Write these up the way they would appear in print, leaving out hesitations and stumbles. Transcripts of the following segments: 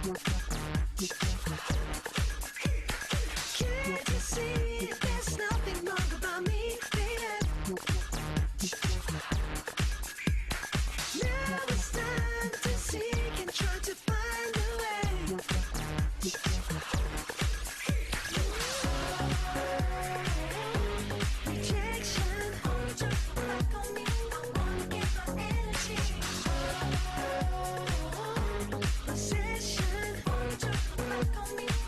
Can't you see there's nothing wrong about me, baby? Now it's time to seek and try to find a way. Rejection, only just back on me. I wanna get my energy. Possession, only just back on me.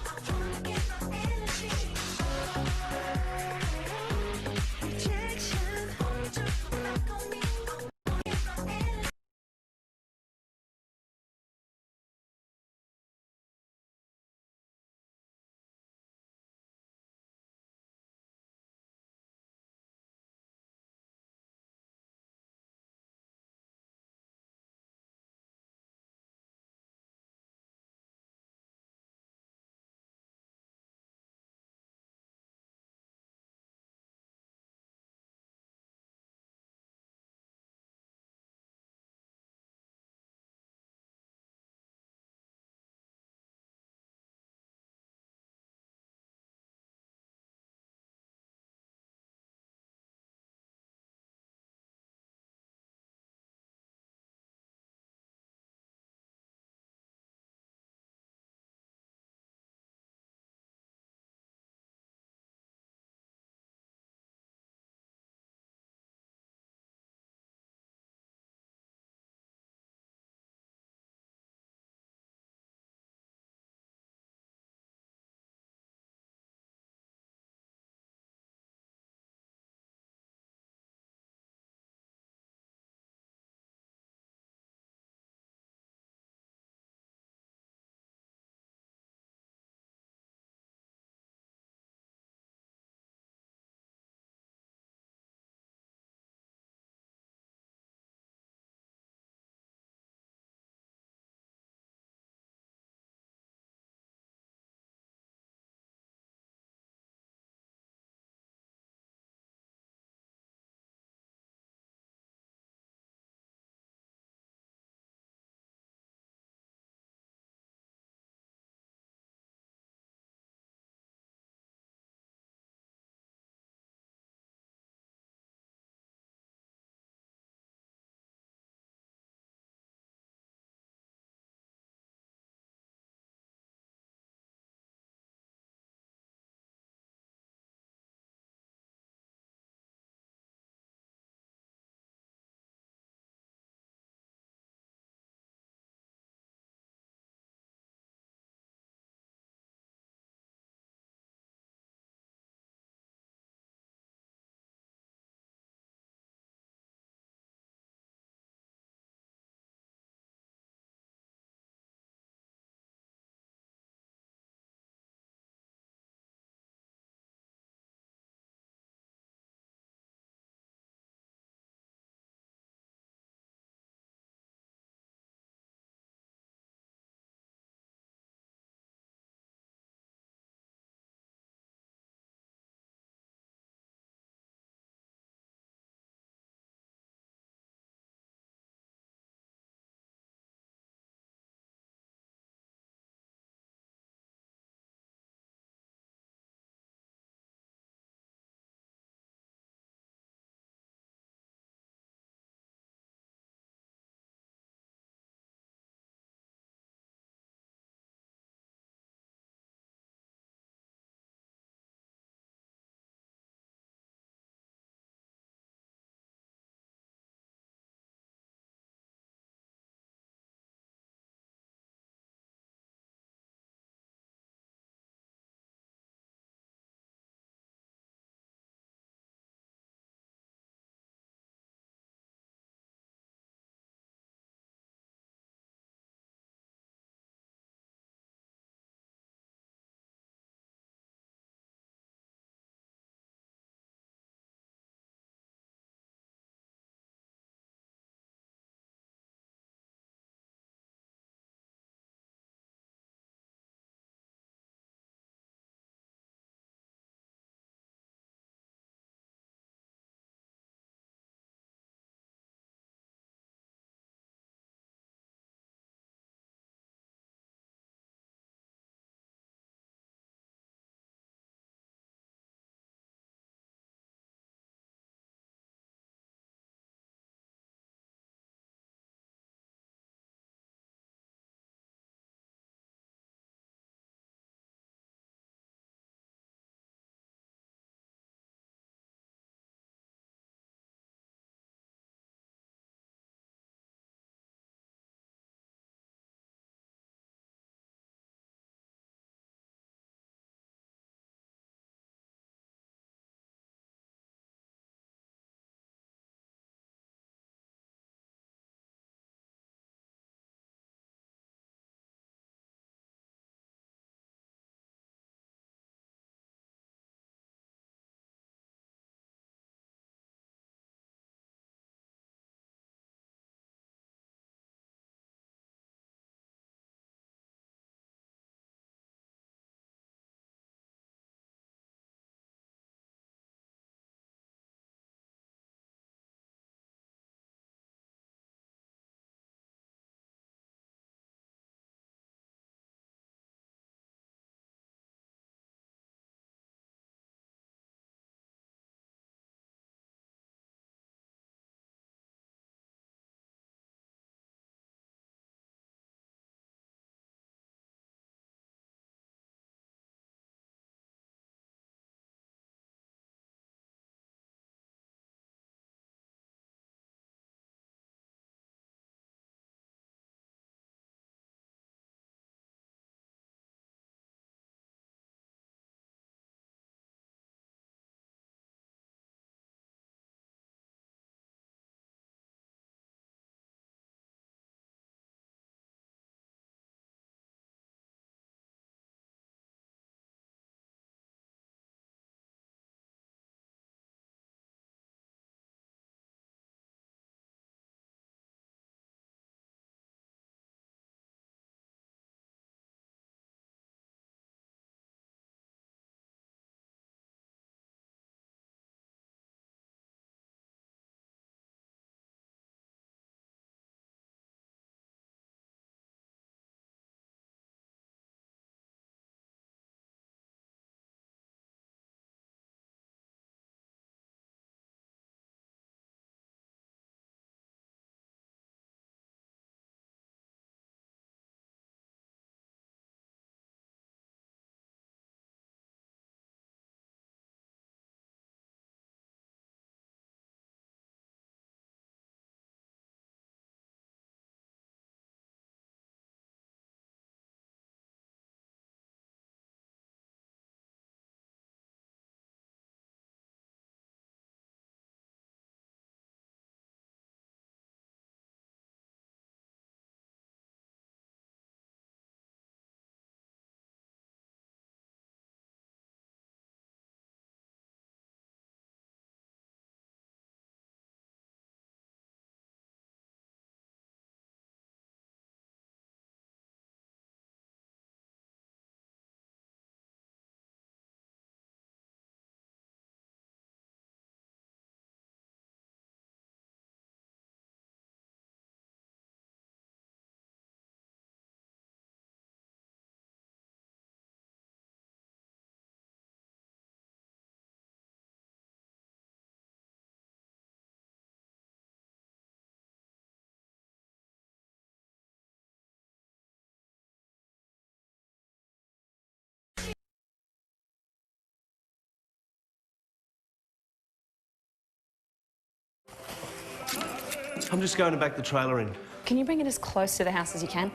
I'm just going to back the trailer in. Can you bring it as close to the house as you can?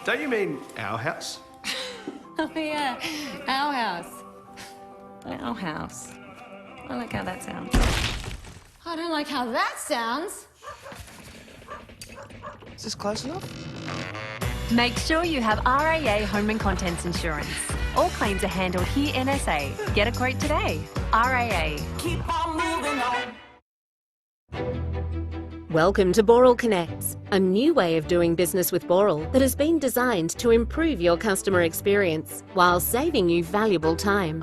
Don't you mean our house? Oh, yeah. Our house. Our house. I like how that sounds. I don't like how that sounds. Is this close enough? Make sure you have RAA Home and Contents Insurance. All claims are handled here NSA. Get a quote today. RAA. Keep on moving on. Welcome to Boral Connects, a new way of doing business with Boral that has been designed to improve your customer experience while saving you valuable time.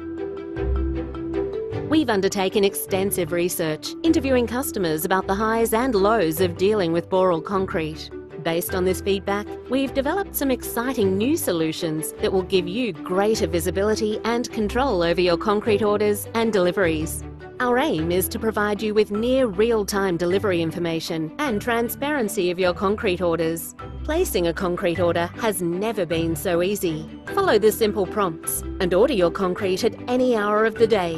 We've undertaken extensive research, interviewing customers about the highs and lows of dealing with Boral concrete. Based on this feedback, we've developed some exciting new solutions that will give you greater visibility and control over your concrete orders and deliveries. Our aim is to provide you with near real-time delivery information and transparency of your concrete orders. Placing a concrete order has never been so easy. Follow the simple prompts and order your concrete at any hour of the day.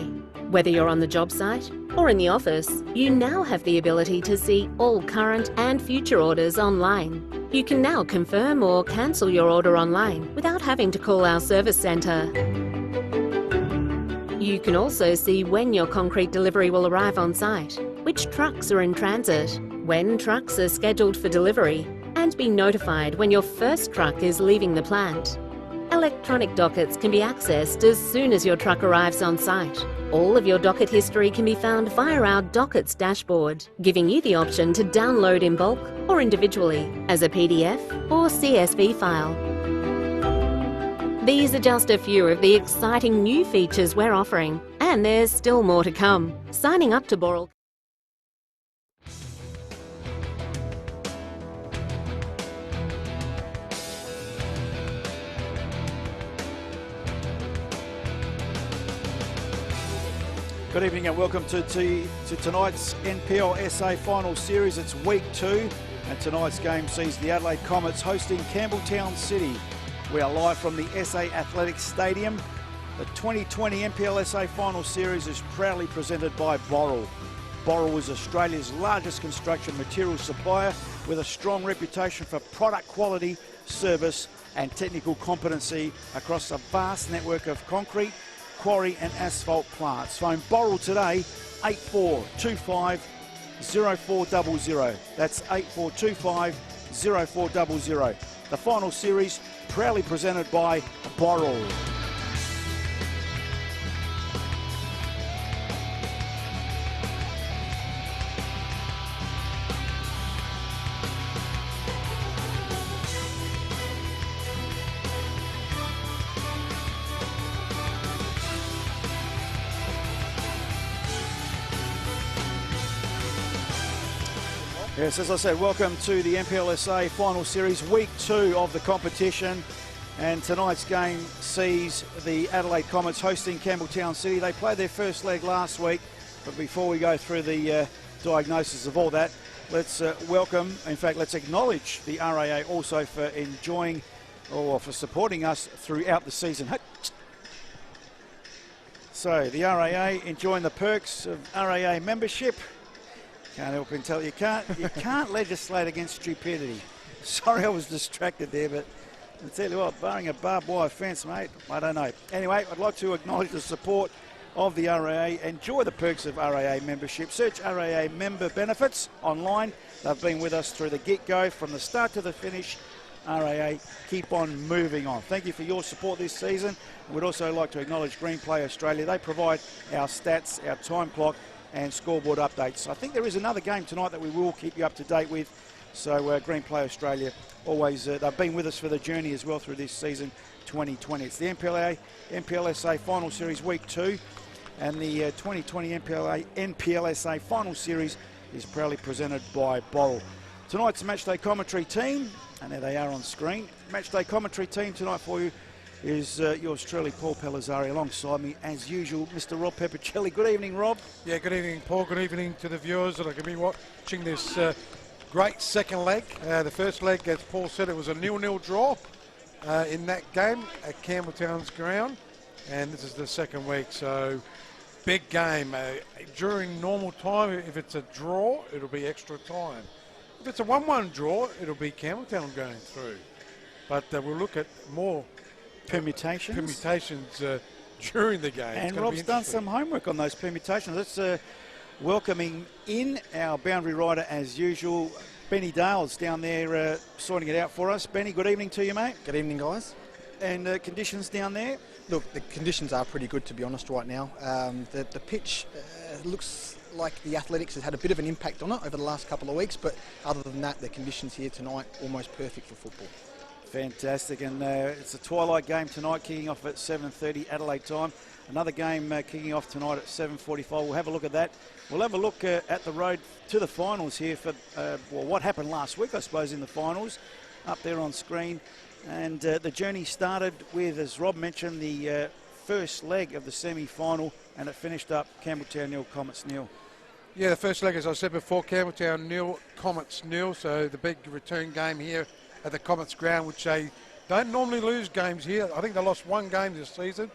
Whether you're on the job site or in the office, you now have the ability to see all current and future orders online. You can now confirm or cancel your order online without having to call our service centre. You can also see when your concrete delivery will arrive on site, which trucks are in transit, when trucks are scheduled for delivery, and be notified when your first truck is leaving the plant. Electronic dockets can be accessed as soon as your truck arrives on site. All of your docket history can be found via our Dockets dashboard, giving you the option to download in bulk or individually as a PDF or CSV file. These are just a few of the exciting new features we're offering, and there's still more to come. Signing up to Boral. Good evening and welcome to tonight's NPL SA Final Series. It's week 2 and tonight's game sees the Adelaide Comets hosting Campbelltown City. We are live from the SA Athletics Stadium. The 2020 NPL SA Final Series is proudly presented by Boral. Boral is Australia's largest construction materials supplier with a strong reputation for product quality, service and technical competency across a vast network of concrete, quarry and asphalt plants. Phone Boral today, 8425 0400. That's 8425 0400. The final series proudly presented by Boral. Yes, as I said, welcome to the NPLSA Final Series, Week 2 of the competition. And tonight's game sees the Adelaide Comets hosting Campbelltown City. They played their first leg last week, but before we go through the diagnosis of all that, let's let's acknowledge the RAA also for enjoying or for supporting us throughout the season. So the RAA enjoying the perks of RAA membership. Can't help and tell you can't legislate against stupidity. Sorry, I was distracted there, but I'll tell you what, barring a barbed wire fence, mate, I don't know. Anyway, I'd like to acknowledge the support of the RAA. Enjoy the perks of RAA membership. Search RAA member benefits online. They've been with us through the get-go from the start to the finish. RAA, keep on moving on. Thank you for your support this season. We'd also like to acknowledge Green Play Australia. They provide our stats, our time clock, and scoreboard updates. I think there is another game tonight that we will keep you up to date with. So Green Play Australia, always, they've been with us for the journey as well through this season 2020. It's the NPLSA Final Series Week 2, and the 2020 NPLSA Final Series is proudly presented by Boral. Tonight's matchday commentary team, and there they are on screen. Matchday commentary team tonight for you is yours truly, Paul Pellizzari, alongside me, as usual, Mr. Rob Peppicelli. Good evening, Rob. Yeah, good evening, Paul. Good evening to the viewers that are going to be watching this great second leg. The first leg, as Paul said, it was a 0-0 draw in that game at Campbelltown's ground, and this is the second week, so big game. During normal time, if it's a draw, it'll be extra time. If it's a 1-1 draw, it'll be Campbelltown going through. But we'll look at more Permutations. during the game. It's And gonna be Rob's done interesting. some homework on those permutations. Let's welcoming in our boundary rider as usual. Benny Dale's down there sorting it out for us. Benny, good evening to you, mate. Good evening, guys. And conditions down there? Look, the conditions are pretty good, to be honest, right now. The pitch looks like the athletics has had a bit of an impact on it over the last couple of weeks, but other than that, the conditions here tonight almost perfect for football. Fantastic, and it's a twilight game tonight, kicking off at 7:30 Adelaide time. Another game kicking off tonight at 7:45. We'll have a look at that. We'll have a look at the road to the finals here for what happened last week, I suppose, in the finals, up there on screen. And the journey started with, as Rob mentioned, the first leg of the semi-final, and it finished up Campbelltown 0, Comets 0. Yeah, the first leg, as I said before, Campbelltown 0, Comets 0. So the big return game here at the Comets ground, which they don't normally lose games here. I think they lost one game this season,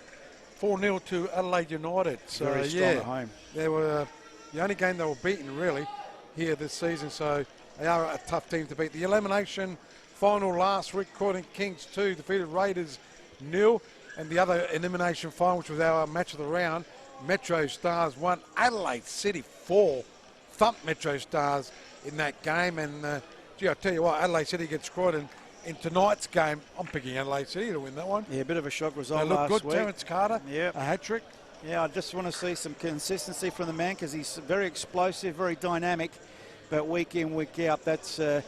4-0 to Adelaide United. So Very strong at home. They were the only game they were beaten really here this season. So they are a tough team to beat. The elimination final last week, Croydon Kings 2 defeated Raiders 0, and the other elimination final, which was our match of the round, Metro Stars 1, Adelaide City 4. Thumped Metro Stars in that game, and gee, I tell you what, Adelaide City gets Croydon in tonight's game. I'm picking Adelaide City to win that one. Yeah, a bit of a shock result They look last good. week. Terence Carter, Yep. a hat-trick. Yeah, I just want to see some consistency from the man because he's very explosive, very dynamic. But week in, week out, that's the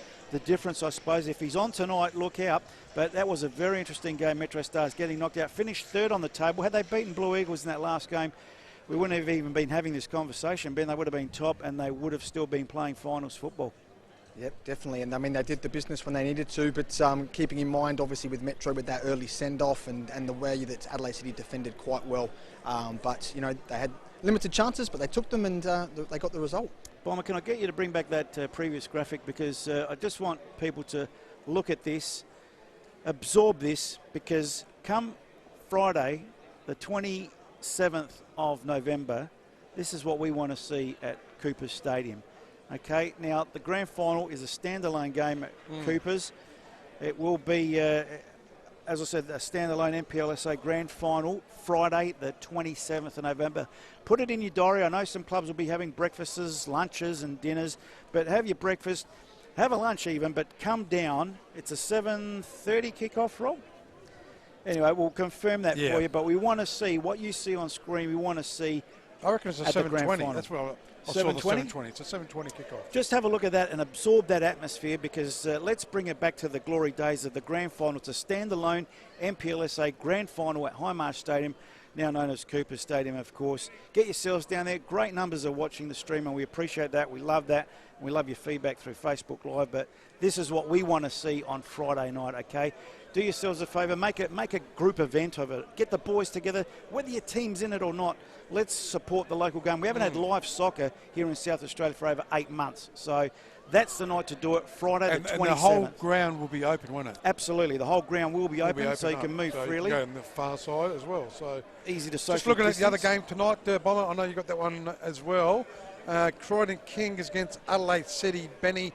difference, I suppose. If he's on tonight, look out. But that was a very interesting game. Metro Stars getting knocked out. Finished third on the table. Had they beaten Blue Eagles in that last game, we wouldn't have even been having this conversation, Ben. They would have been top and they would have still been playing finals football. Yep, definitely. And I mean, they did the business when they needed to, but keeping in mind, obviously, with Metro, with that early send-off and the way that Adelaide City defended quite well. But, you know, they had limited chances, but they took them and they got the result. Bomber, can I get you to bring back that previous graphic? Because I just want people to look at this, absorb this, because come Friday, the 27th of November, this is what we want to see at Coopers Stadium. Okay, now the grand final is a standalone game at Coopers. It will be, as I said, a standalone NPLSA grand final Friday, the 27th of November. Put it in your diary. I know some clubs will be having breakfasts, lunches and dinners, but have your breakfast, have a lunch even, but come down. It's a 7:30 kickoff, Rob. Anyway, we'll confirm that for you, but we want to see what you see on screen. We want to see. I reckon it's a at the grand 7:20. final. That's what I saw, the 7:20. It's a 7:20 kickoff. Just have a look at that and absorb that atmosphere, because let's bring it back to the glory days of the grand final. It's a standalone NPLSA grand final at Highmarsh Stadium, now known as Cooper Stadium, of course. Get yourselves down there. Great numbers are watching the stream, and we appreciate that. We love that. And we love your feedback through Facebook Live, but this is what we want to see on Friday night, okay? Do yourselves a favour, make a group event of it. Get the boys together, whether your team's in it or not. Let's support the local game. We haven't had live soccer here in South Australia for over 8 months. So that's the night to do it, Friday the 27th. And the whole ground will be open, won't it? Absolutely, the whole ground will be open, so you can move freely. You can go on the far side as well. So easy to social just looking distance. at the other game tonight, Bomber, I know you got that one as well. Croydon Kings against Adelaide City. Benny,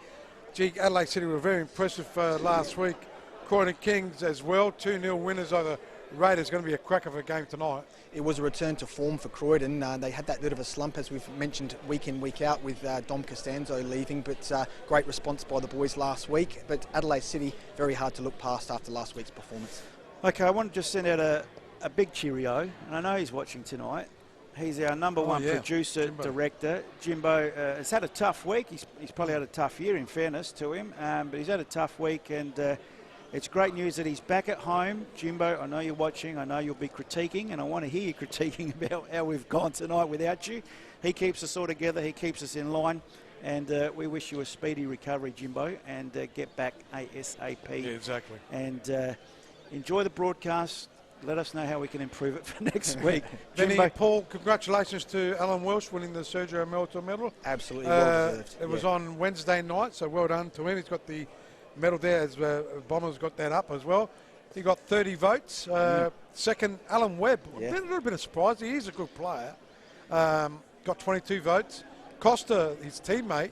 gee, Adelaide City were very impressive last week. Croydon Kings as well, 2-0 winners over Raiders. Going to be a crack of a game tonight. It was a return to form for Croydon. They had that bit of a slump, as we've mentioned, week in, week out, with Dom Costanzo leaving, but great response by the boys last week. But Adelaide City, very hard to look past after last week's performance. Okay, I want to just send out a big cheerio, and I know he's watching tonight. He's our number one producer, Jimbo. Director. Jimbo has had a tough week. He's probably had a tough year, in fairness to him, but he's had a tough week, and it's great news that he's back at home. Jimbo, I know you're watching. I know you'll be critiquing, and I want to hear you critiquing about how we've gone tonight without you. He keeps us all together. He keeps us in line, and we wish you a speedy recovery, Jimbo, and get back ASAP. Yeah, exactly. And enjoy the broadcast. Let us know how we can improve it for next week. Benny, Jimbo. Paul, congratulations to Alan Welsh winning the Sergio Melton medal. Absolutely well deserved. It was on Wednesday night, so well done to him. He's got the medal there, as Bomber's got that up as well. He got 30 votes. Second, Alan Webb. A little bit of surprise. He is a good player. Got 22 votes. Costa, his teammate,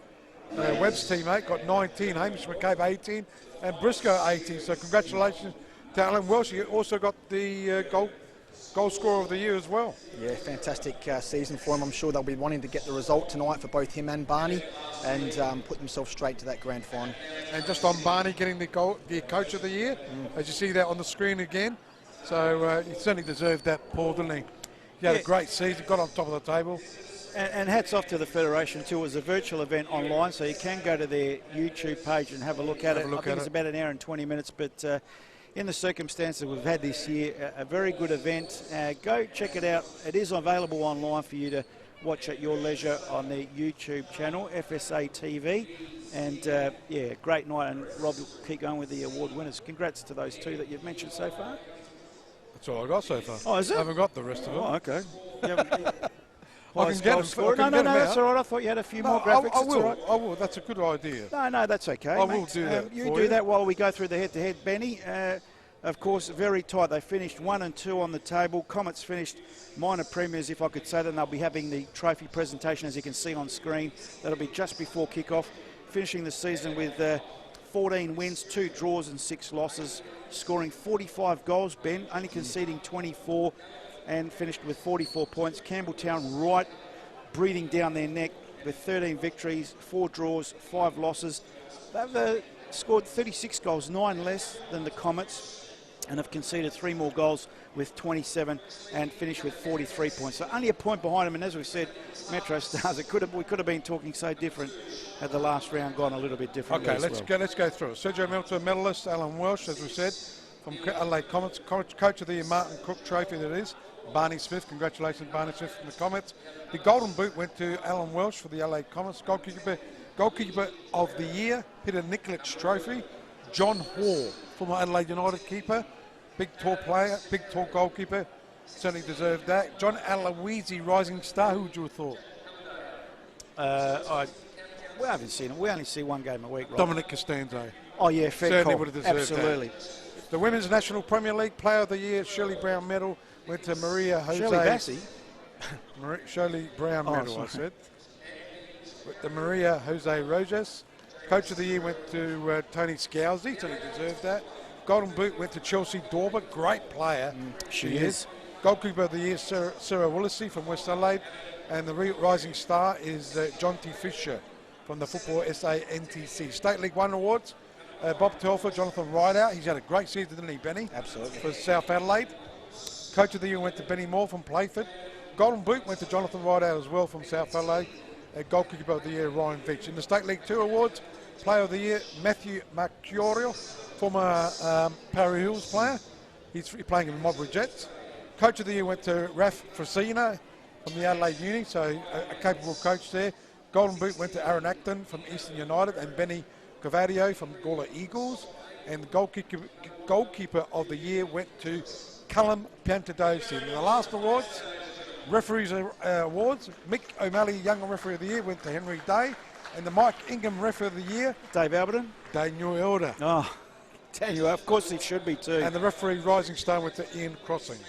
Webb's teammate, got 19, Hamish McCabe 18, and Briscoe 18. So congratulations to Alan Welsh. He also got the goal scorer of the year as well. Yeah, fantastic season for him. I'm sure they'll be wanting to get the result tonight for both him and Barney, and put themselves straight to that grand final. And just on Barney getting the coach of the year, as you see that on the screen again. So he certainly deserved that, Paul, didn't he? He had a great season, got on top of the table. And hats off to the Federation too. It was a virtual event online, so you can go to their YouTube page and have a look at it. I think it's about an hour and 20 minutes, but in the circumstances we've had this year, a very good event. Go check it out. It is available online for you to watch at your leisure on the YouTube channel, FSA TV. And yeah, great night. And Rob will keep going with the award winners. Congrats to those two that you've mentioned so far. That's all I got so far. Oh, is it? I haven't got the rest of it. Oh, okay. I can get them. No, that's all right. I thought you had a few more graphics. I will. All right. I will. That's a good idea. No, that's okay. I will do that. You do that while we go through the head-to-head, Benny. Of course, very tight. They finished 1 and 2 on the table. Comets finished minor premiers, if I could say that. And they'll be having the trophy presentation, as you can see on screen. That'll be just before kick-off. Finishing the season with 14 wins, 2 draws and 6 losses, scoring 45 goals, Ben, only conceding 24, and finished with 44 points. Campbelltown right breathing down their neck with 13 victories, 4 draws, 5 losses. They've scored 36 goals, 9 less than the Comets, and have conceded 3 more goals with 27 and finished with 43 points. So only a point behind them, and as we said, Metro Stars, we could have been talking so different had the last round gone a little bit differently. Okay, let's go through it. Sergio Milton medalist, Alan Welsh, as we said, from Adelaide Comets, coach of the year, Martin Cook Trophy that is. Barney Smith, congratulations Barney Smith from the Comets. The Golden Boot went to Alan Welsh for the Adelaide Comets. Goalkeeper of the year, Peter Nikolic Trophy. John Hall, former Adelaide United keeper, big tall player, big tall goalkeeper, certainly deserved that. John Aloisi, rising star, who would you have thought? We haven't seen it. We only see one game a week, right? Dominic Costanzo. Oh yeah, fair certainly call. would have deserved Absolutely. That. The Women's National Premier League Player of the Year, Shirley Brown medal, went to Maria Jose. Shirley Bassey? Shirley Brown medal, I said. With the Maria Jose Rojas. Coach of the Year went to Tony Scalzi, so he deserved that. Golden Boot went to Chelsea Dorber, great player. She is. Goalkeeper of the Year, Sarah Willesey from West Adelaide. And the rising star is John T. Fisher from the Football SA NTC. State League 1 awards, Bob Telfer, Jonathan Rideout. He's had a great season, didn't he, Benny? Absolutely. For South Adelaide. Coach of the Year went to Benny Moore from Playford. Golden Boot went to Jonathan Rideout as well from South Adelaide. Goalkeeper of the Year, Ryan Veach. In the State League 2 awards, Player of the Year, Matthew Mercurio, former Parry Hills player. He's playing in the Modbury Jets. Coach of the Year went to Raf Frasina from the Adelaide Uni, so a capable coach there. Golden Boot went to Aaron Acton from Eastern United and Benny Cavadio from Gawler Eagles. And the goalkeeper of the Year went to Callum Piantadosi. And the last awards, referees awards, Mick O'Malley, Young Referee of the Year, went to Henry Day. And the Mike Ingham Referee of the Year, Dave Alberton. Daniel Elder. Oh, Daniel, of course he should be too. And the referee rising star went to Ian Crossing.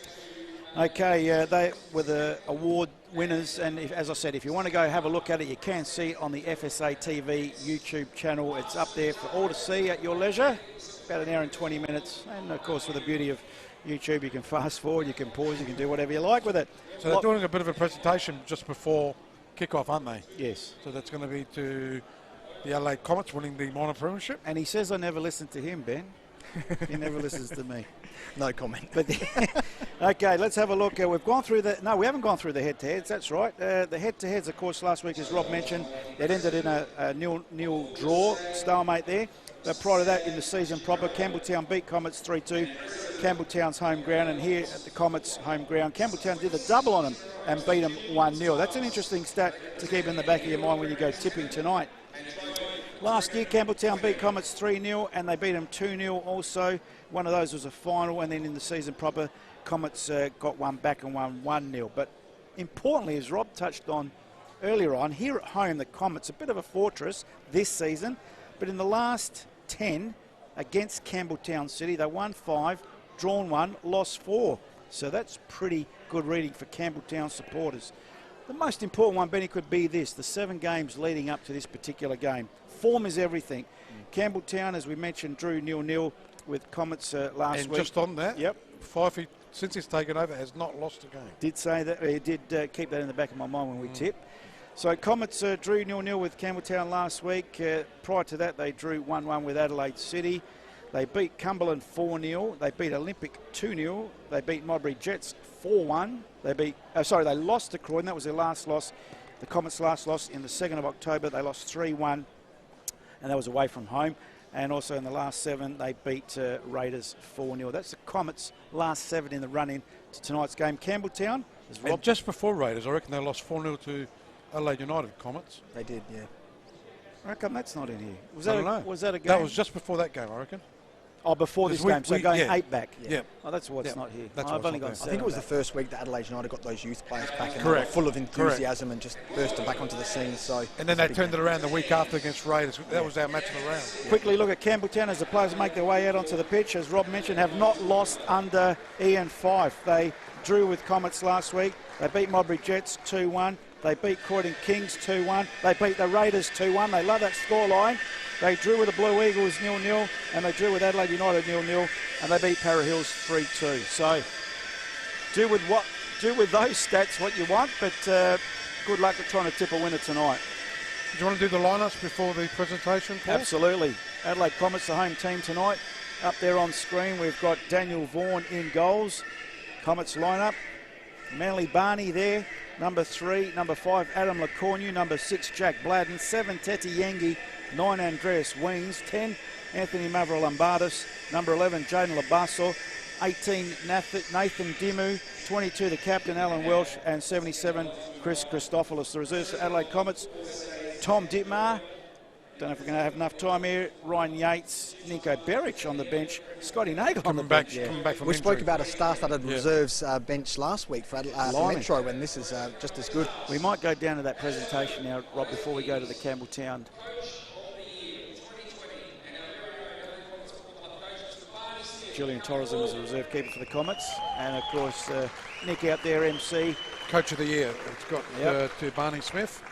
Okay, they were the award winners, and as I said, if you want to go have a look at it, you can see it on the FSA TV YouTube channel. It's up there for all to see at your leisure. About an hour and 20 minutes, and of course with the beauty of YouTube, you can fast forward, you can pause, you can do whatever you like with it. So they're doing a bit of a presentation just before kick-off, aren't they? Yes. So that's going to be to the Adelaide Comets winning the minor premiership. And he says I never listen to him, Ben. He never listens to me. No comment. But okay, let's have a look. We've gone through the... No, we haven't gone through the head-to-heads. That's right. The head-to-heads, of course, last week, as Rob mentioned, it ended in a nil draw, stalemate there. But prior to that, in the season proper, Campbelltown beat Comets 3-2. Campbelltown's home ground, and here at the Comets' home ground, Campbelltown did a double on them and beat them 1-0. That's an interesting stat to keep in the back of your mind when you go tipping tonight. Last year, Campbelltown beat Comets 3-0, and they beat them 2-0 also. One of those was a final, and then in the season proper, Comets got one back and won 1-0. But importantly, as Rob touched on earlier on, here at home, the Comets, a bit of a fortress this season, but in the last 10 against Campbelltown City, they won 5, drawn 1, lost 4. So that's pretty good reading for Campbelltown supporters. The most important one, Benny, could be this, the 7 games leading up to this particular game. Form is everything. Campbelltown, as we mentioned, drew 0-0 with Comets last And week. just on that, Yep. Fifey, since he's taken over, has not lost a game. Did say that, he did keep that in the back of my mind when we tipped. So Comets drew 0-0 with Campbelltown last week. Prior to that, they drew 1-1 with Adelaide City. They beat Cumberland 4-0. They beat Olympic 2-0. They beat Modbury Jets 4-1. They lost to Croydon. That was their last loss. The Comets' last loss in the 2nd of October. They lost 3-1, and that was away from home. And also in the last 7, they beat Raiders 4-0. That's the Comets' last 7 in the run-in to tonight's game. Campbelltown is And just before Raiders, I reckon they lost 4-0 to Adelaide United, Comets. They did, yeah. How come that's not in here? Was I that don't know. was that a game? That was just before that game, I reckon. Oh, before this Because game, so going yeah. 8 back. Yeah. Oh, that's why it's Yeah. not here. That's Oh, why I've it's only not got there. I think it was the 7 first week that Adelaide United got those youth players back and Correct. they were full of enthusiasm and just bursting back onto the scene. So And then they turned it around the week after against Raiders. That was our match of the round. Quickly look at Campbelltown as the players make their way out onto the pitch. As Rob mentioned, have not lost under Ian Fife. They drew with Comets last week. They beat Modbury Jets 2-1. They beat Croydon Kings 2-1. They beat the Raiders 2-1. They love that scoreline. They drew with the Blue Eagles 0-0, and they drew with Adelaide United 0-0, and they beat Para Hills 3-2. So do with those stats what you want, but good luck at trying to tip a winner tonight. Do you want to do the lineups before the presentation, Paul? Absolutely. Adelaide Comets, the home team tonight. Up there on screen, we've got Daniel Vaughan in goals. Comets lineup. Manly Barney there. Number 3, number 5, Adam Lacornu. Number 6, Jack Bladden. 7, Teti Yengi. 9, Andreas Weens. 10, Anthony Mavrolambartis. Number 11, Jaden Labasso. 18, Nathan Dimu. 22, the captain, Alan Welsh. And 77, Chris Christopoulos. The reserves for Adelaide Comets, Tom Dittmar. Don't know if we're going to have enough time here. Ryan Yates, Nico Beric on the bench. Scotty Nagel on the bench. Coming back from we injury. spoke about a star-studded reserves bench last week for Metro, and this is just as good. We might go down to that presentation now, Rob, before we go to the Campbelltown. Julian Torres is a reserve keeper for the Comets. And, of course, Nick out there, MC. Coach of the year. It's got to Barney Smith.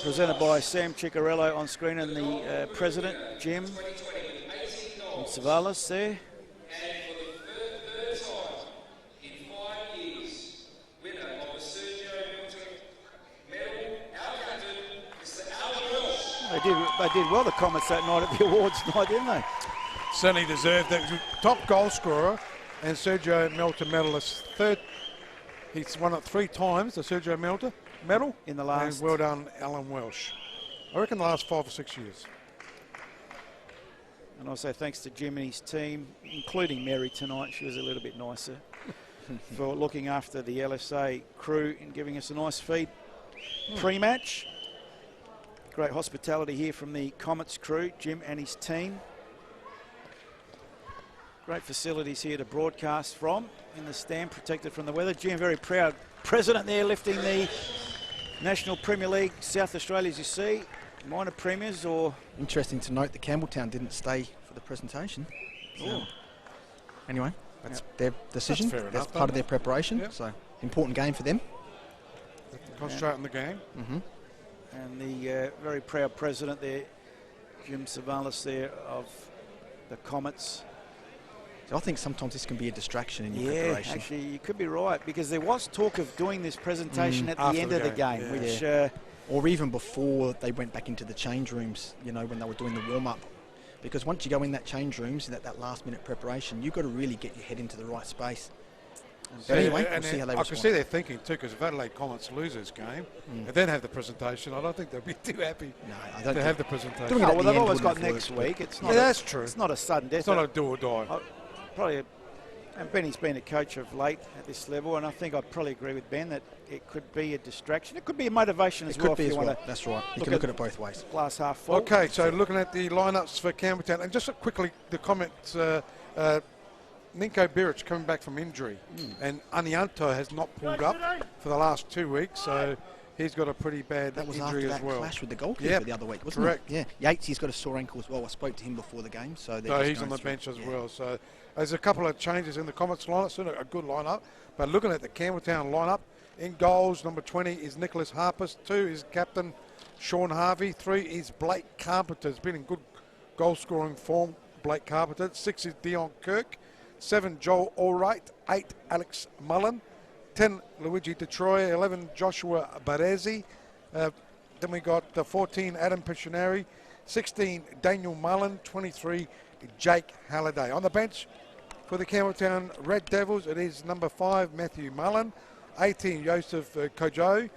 Presented by Sam Ciccarello on screen and the president, Jim and Savalas there. They did well, the Comets, that night at the awards night, didn't they? Certainly deserved that. Top goal scorer and Sergio Melter medalist. Third, he's won it 3 times, the Sergio Melter medal. In the last. And well done, Alan Welsh. I reckon the last 5 or 6 years. And also thanks to Jim and his team, including Mary tonight. She was a little bit nicer for looking after the LSA crew and giving us a nice feed pre-match. Great hospitality here from the Comets crew, Jim and his team. Great facilities here to broadcast from in the stand, protected from the weather. Jim, very proud president there, lifting the National Premier League South Australia, as you see. Minor premiers or... Interesting to note that Campbelltown didn't stay for the presentation. So, anyway, that's their decision. That's fair That's enough, part of isn't their preparation. Yep. So, important game for them. Concentrate on the game. And the very proud president there, Jim Savalas there of the Comets. So I think sometimes this can be a distraction in your Yeah, preparation. actually, you could be right, because there was talk of doing this presentation at the After end the of the game, game, yeah. which... Or even before they went back into the change rooms, you know, when they were doing the warm-up. Because once you go in that change rooms, that last-minute preparation, you've got to really get your head into the right space. But anyway, we'll see how they I respond. can see their thinking too, because if Adelaide Comets lose this game and then have the presentation, I don't think they'll be too happy No, I don't to have the presentation. Doing it Oh, at well, the they've end always got wouldn't have next worked, week. It's not Yeah, that's true. It's not a sudden death. It's not a do or die. And Benny's been a coach of late at this level, and I think I'd probably agree with Ben that it could be a distraction. It could be a motivation as It well. could be if as you well. want to That's right. You look can look at it both ways. glass half full. Okay, so looking at the lineups for Campbelltown, and just quickly the comments. Nico Beric coming back from injury, and Anianto has not pulled up for the last 2 weeks, so he's got a pretty bad That was injury after as that well. clash with the goalkeeper Yep, the other week, wasn't correct. it? Yeah. Yates, he's got a sore ankle as well. I spoke to him before the game, so they're So just he's going on the through- bench as yeah. well. So there's a couple of changes in the Comets lineup, still a good lineup. But looking at the Campbelltown lineup, In goals, number 20 is Nicholas Harpers. 2 is captain Sean Harvey. 3 is Blake Carpenter. Has been in good goal-scoring form, Blake Carpenter. 6 is Dion Kirk. 7, Joel Allwright. 8, Alex Mullen. 10, Luigi DeTroy. 11, Joshua Baresi. Then we got 14, Adam Pictionary. 16, Daniel Mullen. 23, Jake Halliday. On the bench for the Campbelltown Red Devils, it is number 5, Matthew Mullen. 18, Joseph Kojo.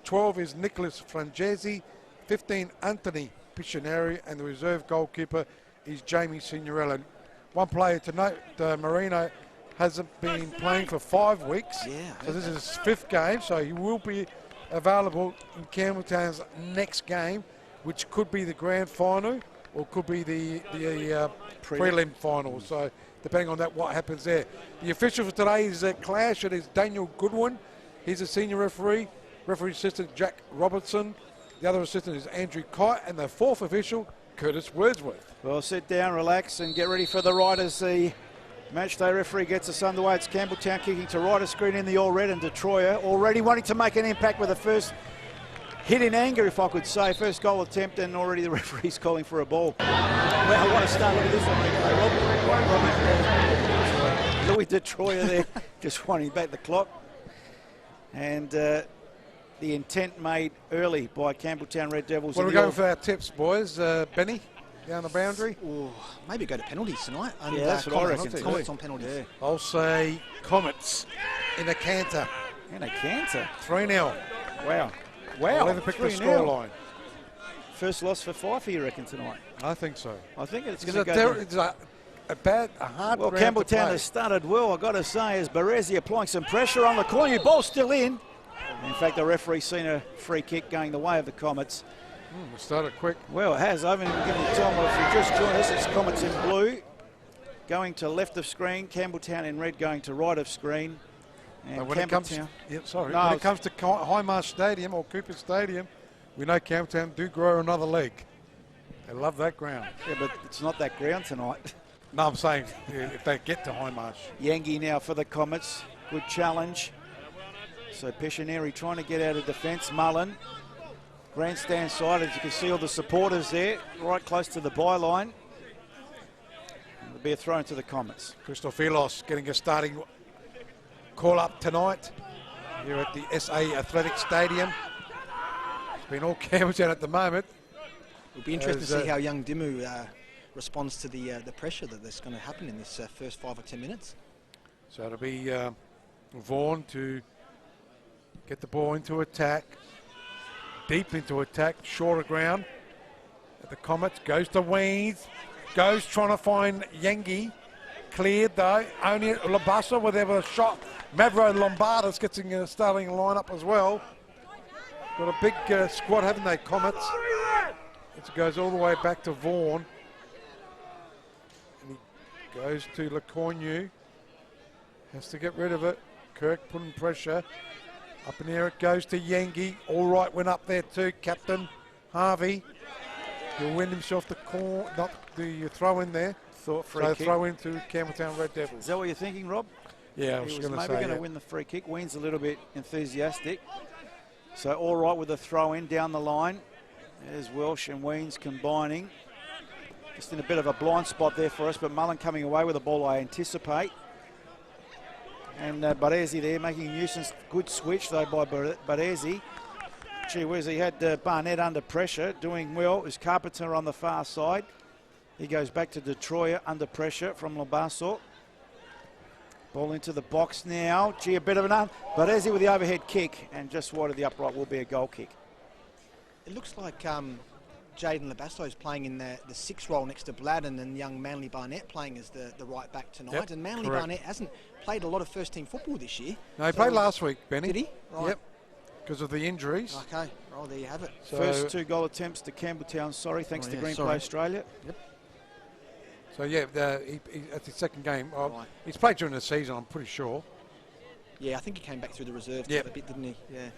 12 is Nicholas Frangesi. 15, Anthony Pictionary. And the reserve goalkeeper is Jamie Signorella. One player to note, Marino hasn't been playing for 5 weeks. So this is his 5th game, so he will be available in Campbelltown's next game, which could be the grand final or could be the prelim final. So depending on that, what happens there. The official for today's clash, it is Daniel Goodwin. He's a senior referee. Referee assistant Jack Robertson. The other assistant is Andrew Kite, and the 4th official, Curtis Wordsworth. Well, sit down, relax, and get ready for the right as the matchday referee gets us underway. It's Campbelltown kicking to right of screen in the all red, and Detroit already wanting to make an impact with the first hit in anger, if I could say. First goal attempt, and already the referee's calling for a ball. Well, I want to start with this one. Louis Detroit there, just wanting back the clock. And the intent made early by Campbelltown Red Devils. What are we going for our tips, boys? Benny, down the boundary? Ooh, maybe go to penalties tonight. Yeah, that's what I reckon. Comets on penalties. Yeah. I'll say Comets in a canter. In a canter. 3-0. Wow. I'll never pick the 3-0. scoreline. First loss for Fife, you reckon, tonight? I think so. I think it's It's going to go. it's a hard Well, ground to Campbelltown play. has started well, I've got to say, as Baresi applying some pressure on the corner. Ball still in. In fact, the referee's seen a free kick going the way of the Comets. We started quick. Well, it has. I haven't even given you time. Well, if you just joined us, it's Comets in blue going to left of screen, Campbelltown in red going to right of screen. And When it comes, Campbelltown. when it comes to Highmarsh Stadium or Cooper Stadium, we know Campbelltown do grow another leg. They love that ground. Yeah, but it's not that ground tonight. No, I'm saying if they get to Highmarsh. Yangi now for the Comets. Good challenge. So Pescineri trying to get out of defence. Mullen. Grandstand side, as you can see all the supporters there, right close to the byline. It'll be a throw into the Comets. Christofilos getting a starting call up tonight here at the SA Athletic Stadium. It's been all Campbelltown at the moment. It'll be interesting to see how young Dimu responds to the pressure that's going to happen in this first 5 or 10 minutes. So it'll be Vaughan to get the ball into attack, deep into attack, shorter ground at the Comets, goes to Weeds, goes trying to find Yangi, cleared though, only Labassa with ever a shot. Mavro Lombardas gets in a starting lineup as well. Got a big squad, haven't they, Comets? It goes all the way back to Vaughan. And he goes to Lecornu, has to get rid of it. Kirk putting pressure. Up in the air it goes to Yangi. All right, went up there too. Captain Harvey. He'll win himself the throw in there. Thought free So kick. throw into Campbelltown Red Is Devils. that what you're thinking, Rob? Yeah, I He was was going to maybe say going to that. win the free kick. Ween's a little bit enthusiastic. So all right with the throw in down the line. There's Welsh and Weens combining. Just in a bit of a blind spot there for us, but Mullen coming away with the ball, I anticipate. And Baresi there making a nuisance. Good switch though by Baresi. Gee whiz, he had Barnett under pressure, doing well. It was Carpenter on the far side. He goes back to Detroit under pressure from Lobasso. Ball into the box now. Gee, a bit of an Baresi with the overhead kick, and just wide of the upright will be a goal kick. It looks like Jaden Labasso is playing in the 6 role next to Bladden, and young Manly Barnett playing as the right back tonight. Yep, and Manly correct. Barnett hasn't played a lot of first team football this year. No, he played last week, Benny. Did he? Right. Yep, because of the injuries. Okay, well, there you have it. So, First 2 goal attempts to Campbelltown, thanks to Green Play Australia. So yeah, that's his second game. Right. He's played during the season, I'm pretty sure. Yeah, I think he came back through the reserve Yep. a bit, didn't he? Yeah.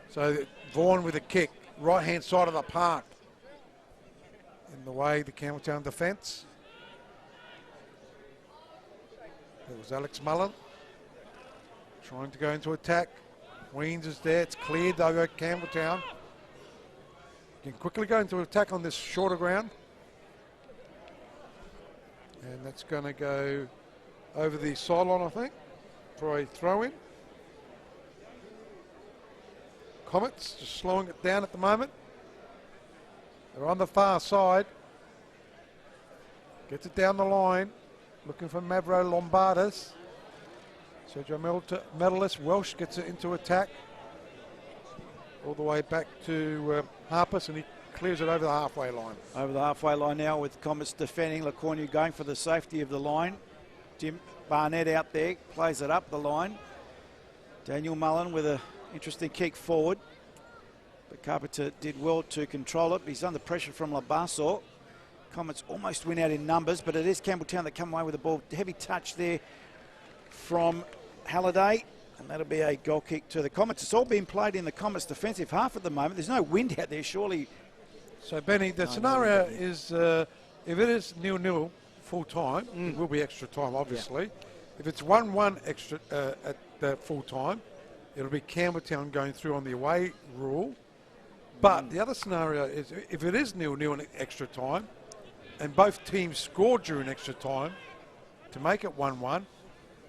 So Vaughan with a kick, right-hand side of the park. In the way, the Campbelltown defence. There was Alex Mullen trying to go into attack. Weens is there. It's cleared. They'll go Campbelltown. Can quickly go into attack on this shorter ground. And that's going to go over the sideline, I think, for a throw-in. Comets just slowing it down at the moment. They're on the far side. Gets it down the line. Looking for Mavro Lombardis. Sergio Medalist. Welsh gets it into attack. All the way back to Harpus, and he clears it over the halfway line. Over the halfway line now with Comets defending. LaCornu going for the safety of the line. Jim Barnett out there, plays it up the line. Daniel Mullen with an interesting kick forward. But Carpenter did well to control it. He's under pressure from Labasso. Comets almost win out in numbers, but it is Campbelltown that come away with the ball. Heavy touch there from Halliday, and that'll be a goal kick to the Comets. It's all being played in the Comets defensive half at the moment. There's no wind out there, surely. So, Benny, the scenario is if it is 0-0 full time, it will be extra time, obviously. Yeah. If it's 1-1 extra at the full time, it'll be Campbelltown going through on the away rule. But the other scenario is if it is 0-0 in extra time, and both teams score during extra time to make it 1-1,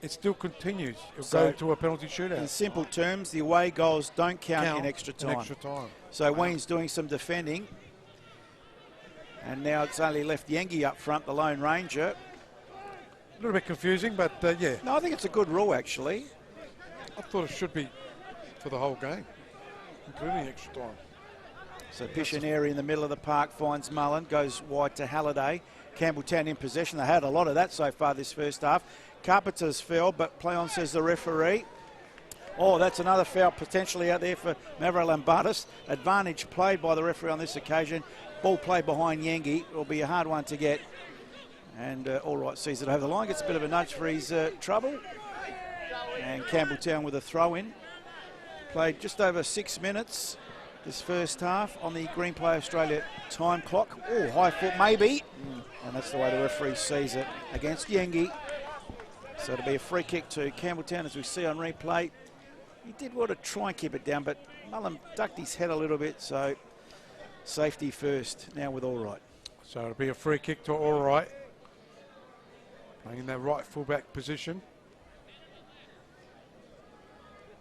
it still continues. It'll go to a penalty shootout. In simple terms, the away goals don't count in extra time. So Wayne's doing some defending. And now it's only left Yengi up front, the Lone Ranger. A little bit confusing, but yeah. No, I think it's a good rule, actually. I thought it should be for the whole game, including extra time. So Pictionary in the middle of the park finds Mullen, goes wide to Halliday. Campbelltown in possession. They had a lot of that so far this first half. Carpenter's foul, but play on, says the referee. Oh, that's another foul potentially out there for Mavro Lombardis. Advantage played by the referee on this occasion. Ball played behind Yengi. It'll be a hard one to get. And all right, sees it over the line. Gets a bit of a nudge for his trouble. And Campbelltown with a throw-in. Played just over 6 minutes this first half on the Green Play Australia time clock. Oh, high foot maybe. And that's the way the referee sees it against Yengi. So it'll be a free kick to Campbelltown as we see on replay. He did well to try and keep it down, but Mullen ducked his head a little bit, so safety first now with Allright. So it'll be a free kick to Allright. Playing in that right fullback position.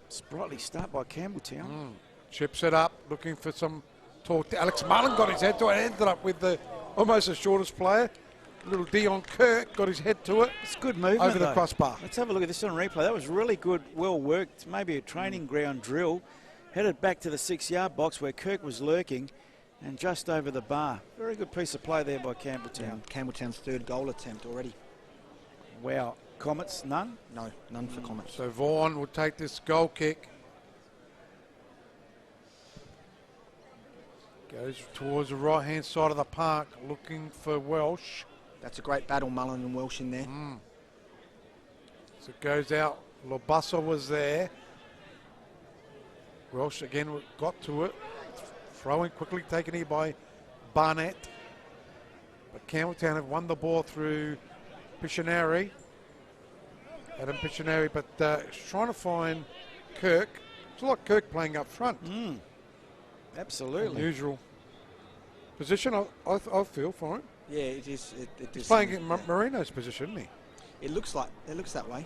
Sprightly start by Campbelltown. Chips it up, looking for some talk. Alex Mullen got his head to it, ended up with almost the shortest player. Little Dion Kirk got his head to it. It's good movement over the crossbar. Let's have a look at this on replay. That was really good, well worked. Maybe a training ground drill. Headed back to the 6-yard box where Kirk was lurking and just over the bar. Very good piece of play there by Campbelltown. Campbelltown's third goal attempt already. Wow. Comets, none? No, none for Comets. So Vaughan will take this goal kick. Goes towards the right-hand side of the park, looking for Welsh. That's a great battle, Mullen and Welsh in there. So it goes out. Lobasso was there. Welsh again got to it. Throwing quickly, taken here by Barnett. But Campbelltown have won the ball through Pictionary. Adam Pictionary, but trying to find Kirk. It's like Kirk playing up front. Absolutely. Unusual position, I feel, for him. Yeah, it is. He's playing in Marino's position, isn't he? It looks that way.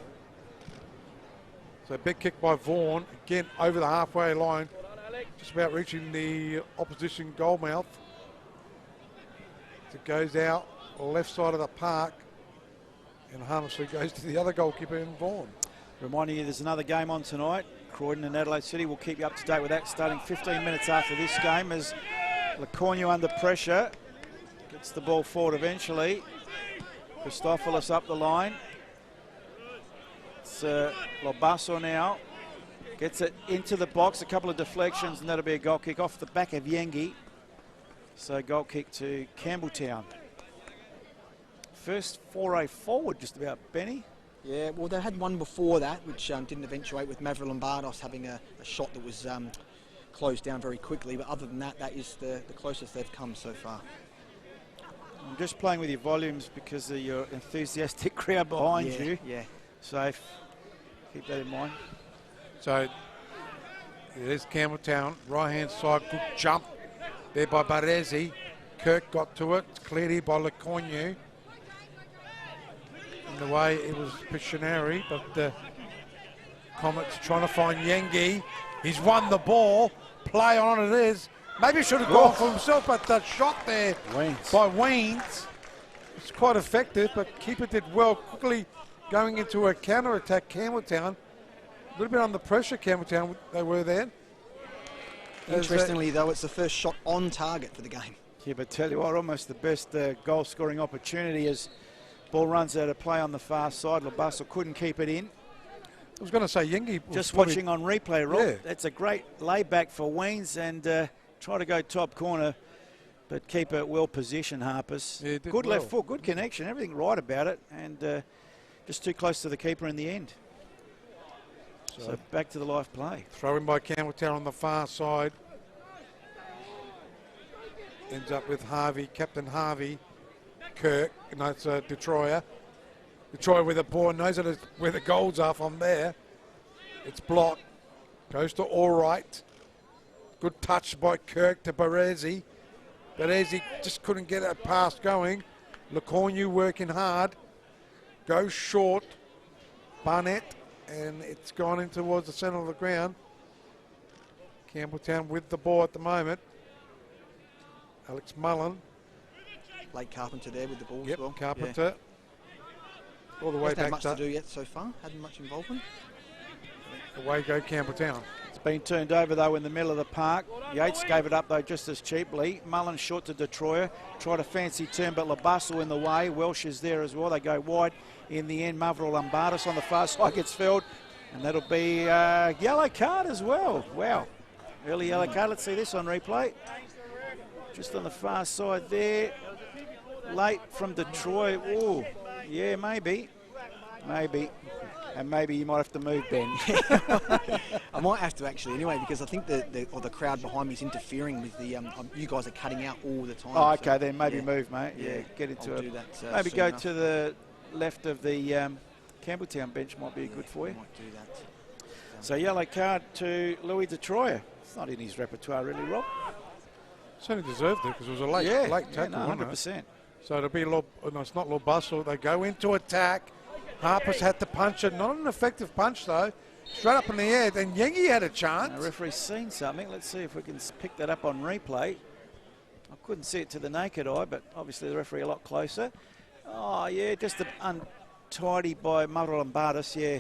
So big kick by Vaughan, again over the halfway line, just about reaching the opposition goal mouth. It goes out left side of the park and harmlessly goes to the other goalkeeper in Vaughan. Reminding you there's another game on tonight. Croydon and Adelaide City. We'll keep you up to date with that starting 15 minutes after this game as LaCornu under pressure. Gets the ball forward eventually. Christopoulos up the line. It's Lobasso now. Gets it into the box. A couple of deflections and that'll be a goal kick off the back of Yengi. So goal kick to Campbelltown. First foray forward just about, Benny. Yeah, well, they had one before that, which didn't eventuate with Mavro Lombardos having a shot that was closed down very quickly. But other than that, that is the closest they've come so far. I'm just playing with your volumes because of your enthusiastic crowd behind you. Yeah. So keep that in mind. So There's Campbelltown, right-hand side, good jump there by Baresi. Kirk got to it. It's cleared here by Lecornu. In the way it was Pictionary, but the Comets trying to find Yengi. He's won the ball. Play on it is. Maybe should have gone for himself, but the shot there by Weens was quite effective, but keeper did well. Quickly going into a counter-attack, Campbelltown. A little bit under pressure, Campbelltown, they were there. Interestingly, though, it's the first shot on target for the game. Yeah, but tell you what, almost the best goal-scoring opportunity as ball runs out of play on the far side. Labasso couldn't keep it in. I was going to say Yengi. Just watching on replay, Rob. Yeah. That's a great layback for Weens and try to go top corner, but keeper well positioned, Harpers. Yeah, good left foot, good connection, everything right about it, and just too close to the keeper in the end. So back to the live play. Throw in by Campbelltown on the far side. Ends up with Harvey, Captain Harvey. Kirk, no, it's Detroyer. Detroyer with a ball, knows where the goals are from there. It's blocked. Goes to Allright. Good touch by Kirk to Baresi. Baresi just couldn't get a pass going. Lecornu working hard. Goes short. Barnett. And it's gone in towards the centre of the ground. Campbelltown with the ball at the moment. Alex Mullen. Blake Carpenter there with the ball Yep, as well. Carpenter. All the way Hasn't had back much to do yet so far. Hadn't much involvement. Away go Campbelltown. It's been turned over though in the middle of the park. Yates gave it up though just as cheaply. Mullen short to Detroyer. Tried a fancy turn, but Labasso in the way. Welsh is there as well. They go wide in the end. Mavril Lombardos on the far side gets filled, and that'll be a yellow card as well. Wow. Early yellow card. Let's see this on replay. Just on the far side there. Late from Detroit. Oh, yeah, maybe. Maybe. And maybe you might have to move, Ben. I might have to actually anyway, because I think the crowd behind me is interfering with the. You guys are cutting out all the time. Oh, okay, so, then maybe move, mate. Yeah, get into I'll it. do that, maybe soon go enough. to the left of the Campbelltown bench might be good for you. Might do that. So yellow card to Louis Detroyer. It's not in his repertoire really, Rob. Certainly deserved it because it was a late tackle. Yeah, no, wasn't it? 100%. So it'll be no, it's not Labasso. They go into attack. Harper's had to punch it. Not an effective punch though. Straight up in the air. Then Yengi had a chance. The referee's seen something. Let's see if we can pick that up on replay. I couldn't see it to the naked eye, but obviously the referee a lot closer. Oh yeah, just untidy by Mavril Lombardos. Yeah,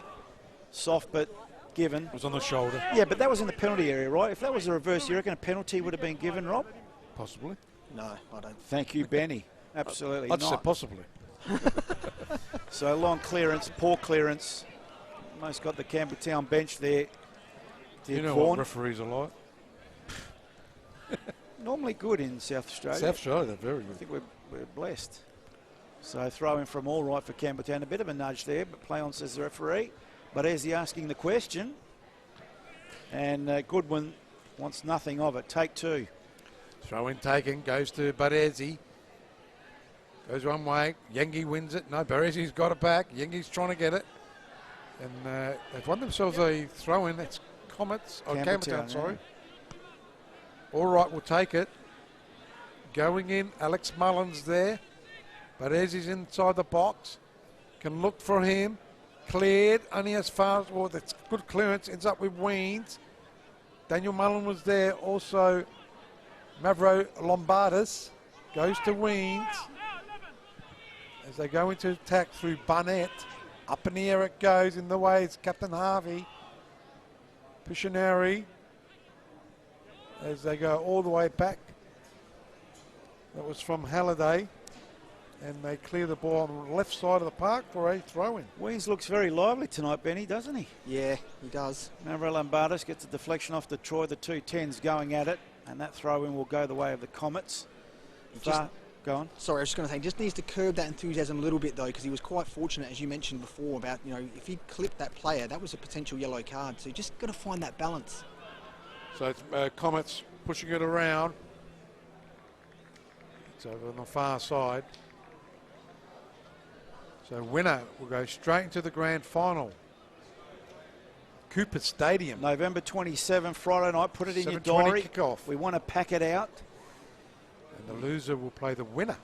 soft but given. It was on the shoulder. Yeah, but that was in the penalty area, right? If that was a reverse, you reckon a penalty would have been given, Rob? Possibly. No, I don't. Thank you, Benny. Absolutely I'd not. say possibly. So long clearance, poor clearance. Almost got the Campbelltown bench there. You know what referees are like. Normally good in South Australia. South Australia, they're very I good. think we're blessed. So throw in from all right for Campbelltown. A bit of a nudge there, but play on, says the referee. But as he asking the question, and Goodwin wants nothing of it. Take two. Throw in taken, goes to Baresi. Goes one way. Yengi wins it. No, Baresi's got it back. Yengi's trying to get it. And they've won themselves a throw in. That's Comets. Oh, Campbelltown, sorry. All right, we'll take it. Going in, Alex Mullins there. Baresi's inside the box. Can look for him. Cleared, only as far as, well, that's good clearance. Ends up with Weens. Daniel Mullen was there. Also, Mavro Lombardos goes to Weens. As they go into attack through Barnett. Up in the air it goes. In the way is Captain Harvey. Pictionary. As they go all the way back. That was from Halliday. And they clear the ball on the left side of the park for a throw-in. Weens looks very lively tonight, Benny, doesn't he? Yeah, he does. Mavro Lombardos gets a deflection off Detroit. The 2-10s going at it. And that throw-in will go the way of the Comets. Go on. Sorry, I was just going to say, just needs to curb that enthusiasm a little bit though, because he was quite fortunate, as you mentioned before, about, you know, if he'd clipped that player, that was a potential yellow card. So you just got to find that balance. So it's Comets pushing it around. It's over on the far side. So winner will go straight into the grand final. Cooper Stadium. November 27, Friday night. Put it in your 7:20 diary. kickoff. We want to pack it out. And the loser will play the winner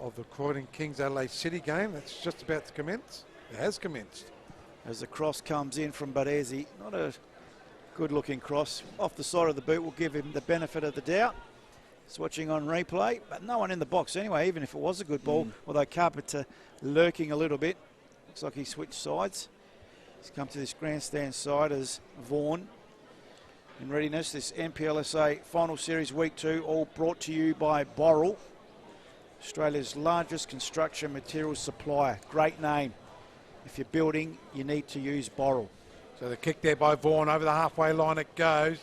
of the Croydon Kings Adelaide City game. That's just about to commence. It has commenced. As the cross comes in from Baresi. Not a good-looking cross. Off the side of the boot will give him the benefit of the doubt. It's watching on replay, but no one in the box anyway, even if it was a good ball, although Carpenter lurking a little bit. Looks like he switched sides. He's come to this grandstand side as Vaughan in readiness. This NPLSA Final Series Week 2, all brought to you by Boral, Australia's largest construction materials supplier. Great name. If you're building, you need to use Boral. So the kick there by Vaughan, over the halfway line it goes.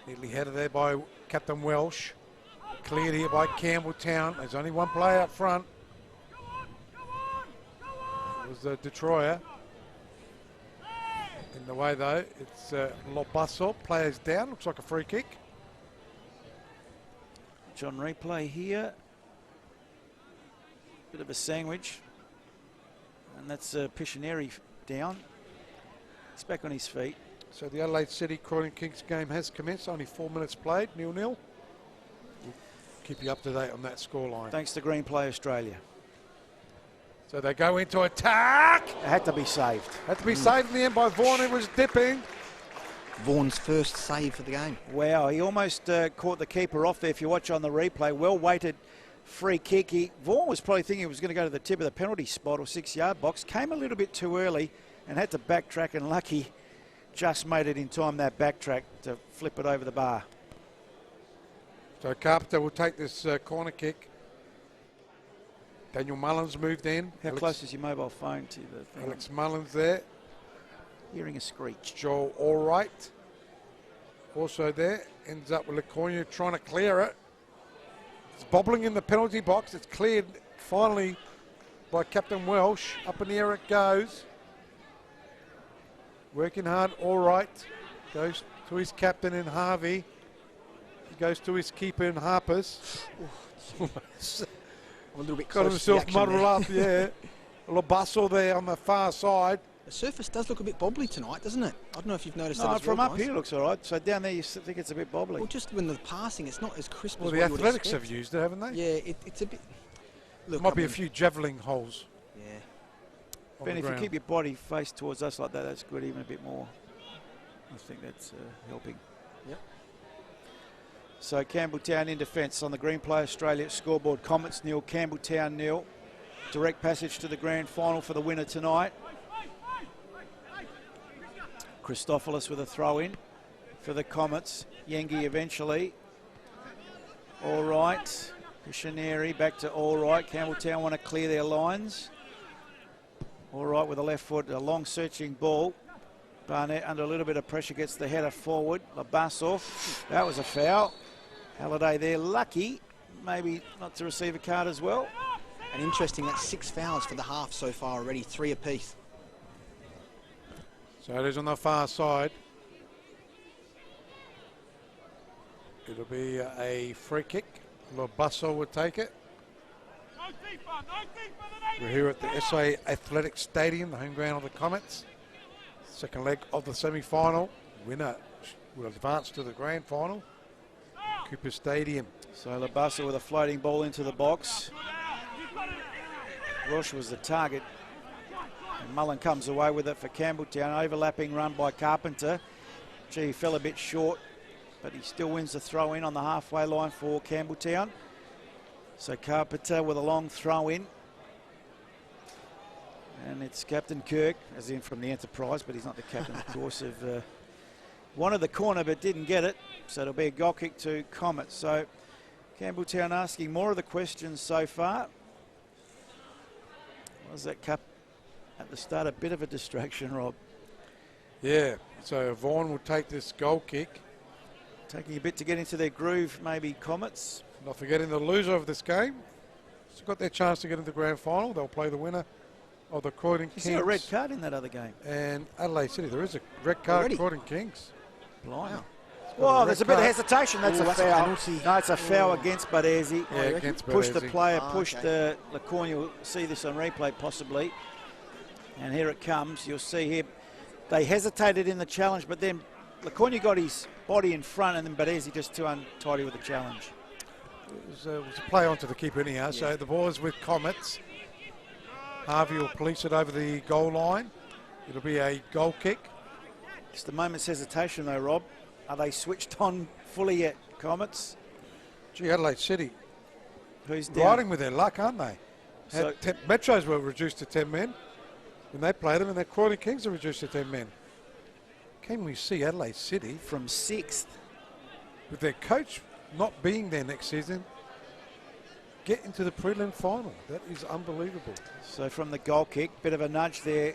Neatly headed there by Captain Welsh. Cleared here by Campbelltown. There's only one player up front. It was the Detroyer. In the way though, it's Lobasso. Players down, looks like a free kick. John replay here. Bit of a sandwich. And that's Piscineri down. He's back on his feet. So the Adelaide City Croydon Kings game has commenced. Only 4 minutes played, 0-0. We'll keep you up to date on that scoreline. Thanks to Green Play Australia. So they go into attack. It had to be saved. Had to be saved in the end by Vaughan, who was dipping. Vaughan's first save for the game. Wow, he almost caught the keeper off there if you watch on the replay. Well-weighted free kick. Vaughan was probably thinking he was going to go to the tip of the penalty spot or 6-yard box. Came a little bit too early and had to backtrack, and lucky just made it in time, that backtrack, to flip it over the bar. So Carpenter will take this corner kick. Daniel Mullins moved in. How close is your mobile phone to the thing? Alex Mullins there. Hearing a screech. Joel Allright also there. Ends up with Laconia trying to clear it. It's bobbling in the penalty box. It's cleared finally by Captain Welsh. Up in the air it goes. Working hard, Allright. Goes to his captain in Harvey. He goes to his keeper in Harpers. I'm a little bit Got close to the himself action muddled there. up, yeah. Lobasso there on the far side. The surface does look a bit bobbly tonight, doesn't it? I don't know if you've noticed that No, as from well, up guys. here looks all right. So down there you think it's a bit bobbly. Well, just when the passing, it's not as crisp Well, as the what you would Athletics expect. have used it, haven't they? Yeah, it's a bit... Look, Might I be a mean, few javelin holes. Yeah. on Ben, the if you ground. keep your body faced towards us like that, that's good, even a bit more. I think that's helping. Yep. So Campbelltown in defence on the Green Play Australia scoreboard. Comets 0, Campbelltown 0. Direct passage to the grand final for the winner tonight. Christopoulos with a throw in for the Comets. Yengi eventually. All right. Piscineri back to all right. Campbelltown want to clear their lines. All right with the left foot. A long searching ball. Barnett under a little bit of pressure gets the header forward. Labasso. That was a foul. Halliday there. Lucky. Maybe not to receive a card as well. And interesting, that's 6 fouls for the half so far already, 3 apiece. So it is on the far side. It'll be a free kick. Lobasso would take it. We're here at the SA Athletic Stadium, the home ground of the Comets. Second leg of the semi-final. Winner will advance to the grand final. Cooper Stadium. So Labasso with a floating ball into the box. Roche was the target. And Mullen comes away with it for Campbelltown. Overlapping run by Carpenter. Gee, he fell a bit short, but he still wins the throw in on the halfway line for Campbelltown. So Carpenter with a long throw in. And it's Captain Kirk, as in from the Enterprise, but he's not the captain, of course, of wanted the corner but didn't get it. So it'll be a goal kick to Comets. So Campbelltown asking more of the questions so far. Was that cup at the start a bit of a distraction, Rob? Yeah, so Vaughan will take this goal kick. Taking a bit to get into their groove, maybe Comets. Not forgetting the loser of this game. Still got their chance to get into the grand final. They'll play the winner of the Croydon Is Kings. there a red card in that other game? And Adelaide City. There is a red card, Already? Croydon Kings. Blimey. Wow. Whoa, there's a bit of card. hesitation. That's Oh, a that's a foul. penalty. No, it's a foul against Baresi. Yeah, against Pushed the Baresi. player, Ah, pushed okay. Lacorne. You'll see this on replay possibly. And here it comes. You'll see here They hesitated in the challenge, but then Laconia got his body in front, and then Badesi just too untidy with the challenge. It was a play onto the keeper anyhow. So the ball is with Comets. Harvey will police it over the goal line. It'll be a goal kick. Just a moment's hesitation though, Rob. Are they switched on fully yet, Comets? Gee, Adelaide City Who's down? riding with their luck, aren't they? So- Metros were reduced to 10 men when they played them, and their Croydon Kings are reduced to 10 men. Can we see Adelaide City From 6th. with their coach not being there next season get into the prelim final? That is unbelievable. So from the goal kick, bit of a nudge there,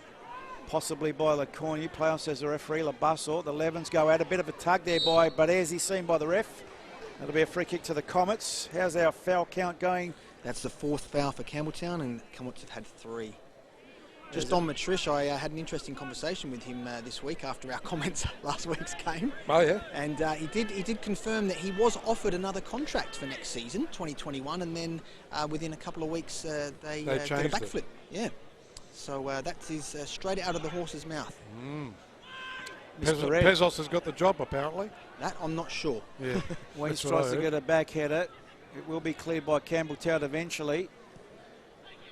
possibly by Laconia. Playoffs as a referee, Labasso. The Levens go out, a bit of a tug there by Badesi, seen by the ref. That'll be a free kick to the Comets. How's our foul count going? That's the 4th foul for Campbelltown, and Comets have had 3. Just on Matrish, I had an interesting conversation with him this week after our comments last week's game. Oh, yeah. And he did confirm that he was offered another contract for next season, 2021, and then within a couple of weeks they did a changed it. backflip. Yeah. So that is straight out of the horse's mouth. Mr. Red. Pezos has got the job, apparently. That I'm not sure. Yeah. Weeds That's what I tries to heard. get a back header. It will be cleared by Campbelltown eventually.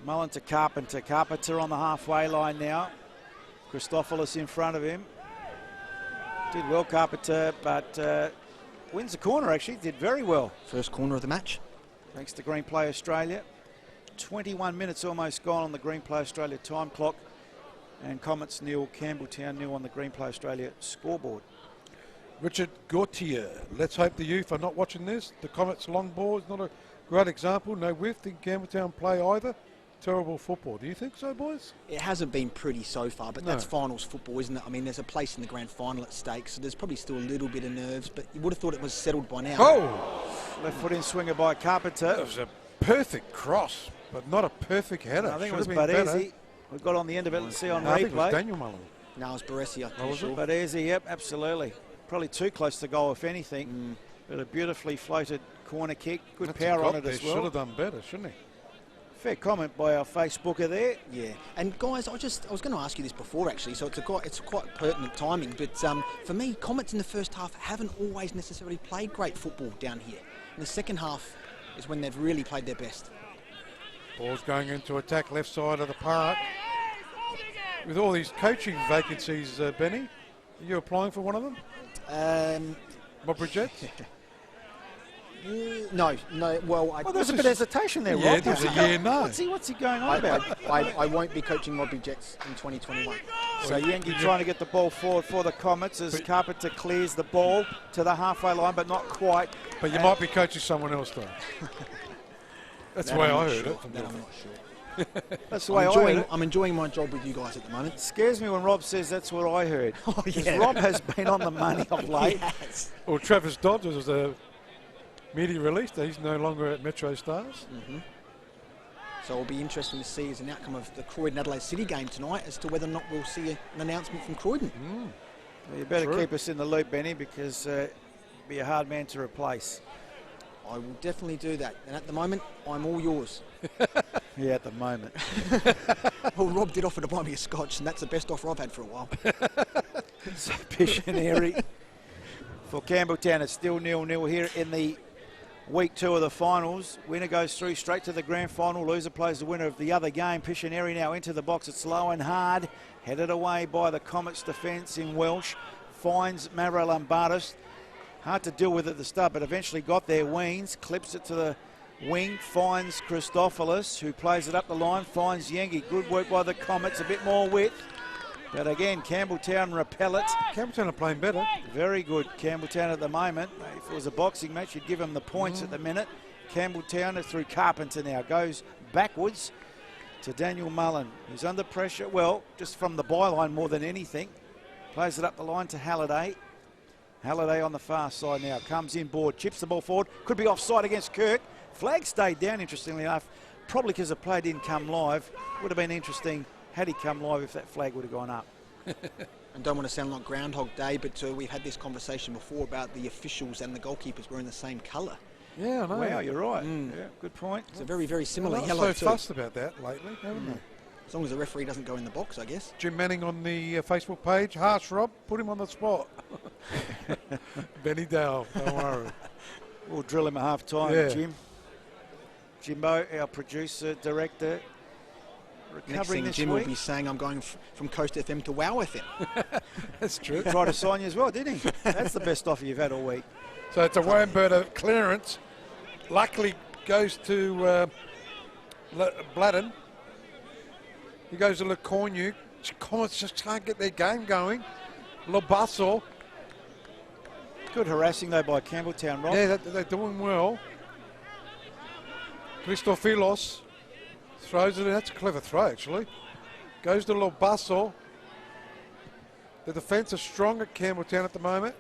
Mullen to Carpenter. Carpenter on the halfway line now. Christopoulos in front of him. Did well, Carpenter, but wins the corner actually. Did very well. First corner of the match. Thanks to Green Play Australia. 21 minutes almost gone on the Green Play Australia time clock. And Comets nil, Campbelltown nil on the Green Play Australia scoreboard. Richard Gauthier. Let's hope the youth are not watching this. The Comets long ball is not a great example. No whiff in Campbelltown play either. Terrible football. Do you think so, boys? It hasn't been pretty so far, but No. that's finals football, isn't it? I mean, there's a place in the grand final at stake, so there's probably still a little bit of nerves, but you would have thought it was settled by now. Oh! Left foot in swinger by Carpenter. That was a perfect cross, but not a perfect header. I think it Should was have been better. Badesi. We got on the end of it and see on No, I think it was replay. Daniel Mullen. Now it's Baresi, I'm Oh, pretty was it? sure. Badesi, yep, absolutely. Probably too close to goal, if anything. But a beautifully floated corner kick. Good That's power a on cop it there. as Should well. have done better, shouldn't he? Fair comment by our Facebooker there. Yeah, and guys, I was going to ask you this before actually, so it's quite pertinent timing. But for me, Comets in the first half haven't always necessarily played great football down here. In the second half is when they've really played their best. Ball's going into attack left side of the park. With all these coaching vacancies, Benny, are you applying for one of them? Modbury Jets? No. Well, Well, there's a bit of hesitation there, Yeah, Rob. there's What's a he yeah, no. What's he going on about? I won't be coaching Modbury Jets in 2021. So Yengi trying to get the ball forward for the Comets as Carpenter clears the ball to the halfway line, but not quite. But you might be coaching someone else, though. That's the way I heard it. That I'm not sure. That's the way I heard it. I'm enjoying my job with you guys at the moment. It scares me when Rob says that's what I heard. Oh, 'Cause yeah. Rob has been on the money of late. Yes. Well, Travis Dodgers was a media release that he's no longer at Metro Stars. So it'll be interesting to see as an outcome of the Croydon-Adelaide City game tonight as to whether or not we'll see an announcement from Croydon. You better True. keep us in the loop, Benny, because you'll be a hard man to replace. I will definitely do that. And at the moment, I'm all yours. Yeah, at the moment. Well, Rob did offer to buy me a scotch, and that's the best offer I've had for a while. So Pictionary for Campbelltown. It's still 0-0 here in the week 2 of the finals. Winner goes through straight to the grand final. Loser plays the winner of the other game. Pictionary now into the box. It's low and hard. Headed away by the Comets defence in Welsh. Finds Mavro Lombardos. Hard to deal with at the start, but eventually got there. Weens clips it to the wing, finds Christopoulos, who plays it up the line, finds Yengi. Good work by the Comets, a bit more width. But again, Campbelltown repel it. Campbelltown are playing better. Very good, Campbelltown at the moment. If it was a boxing match, you'd give them the points at the minute. Campbelltown are through Carpenter now. Goes backwards to Daniel Mullen, who's under pressure. Well, just from the byline more than anything. Plays it up the line to Halliday. Halliday on the far side now. Comes in board, chips the ball forward. Could be offside against Kirk. Flag stayed down, interestingly enough. Probably because the play didn't come live. Would have been interesting had he come live if that flag would have gone up. And don't want to sound like Groundhog Day, but we've had this conversation before about the officials and the goalkeepers wearing the same colour. Yeah, I know. Wow, you're right. Yeah, good point. It's a very, very similar Well, yellow so too. fussed about that lately, haven't they? As long as the referee doesn't go in the box, I guess. Jim Manning on the Facebook page. Harsh, Rob. Put him on the spot. Benny Dale, don't worry. We'll drill him at half time, Yeah. Jim. Jimbo, our producer, director, Next recovering thing this Jim week. will be saying, I'm going from Coast FM to Wow FM. That's true. He tried to sign you as well, didn't he? That's the best offer you've had all week. So it's a Wamberta clearance. Luckily goes to Bladden. He goes to LeCornu. Comets just can't get their game going. Lobasso. Good harassing, though, by Campbelltown, Rob. Yeah, they're doing well. Christofilos throws it in. That's a clever throw, actually. Goes to Lobasso. The defence is strong at Campbelltown at the moment.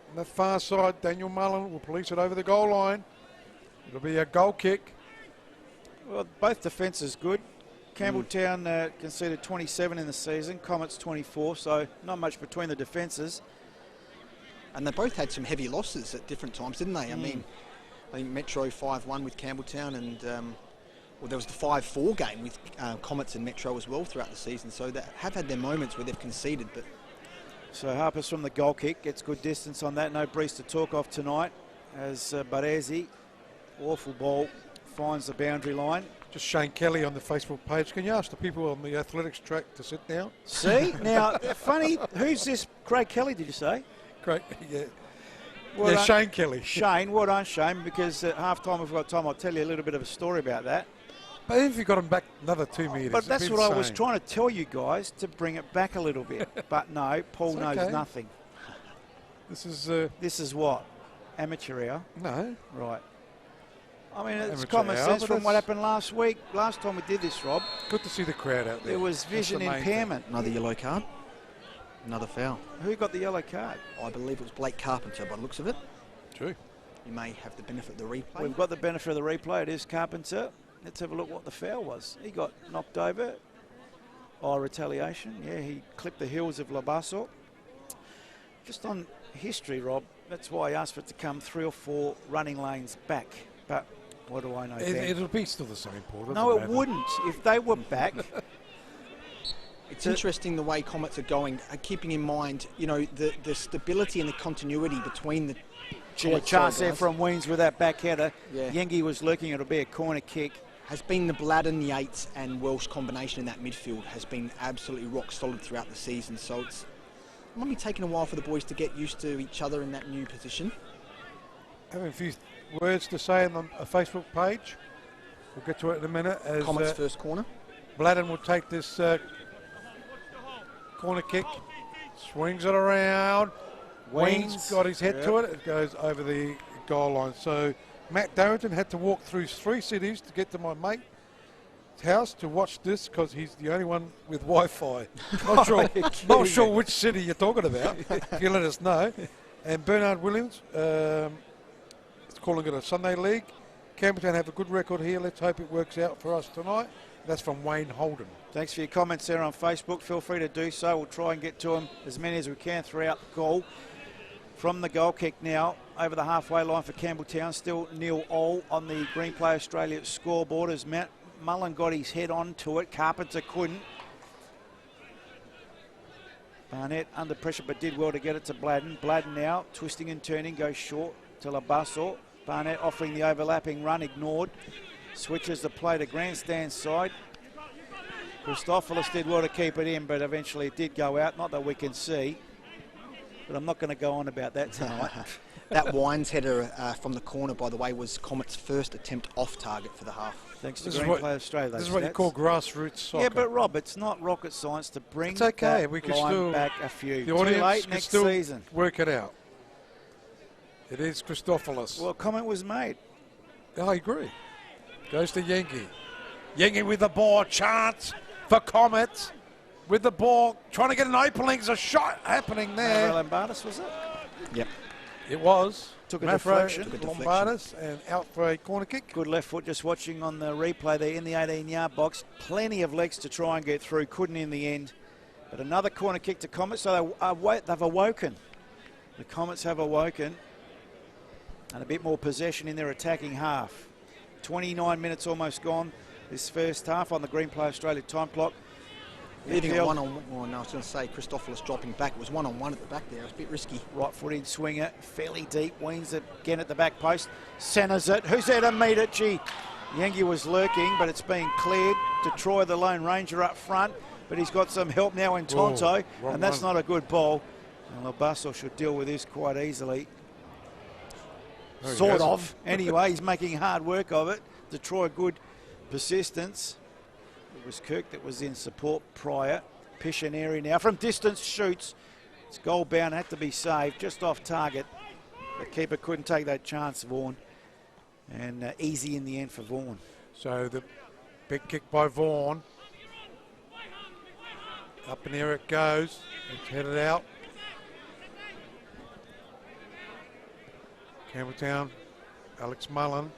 On the far side, Daniel Mullen will police it over the goal line. It'll be a goal kick. Well, both defences good. Campbelltown conceded 27 in the season, Comets 24, so not much between the defences. And they both had some heavy losses at different times, didn't they? I mean, I think Metro 5-1 with Campbelltown, and well, there was the 5-4 game with Comets and Metro as well throughout the season. So they have had their moments where they've conceded. But So Harper's from the goal kick, gets good distance on that. No breeze to talk of tonight as Baresi, awful ball, finds the boundary line. Just Shane Kelly on the Facebook page. Can you ask the people on the athletics track to sit down? See, now, funny, who's this? Craig Kelly, did you say? Great, yeah. Well yeah, done, Shane Kelly. Shane, well done, Shane, because at half time we've got time. I'll tell you a little bit of a story about that. But if you got him back another 2 metres, But that's it'd be what I the was same. trying to tell you guys, to bring it back a little bit. But no, Paul It's knows okay. nothing. This is This is what? Amateur hour? no. Right. I mean, it's Amateur common hour, sense but from what that's- happened last week. Last time we did this, Rob, Good to see the crowd out there. there was That's the vision main thing. impairment. another yellow card, another foul. Who got the yellow card? I believe it was Blake Carpenter by the looks of it. True. You may have the benefit of the replay. We've got the benefit of the replay. It is Carpenter. Let's have a look what the foul was. He got knocked over. Oh, retaliation. Yeah, he clipped the heels of Labasso. Just on history, Rob, that's why I asked for it to come 3 or 4 running lanes back. But what do I know, Ben? It'll be still the same, Paul. doesn't No, it matter. wouldn't. If they were back, It's interesting the way Comets are going, keeping in mind, you know, the stability and the continuity between the gee, a Comets chance side there guys from Weens with that back header. Yeah. Yengi was lurking. It'll be a corner kick. has been the Bladden, the Yates and Welsh combination in that midfield has been absolutely rock solid throughout the season. So it might be taking a while for the boys to get used to each other in that new position. Having a few words to say on a Facebook page. We'll get to it in a minute. As Comets first corner. Bladden will take this corner kick, swings it around. Weens got his head to it. It goes over the goal line. So Matt Darrington had to walk through 3 cities to get to my mate's house to watch this because he's the only one with Wi-Fi. Not sure which city you're talking about. If you let us know. And Bernard Williams is calling it a Sunday league. Campbelltown have a good record here. Let's hope it works out for us tonight. That's from Wayne Holden. Thanks for your comments there on Facebook. Feel free to do so. We'll try and get to them as many as we can throughout the call. From the goal kick now, over the halfway line for Campbelltown. Still 0-0 on the Green Play Australia scoreboard as Matt Mullen got his head onto it. Carpenter couldn't. Barnett under pressure but did well to get it to Bladden. Bladden now twisting and turning, goes short to Labasso. Barnett offering the overlapping run, ignored. Switches the play to grandstand side. Christofilos did well to keep it in, but eventually it did go out. Not that we can see, but I'm not going to go on about that tonight. That Wines header from the corner, by the way, was Comet's first attempt off target for the half. Thanks to This is Green what- Play Australia. This those is what you stats. call grassroots soccer. Yeah, but Rob, it's not rocket science to bring It's okay. that We can line still back a few. the Too audience late can next still season. work it out. It is Christofilos. Well, comment was made. I agree. Goes to Yengi. Yengi with the ball. Chance for Comets. With the ball. Trying to get an opening. There's a shot happening there. Mavro Lombardis, was it? Yep. It was. Took a Mafro, deflection. Took a deflection. Lombardis and out for a corner kick. Good left foot, just watching on the replay there in the 18-yard box. Plenty of legs to try and get through. Couldn't in the end. But another corner kick to Comets. So they've awoken. The Comets have awoken. And a bit more possession in their attacking half. 29 minutes almost gone. this first half on the Green Play Australia time clock. Leaving it NPL, one-on-one. Oh, no, I was going to say Christophilus dropping back. It was one-on-one at the back there. It was a bit risky. right-footed swinger, fairly deep. Weens again at the back post. Centres it. Who's there to meet it? Gee, Yengi was lurking, but it's being cleared. Detroit, the Lone Ranger up front, but he's got some help now in Tonto, and that's not a good ball. And Labasso should deal with this quite easily. Sort of. Anyway, he's making hard work of it. Detroit, good persistence. It was Kirk that was in support prior. Piscineri now from distance shoots. It's goal bound, had to be saved, just off target. The keeper couldn't take that chance, Vaughan. And easy in the end for Vaughan. So the big kick by Vaughan. Up in the air it goes. It's headed out. Campbelltown, Alex Mullen.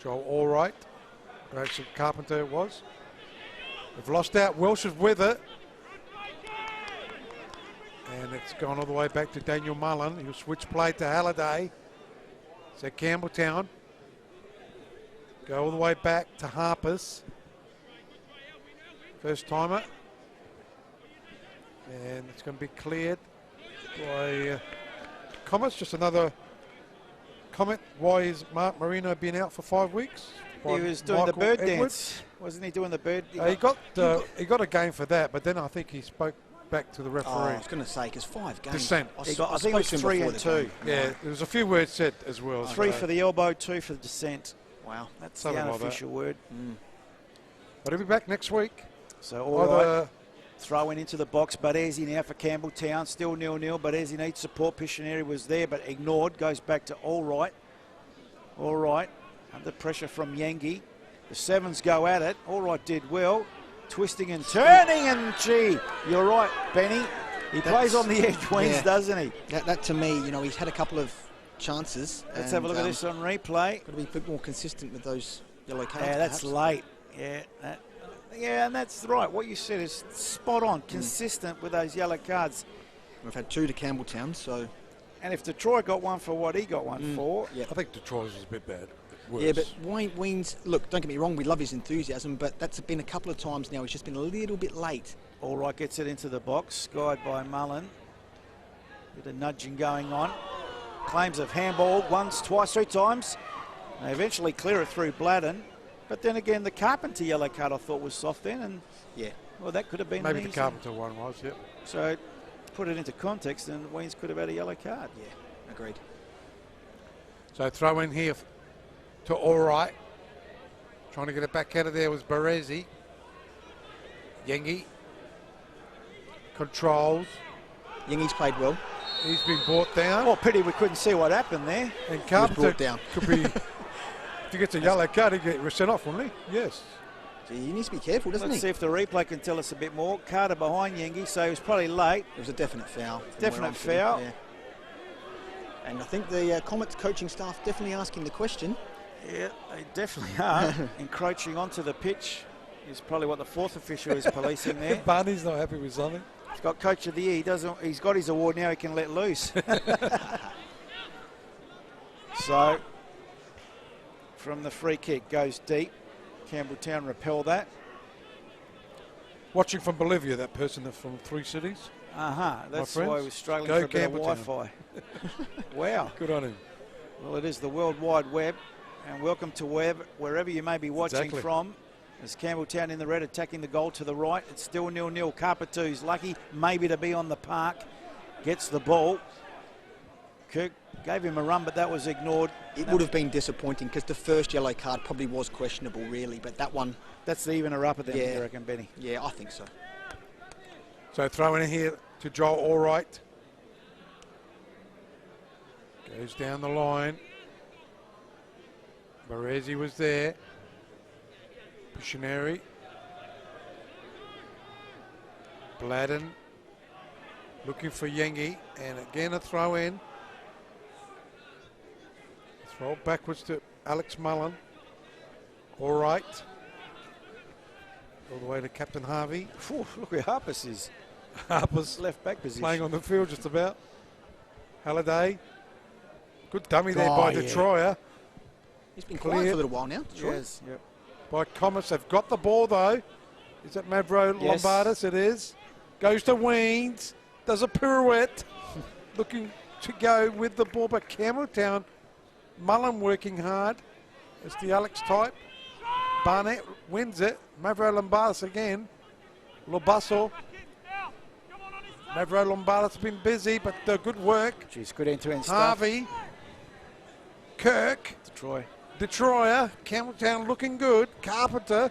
Joel Allwright. Rachel Carpenter it was. They've lost out. Welsh is with it. And it's gone all the way back to Daniel Mullen. He'll switch play to Halliday. So Campbelltown. Go all the way back to Harpers. First timer. And it's going to be cleared by Comets. Just another comment. Why is Mark Marino been out for 5 weeks? He was doing the bird dance. Wasn't he doing the bird? He got a game for that, but then I think he spoke back to the referee. Oh, I was going to say, because 5 games. Dissent. I think it was 3 and 2. Yeah, there was a few words said as well. 3 for the elbow, 2 for the dissent. Wow. That's Something the like unofficial word. But he'll be back next week. So all right. Throwing into the box, Baresi now for Campbelltown. Still 0-0. Baresi needs support. Piscineri was there, but ignored. Goes back to Allwright. Allwright under pressure from Yengi. The Sevens go at it. Allwright did well. Twisting and turning, and gee, you're right, Benny. He plays on the edge, Wings, doesn't he? That to me, you know, he's had a couple of chances. Let's have a look at this on replay. Got to be a bit more consistent with those yellow cards. Yeah, that's perhaps. late. Yeah, and that's right. What you said is spot on, consistent with those yellow cards. We've had 2 to Campbelltown, so. And if Detroit got one for what he got one for, I think Detroit was a bit bad. Worse. Yeah, but Weens, look, don't get me wrong, we love his enthusiasm, but that's been a couple of times now. He's just been a little bit late. Allwright gets it into the box, skied by Mullen. Bit of nudging going on. Claims of handball once, twice, 3 times. They eventually clear it through Bladden. But then again, the Carpenter yellow card I thought was soft then, and well, that could have been maybe the Carpenter one was, yep. So put it into context, and Weens could have had a yellow card. Yeah, agreed. So throw in here to Allwright. Trying to get it back out of there was Baresi. Yengi controls. Yengi's played well. He's been brought down. Oh, pity we couldn't see what happened there. And Carpenter brought down. could be, if he gets a yellow card, he'd get sent off, wouldn't he? Yes. Gee, he needs to be careful, doesn't Let's he? see if the replay can tell us a bit more. Carter behind Yengi, so he was probably late. It was a definite foul. Definite foul. Yeah. And I think the Comets coaching staff definitely asking the question. Yeah, they definitely are. Encroaching onto the pitch is probably what the 4th official is policing there. Barney's not happy with something. He's got Coach of the Year. He's got his award now. He can let loose. So, from the free kick, goes deep. Campbelltown repel that. Watching from Bolivia, that person from 3 cities. That's why he was struggling Go for a bit of Campbelltown. Wi-Fi. Wow. Good on him. Well, it is the World Wide Web, and welcome to wherever you may be watching from. As Campbelltown in the red attacking the goal to the right. It's still 0-0. Carpatu's lucky maybe to be on the park. Gets the ball. Kirk gave him a run, but that was ignored. It would have been disappointing because the first yellow card probably was questionable, really, but that one. That's the even or upper then, you reckon, Benny? Yeah, I think so. So throwing in here to Joel Allwright. Goes down the line. Baresi was there. Piscineri. Bladden looking for Yengi, and again a throw in. Throw backwards to Alex Mullen. Allwright. All the way to Captain Harvey. Phew, look where Harpers is. Harper's Left back position. playing on the field just about. Halliday. Good dummy there by Detroyer. He's been quiet for a Cleared. little while now. Detroit. Yes, yep. By Comets. They've got the ball though. Is it Mavro Yes. Lombardis? It is. Goes to Weens. Does a pirouette. Looking to go with the ball, but Campbelltown. Mullen working hard. It's the Alex type. Barnett wins it. Mavro Lombardis again. Lobasso. Mavro Lombardis has been busy, but good work. Geez, good end-to-end stuff. Harvey. Kirk. Troy. Detroyer. Campbelltown looking good. Carpenter.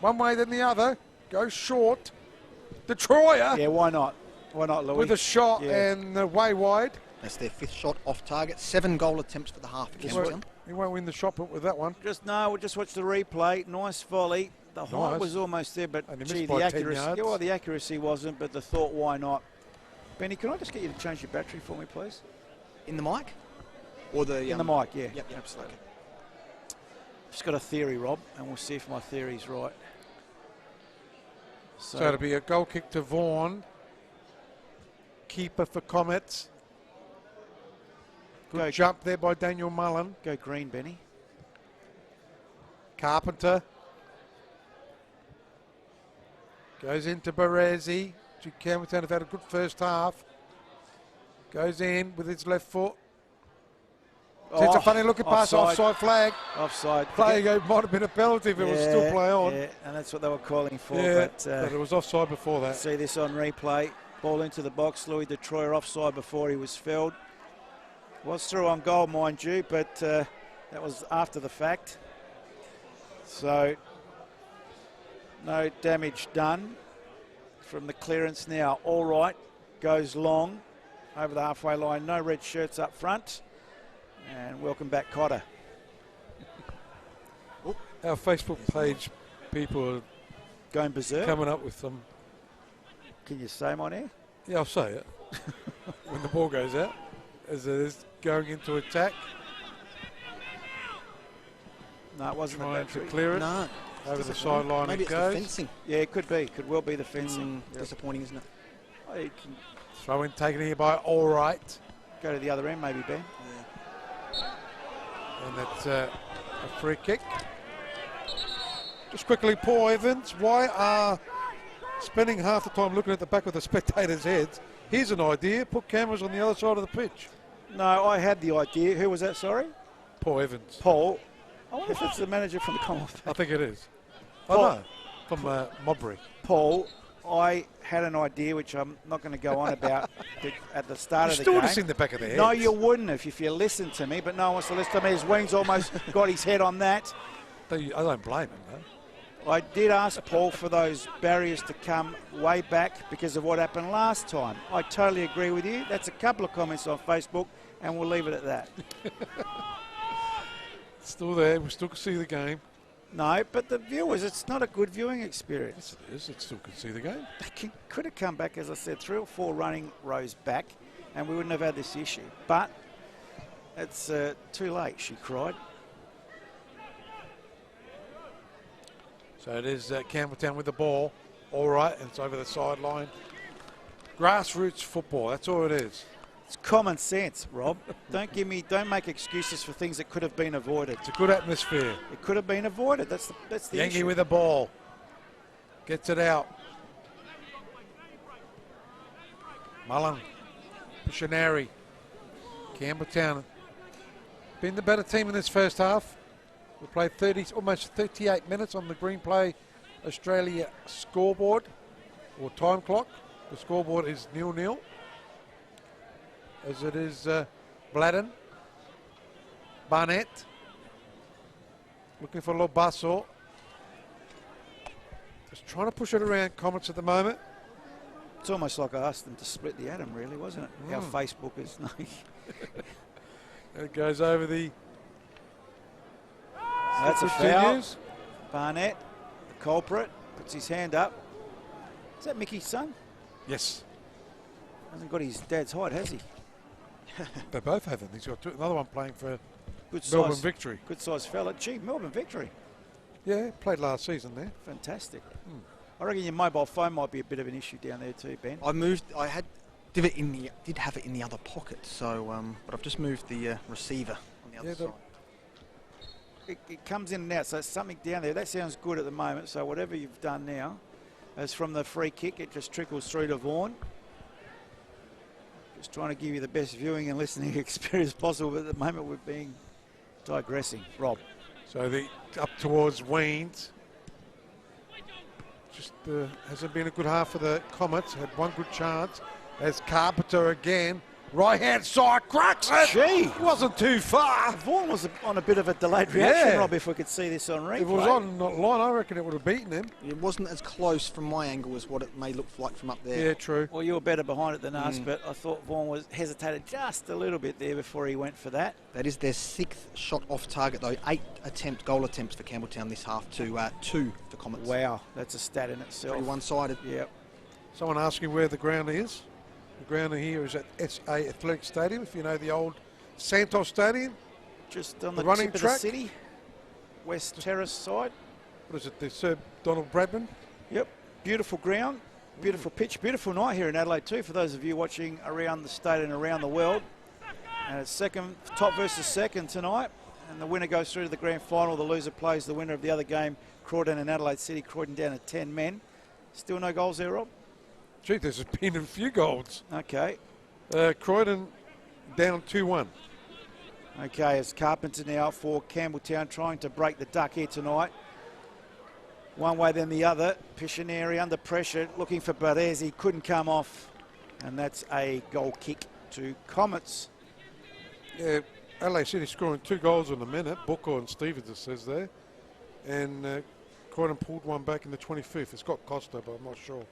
One way then the other. Goes short. Detroyer Yeah, why not? Why not, Louis? with a shot Yeah. and way wide. That's their 5th shot off target. 7 goal attempts for the half at Campbelltown. He won't win the shot put with that one. We'll just watch the replay. Nice volley. The height Nice. was almost there, but And he gee, missed the by 10 accuracy. yards. Yeah, well, the accuracy wasn't, but the thought, why not? Benny, can I just get you to change your battery for me, please? In the mic? Or the... In the mic, yeah. Yep, Absolutely. Just got a theory, Rob, and we'll see if my theory's right. So it'll be a goal kick to Vaughan. Keeper for Comets. Good Go. jump there by Daniel Mullen. Go green, Benny. Carpenter. Goes into Baresi. Campbelltown have had a good first half. Goes in with his left foot. It's a funny looking pass, offside flag. Offside. Play might have been a penalty if it was still play on. Yeah, and that's what they were calling for. Yeah, but it was offside before that. see this on replay. Ball into the box. Louis Detroyer offside before he was felled. Was through on goal, mind you, but that was after the fact. So no damage done from the clearance now. All right, goes long over the halfway line. No red shirts up front. And welcome back, Cotter. Our Facebook page people are Going berserk. coming up with some. Can you say them on air? Yeah, I'll say it. When the ball goes out, as it is going into attack, No, it wasn't the trying to battery. clear it. No. Over the Disappointing. sideline Maybe it it's goes. the fencing. Yeah, it could be. Could well be the fencing. Yep. Disappointing, isn't it? Oh, you can Throw in taken here by All Right. go to the other end, maybe, Ben. And that's a free kick. Just quickly, Paul Evans, why are spending half the time looking at the back of the spectators' heads? Here's an idea, put cameras on the other side of the pitch. No, I had the idea. Who was that, sorry? Paul Evans. Paul. I wonder if it's the manager from the Commonwealth. I think it is. Paul. Oh no, from Modbury. Paul, I had an idea, which I'm not going to go on about at the start You of the still would game. have seen the back of their heads. No, you wouldn't if you listened to me, but no one wants to listen to me. His wings almost got his head on that. I don't blame him, though. I did ask Paul for those barriers to come way back because of what happened last time. I totally agree with you. That's a couple of comments on Facebook, and we'll leave it at that. Still there, we still can see the game. No, but the viewers, it's not a good viewing experience. Yes, it is. It still can see the game. They could have come back, as I said, 3 or 4 running rows back, and we wouldn't have had this issue. But it's too late, she cried. So it is Campbelltown with the ball. All right, and it's over the sideline. Grassroots football, that's all it is. It's common sense, Rob. Don't make excuses for things that could have been avoided. It's a good atmosphere. It could have been avoided. That's the Yankee issue. with the ball. Gets it out. Mullen. Missionary. Campbelltown. Been the better team in this first half. We played almost 38 minutes on the Green Play Australia scoreboard or time clock. The scoreboard is 0-0. As it is Bladden. Barnett. Looking for Lobasso. Just trying to push it around Comets at the moment. It's almost like I asked them to split the atom, really, wasn't it? Our Facebookers. It goes over the... That's a foul. Continues. Barnett, the culprit, puts his hand up. Is that Mickey's son? Yes. Hasn't got his dad's height, has he? They both have it. He's got another one playing for Good Melbourne size, Victory. Good size fella. Gee, Melbourne Victory. Yeah, played last season there. Fantastic. I reckon your mobile phone might be a bit of an issue down there too, Ben. Did have it in the other pocket, so but I've just moved the receiver on the other side. it comes in and out, so it's something down there. That sounds good at the moment, so whatever you've done now, as from the free kick, it just trickles through to Vaughan. Just trying to give you the best viewing and listening experience possible, but at the moment we're being digressing. Rob. So the up towards Weens. Just hasn't been a good half for the Comets. Had one good chance. As Carpenter again. Right hand side, cracks it. Gee. Wasn't too far. Vaughan was on a bit of a delayed reaction, Yeah. Rob, if we could see this on replay. If it was on line, I reckon it would have beaten him. It wasn't as close from my angle as what it may look like from up there. Yeah, true. Well, you were better behind it than us, but I thought Vaughan hesitated just a little bit there before he went for that. That is their 6th shot off target, though. 8 goal attempts for Campbelltown this half to 2 for Comets. Wow, that's a stat in itself. Pretty one-sided. Yep. Someone asking where the ground is. The ground here is at SA Athletic Stadium, if you know the old Santos Stadium. Just on The the running tip track. of the city, West Terrace side. What is it, the Sir Donald Bradman? Yep, beautiful ground, beautiful pitch, beautiful night here in Adelaide too, for those of you watching around the state and around the world. And it's top versus second tonight, and the winner goes through to the grand final. The loser plays the winner of the other game, Croydon and Adelaide City. Croydon down to 10 men. Still no goals there, Rob? Gee, there's been a few goals. Okay. Croydon down 2-1. Okay, it's Carpenter now for Campbelltown trying to break the duck here tonight. One way then the other. Piscineri under pressure, looking for Baresi, couldn't come off. And that's a goal kick to Comets. Yeah, LA City scoring 2 goals in a minute. Booker and Stevens, it says there. And Croydon pulled one back in the 25th. It's got Costa, but I'm not sure.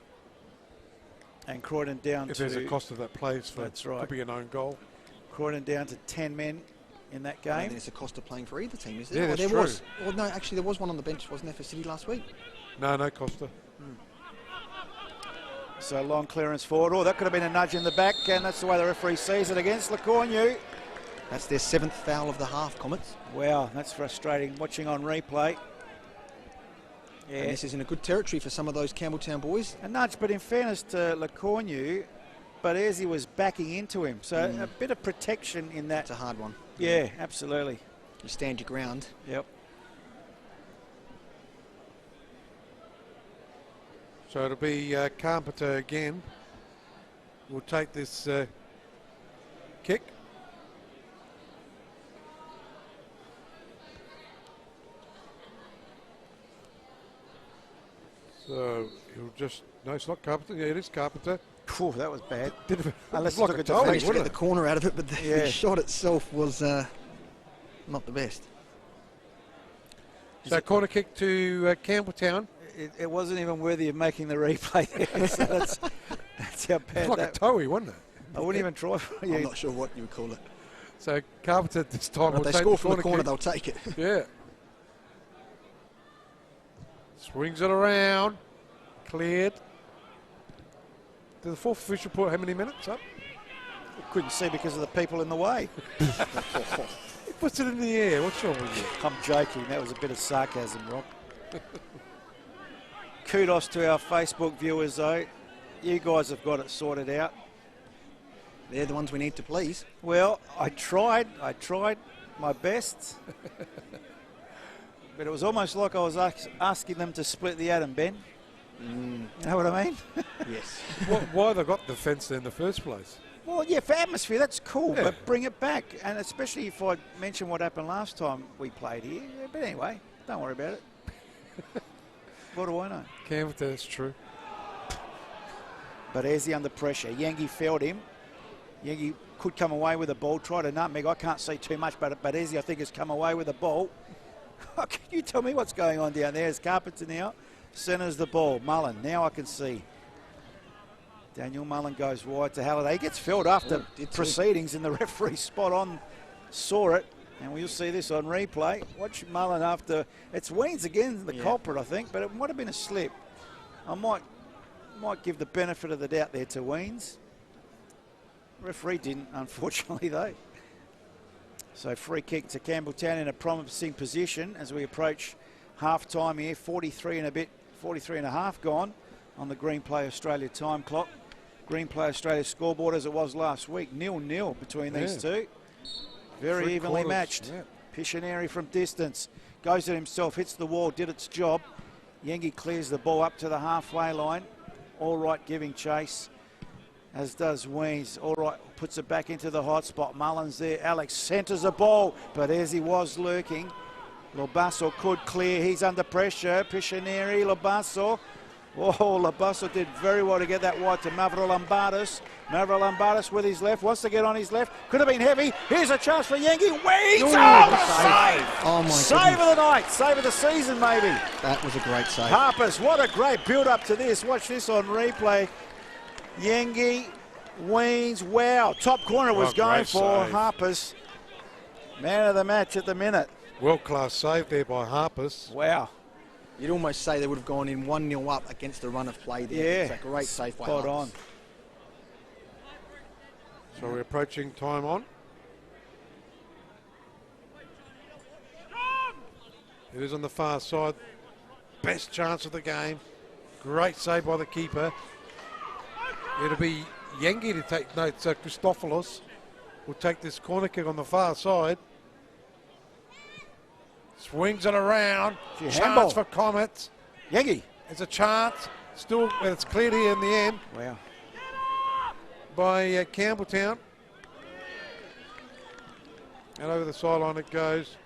And Croydon down If to... there's a Costa that plays for, That's right. could be an own goal. Croydon down to 10 men in that And game. there's a Costa playing for either team, is there? Yeah, Oh, that's there true. was. Well, no, actually, there was one on the bench, wasn't there, for City last week? No Costa. So long clearance forward. Oh, that could have been a nudge in the back, and that's the way the referee sees it against Lecornu. That's their 7th foul of the half, Comets. Wow, that's frustrating watching on replay. And Yeah, this is in a good territory for some of those Campbelltown boys. a nudge, but in fairness to Lecornu, Baresi was backing into him. So a bit of protection in that. It's a hard one. Yeah, absolutely. You stand your ground. Yep. So it'll be Carpenter again. We'll take this kick. So he'll just, no, it's not Carpenter. Yeah, it is Carpenter. Phew, that was bad. Did Let's like look a at the goal, finish. Managed to get wouldn't the it? corner out of it, but the, Yeah. the shot itself was not the best. So corner kick to Campbelltown. It wasn't even worthy of making the replay there. So that's how It's bad like a that. toey, wasn't it? I wouldn't even try for I'm you. not sure what you would call it. So Carpenter this time But will they take score the from the corner, kick. they'll take it. Yeah. Swings it around. Cleared. Did the fourth official put how many minutes up? Couldn't see because of the people in the way. He puts it in the air. What's wrong with you? I'm joking. That was a bit of sarcasm, Rob. Kudos to our Facebook viewers, though. You guys have got it sorted out. They're the ones we need to please. Well, I tried my best. But it was almost like I was asking them to split the atom, Ben. You know what I mean? Yes. Why they got the fence there in the first place? Well, yeah, for atmosphere, that's cool, Yeah. but bring it back. And especially if I mention what happened last time we played here. Yeah, but anyway, don't worry about it. What do I know? Campbelltown, that's true. But Ezzy under pressure. Yangi felled him. Yangi could come away with a ball, tried a nutmeg. I can't see too much, but Ezzy, I think, has come away with a ball. Can you tell me what's going on down there? It's Carpenter now. Centres the ball. Mullen, now I can see. Daniel Mullen goes wide to Halliday. He gets felled after did too. proceedings, and the referee spot on saw it. And we'll see this on replay. Watch Mullen after. It's Weens again, the culprit, I think, but it might have been a slip. I might give the benefit of the doubt there to Weens. Referee didn't, unfortunately, though. So free kick to Campbelltown in a promising position as we approach half-time here. 43 and a half gone on the Green Play Australia time clock. Green Play Australia scoreboard as it was last week. 0-0 between these two. Very Three evenly quarters, matched. yeah. Piscineri from distance. goes at himself, hits the wall, did its job. Yengi clears the ball up to the halfway line. All right, giving chase, as does Weens. All right, puts it back into the hot spot. Mullins there. Alex centres the ball, but as he was lurking, Lobasso could clear. He's under pressure. Piscineri, Lobasso. Oh, Lobasso did very well to get that wide to Mavrolambardas. Mavrolambardas with his left, wants to get on his left. Could have been heavy. Here's a chance for Yengi. Weeds! Ooh, Save! Oh, my Save goodness. of the night. Save of the season, maybe. That was a great save. Harpers, what a great build-up to this. Watch this on replay. Yengi, Weens, wow. Top corner was Oh, going great for save. Harpers. Man of the match at the minute. World-class save there by Harpers. Wow. You'd almost say they would have gone in 1-0 up against the run of play there. Yeah. It's a great save by Spot on. Harpers. So we're approaching time on. It is on the far side. Best chance of the game. Great save by the keeper. It'll be Yengi to take, no, it's Christopoulos will take this corner kick on the far side. Swings it around. Gee, Chance handball. for Comets. Yengi. It's a chance. Still, it's cleared here in the end Wow. by Campbelltown. And over the sideline it goes.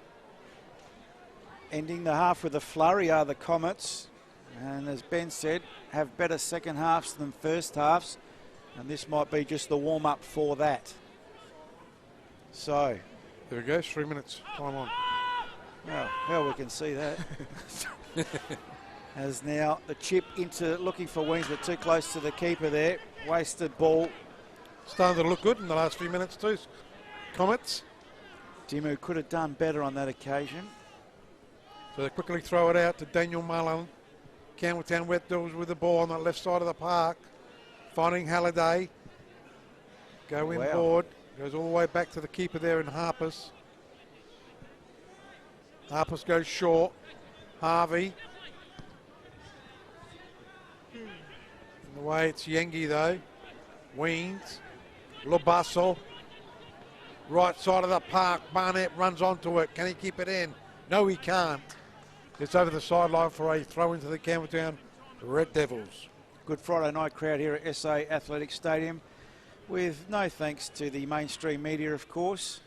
Ending the half with a flurry are the Comets. And as Ben said, have better second halves than first halves. And this might be just the warm-up for that. So, There it goes, 3 minutes, time on. well, we can see that. As now the chip into looking for Weens, but too close to the keeper there. Wasted ball. Starting to look good in the last few minutes too. Comets. Dimu could have done better on that occasion. So they quickly throw it out to Daniel Mullen. Campbelltown wet doors with the ball on the left side of the park. Finding Halliday. Go in Wow. board. Goes all the way back to the keeper there in Harpers. Harpers goes short. Harvey. In the way it's Yengi though. Weens. Lobasso. Right side of the park. Barnett runs onto it. Can he keep it in? No, he can't. It's over the sideline for a throw into the Campbelltown Red Devils. Good Friday night crowd here at SA Athletic Stadium, with no thanks to the mainstream media, of course,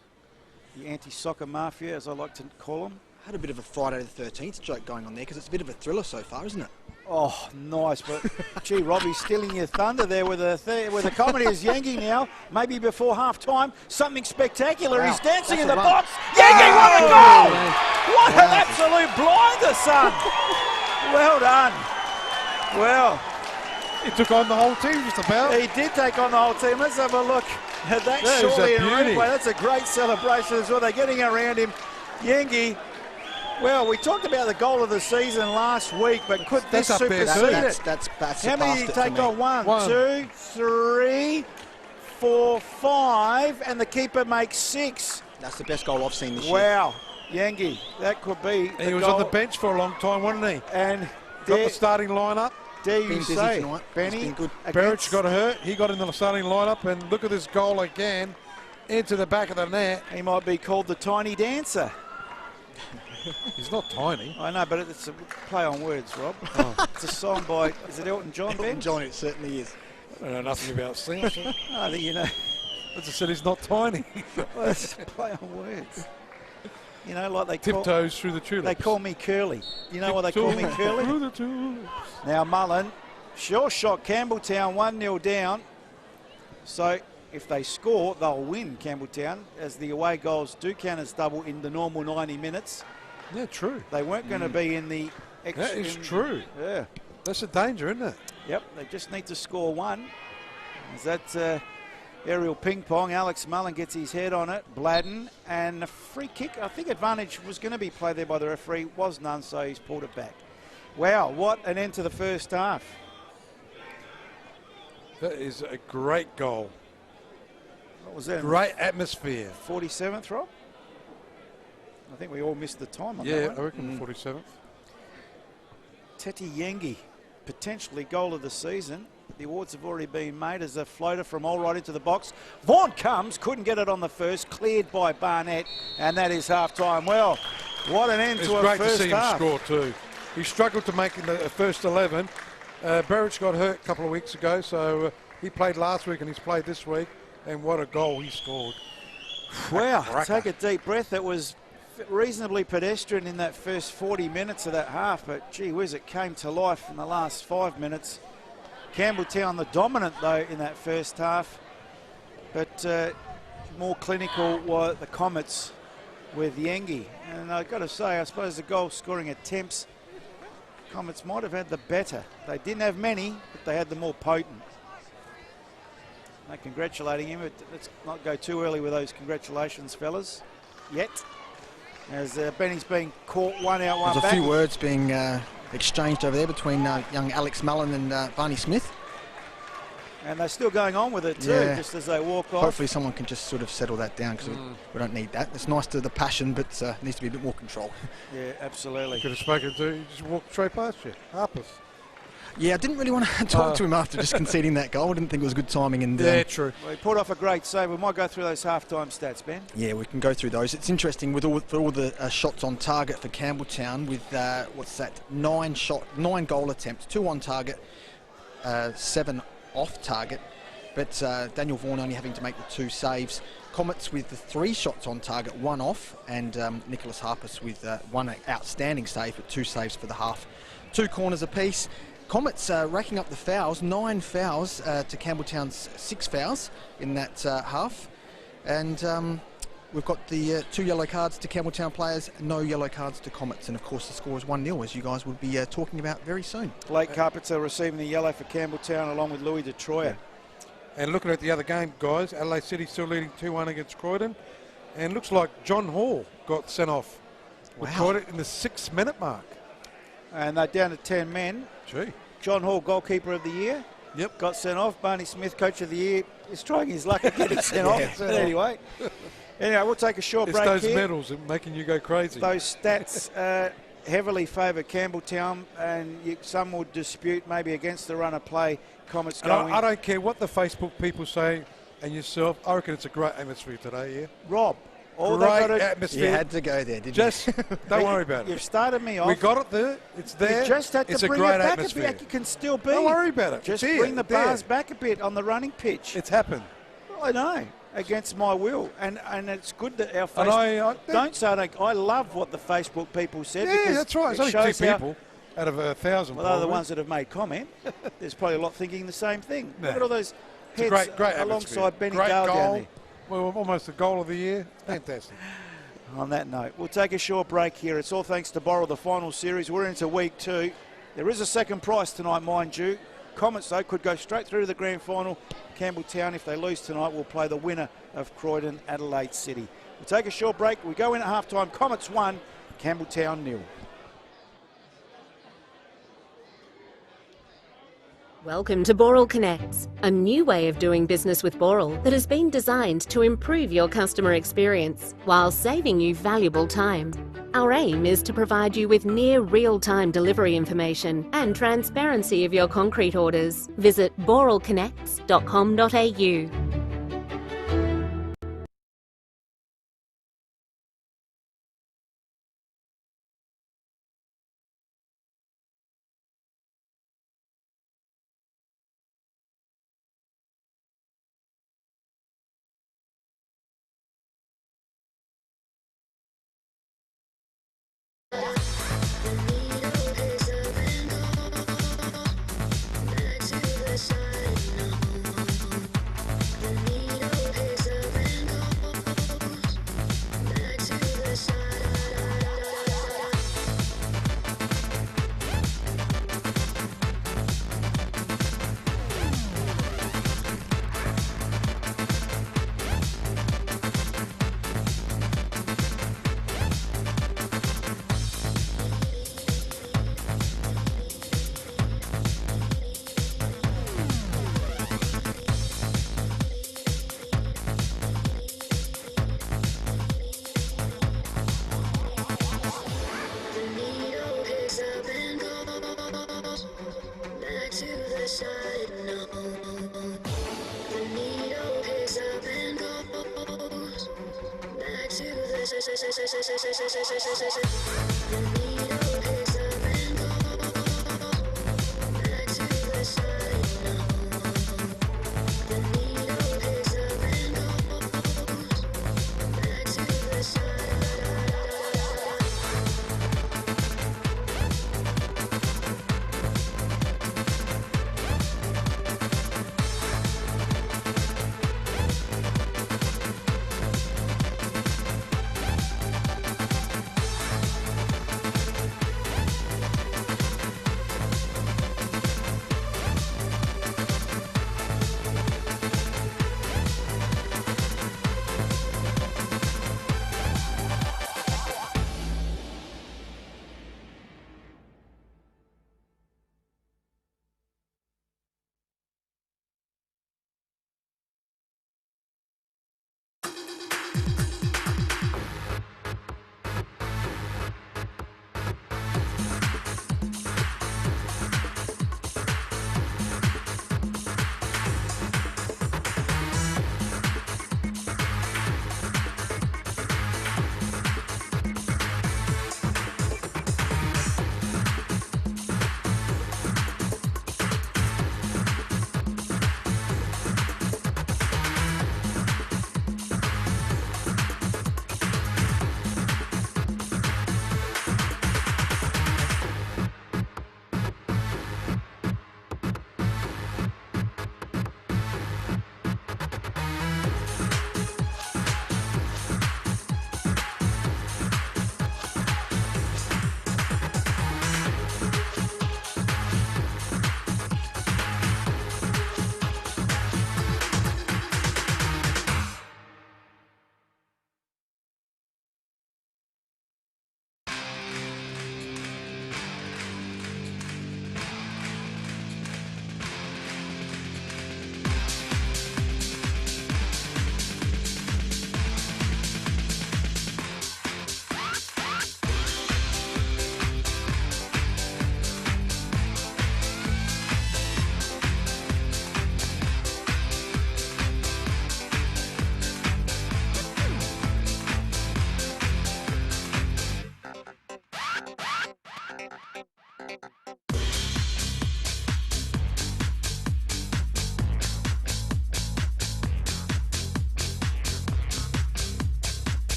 the anti-soccer mafia, as I like to call them. Had a bit of a Friday the 13th joke going on there because it's a bit of a thriller so far, isn't it? Oh, nice, but gee, Robbie's stealing your thunder there with a comedy as Yengi now, maybe before half-time, something spectacular. Wow, He's dancing that's in a the run. box. Yengi, what a goal! What an Wow. absolute blinder, son! Well done. Well, He took on the whole team just about. he did take on the whole team. Let's have a look at that That is shortly a in beauty. replay. That's a great celebration as well. They're getting around him. Yengi, well, we talked about the goal of the season last week, but could this That's up there, supersede too. it? That's How many did he surpassed it take for me. on? One, One. 2, 3, 4, 5, and the keeper makes 6. That's the best goal I've seen this year. Wow, Yengi, that could be He the was goal. on the bench for a long time, wasn't he? And Got dare, the starting lineup. dare Been you busy say, tonight. Benny, He's been good. Berich got hurt. He got in the starting lineup, and look at this goal again into the back of the net. he might be called the Tiny Dancer. He's not tiny. I know, but it's a play on words, Rob. It's a song by, is it Elton John, Ben? Elton John, it certainly is. I don't know nothing about Samson. I think you know. I just said he's not tiny. Well, it's a play on words. You know, like they call, Tiptoes through the tulips. they call me Curly. You know why they call me Curly? Through the tulips. Now Mullen, sure shot Campbelltown 1-0 down. So if they score, they'll win Campbelltown, as the away goals do count as double in the normal 90 minutes. Yeah, true. They weren't going to be in the extra. That is true. Yeah. That's a danger, isn't it? Yep, they just need to score one. Is that aerial ping pong? Alex Mullen gets his head on it. Bladden, and a free kick. I think advantage was going to be played there by the referee. Was none, so he's pulled it back. Wow, what an end to the first half. That is a great goal. What was that? Great atmosphere. 47th, Rob? I think we all missed the time on Yeah, that I one. reckon 47th. Teti Yengi, potentially goal of the season. The awards have already been made as a floater from all right into the box. Vaughan comes, couldn't get it on the first, cleared by Barnett, and that is half-time. Well, What an end It's to a great to first see him half. score too. He struggled to make the first 11. Berich got hurt a couple of weeks ago, so he played last week and he's played this week. And what a goal he scored. Wow, cracker. take a deep breath. It was reasonably pedestrian in that first 40 minutes of that half, but gee whiz, it came to life in the last 5 minutes. Campbelltown the dominant though in that first half, but more clinical were the Comets with Yengi. And I've got to say, I suppose the goal scoring attempts, Comets might have had the better. They didn't have many, but they had the more potent. Congratulating him, but let's not go too early with those congratulations, fellas, yet. As Benny's being caught one out, one There's back. a few words being exchanged over there between young Alex Mullen and Barney Smith. And they're still going on with it too, Yeah. just as they walk off. Hopefully someone can just sort of settle that down, because we don't need that. It's nice to the passion, but needs to be a bit more control. Yeah, absolutely. Could have spoken to, he just walked straight past you. Harpers. Yeah, I didn't really want to talk to him after just conceding that goal. I didn't think it was good timing. And Yeah, true. Well, he pulled off a great save. We might go through those half-time stats, Ben. Yeah, we can go through those. It's interesting with all the shots on target for Campbelltown with what's that? 9 goal attempts, 2 on target, 7 off target. But Daniel Vaughan only having to make the 2 saves. Comets with the 3 shots on target, 1 off, and Nicholas Harpus with 1 outstanding save, but 2 saves for the half. 2 corners apiece. Comets racking up the fouls, 9 fouls to Campbelltown's 6 fouls in that half. And we've got the 2 yellow cards to Campbelltown players, no yellow cards to Comets. And of course the score is 1-0, as you guys will be talking about very soon. Blake Carpenter receiving the yellow for Campbelltown along with Louis de Troyer. And looking at the other game, guys, Adelaide City still leading 2-1 against Croydon. And looks like John Hall got sent off with Croydon in the 6-minute mark. And they're down to 10 men. Gee. John Hall, goalkeeper of the year. Yep. Got sent off. Barney Smith, coach of the year, is trying his luck at getting sent off. But anyway, we'll take a short It's break those here. medals that making you go crazy. Those stats heavily favour Campbelltown, and some would dispute maybe against the run of play. Comets And going. I don't care what the Facebook people say and yourself. I reckon it's a great atmosphere today, yeah? Rob, all they Great got to atmosphere. You had to go there, did Just you? don't worry about You've it. started me off. We got it there. It's there. You just had to it's a bring great it back atmosphere. a bit. You can still be. Don't worry about it. Just It's here. bring the It's there. bars back a bit on the running pitch. It's happened. I know, against my will, and it's good that our And Facebook. Don't say I love what the Facebook people said. Yeah, because that's right. It's it only shows 2 how- people out of 1,000. Well, they're the probably. ones that have made comment. There's probably a lot thinking the same thing. No. Look at all those It's a heads great alongside Benny great Gale goal. down there. Well, almost the goal of the year. Fantastic. On that note, we'll take a short break here. It's all thanks to Borrell, the final series. We're into week 2. There is a second prize tonight, mind you. Comets, though, could go straight through to the grand final. Campbelltown, if they lose tonight, will play the winner of Croydon, Adelaide City. We'll take a short break. We go in at half-time. Comets 1, Campbelltown 0. Welcome to Boral Connects, a new way of doing business with Boral that has been designed to improve your customer experience while saving you valuable time. Our aim is to provide you with near real-time delivery information and transparency of your concrete orders. Visit boralconnects.com.au.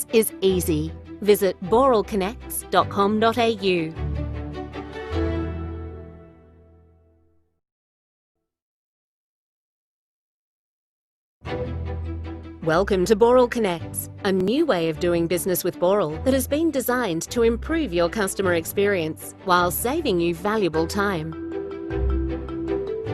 Connects is easy. Visit boralconnects.com.au. Welcome to Boral Connects, a new way of doing business with Boral that has been designed to improve your customer experience while saving you valuable time.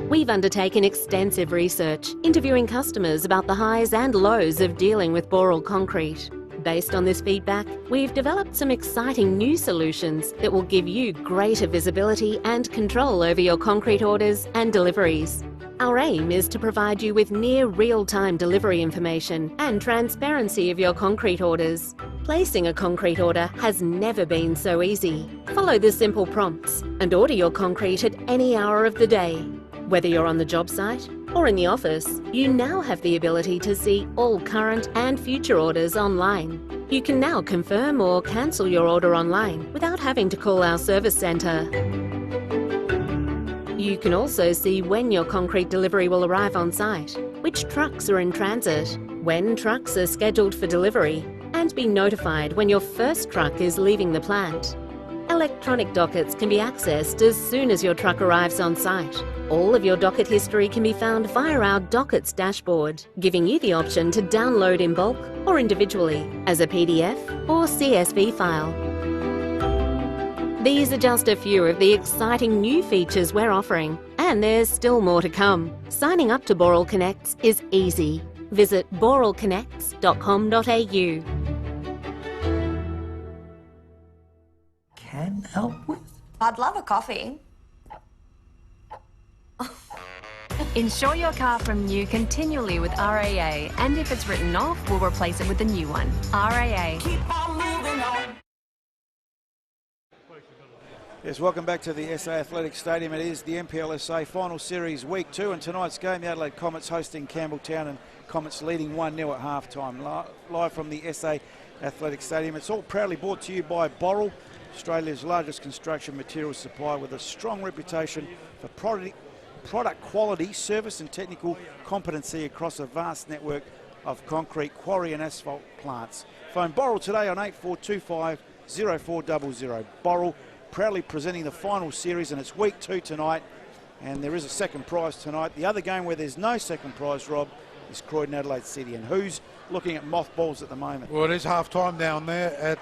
We've undertaken extensive research, interviewing customers about the highs and lows of dealing with Boral concrete. Based on this feedback, we've developed some exciting new solutions that will give you greater visibility and control over your concrete orders and deliveries. Our aim is to provide you with near real-time delivery information and transparency of your concrete orders. Placing a concrete order has never been so easy. Follow the simple prompts and order your concrete at any hour of the day. Whether you're on the job site or in the office, you now have the ability to see all current and future orders online. You can now confirm or cancel your order online without having to call our service centre. You can also see when your concrete delivery will arrive on site, which trucks are in transit, when trucks are scheduled for delivery, and be notified when your first truck is leaving the plant. Electronic dockets can be accessed as soon as your truck arrives on site. All of your docket history can be found via our Dockets dashboard, giving you the option to download in bulk or individually as a PDF or CSV file. These are just a few of the exciting new features we're offering, and there's still more to come. Signing up to Boral Connects is easy. Visit boralconnects.com.au. Can help with? I'd love a coffee. Insure your car from new continually with RAA, and if it's written off, we'll replace it with a new one. RAA. Yes, welcome back to the SA Athletic Stadium. It is the NPL SA Final Series Week 2, and tonight's game, the Adelaide Comets hosting Campbelltown, and Comets leading 1-0 at half-time. Live from the SA Athletic Stadium. It's all proudly brought to you by Boral, Australia's largest construction materials supplier with a strong reputation for product quality, service and technical competency across a vast network of concrete, quarry and asphalt plants. Phone Boral today on 8425 0400. Boral proudly presenting the final series, and it's week 2 tonight, and there is a second prize tonight. The other game where there's no second prize, Rob, is Croydon Adelaide City, and who's looking at mothballs at the moment? Well, it is half-time down there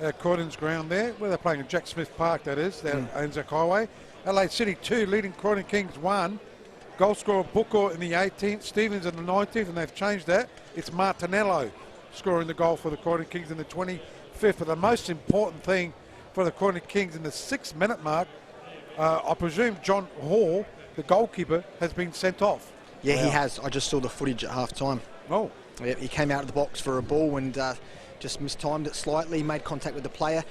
at Croydon's ground there, where they're playing at Jack Smith Park, that is, there at Anzac Highway. Adelaide City 2, leading Croydon Kings 1. Goal scorer Booker in the 18th, Stevens in the 19th, and they've changed that. It's Martinello scoring the goal for the Croydon Kings in the 25th. But the most important thing for the Croydon Kings in the 6-minute mark, I presume John Hall, the goalkeeper, has been sent off. Yeah, he has. I just saw the footage at half-time. Oh. Yeah, he came out of the box for a ball and just mistimed it slightly, made contact with the player.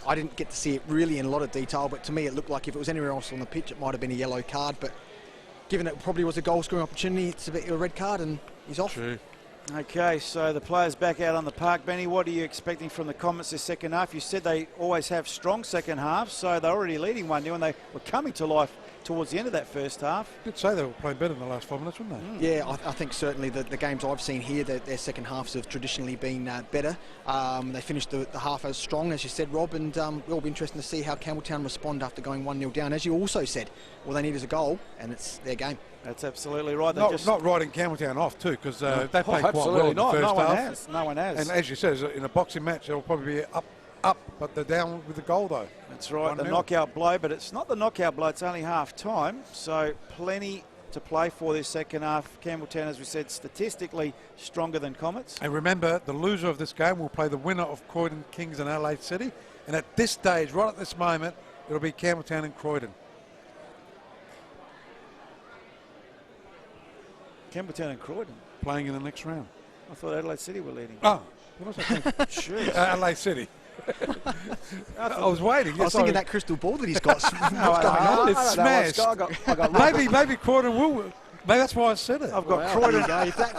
I didn't get to see it really in a lot of detail, but to me it looked like if it was anywhere else on the pitch, it might have been a yellow card. But given it probably was a goal-scoring opportunity, it's a bit of a red card and he's off. True. Okay, so the players back out on the park. Benny, what are you expecting from the Comets this second half? You said they always have strong second halves, so they're already leading 1-0 and they were coming to life towards the end of that first half. You could say they were playing better in the last 5 minutes, wouldn't they? Yeah, I think certainly the games I've seen here, their second halves have traditionally been better. They finished the half as strong, as you said, Rob, and it'll be interesting to see how Campbelltown respond after going 1-0 down. As you also said, all they need is a goal, and it's their game. That's absolutely right. Not writing Campbelltown off too, because they played quite well in the first half. No one has. And as you said, in a boxing match, they'll probably be up, but they're down with the goal though. That's right, 1-0. the knockout blow, but it's not the knockout blow, it's only half time, so plenty to play for this second half. Campbelltown, as we said, statistically stronger than Comets. And remember, the loser of this game will play the winner of Croydon Kings and Adelaide City, and at this stage, right at this moment, it'll be Campbelltown and Croydon. Campbelltown and Croydon? Playing in the next round. I thought Adelaide City were leading. Oh, what was I thinking? Sure. Adelaide City. I was waiting. I was thinking that crystal ball that he's got. What's going on? It's smashed. I got maybe Croydon will. Maybe that's why I said it. I've got Croydon.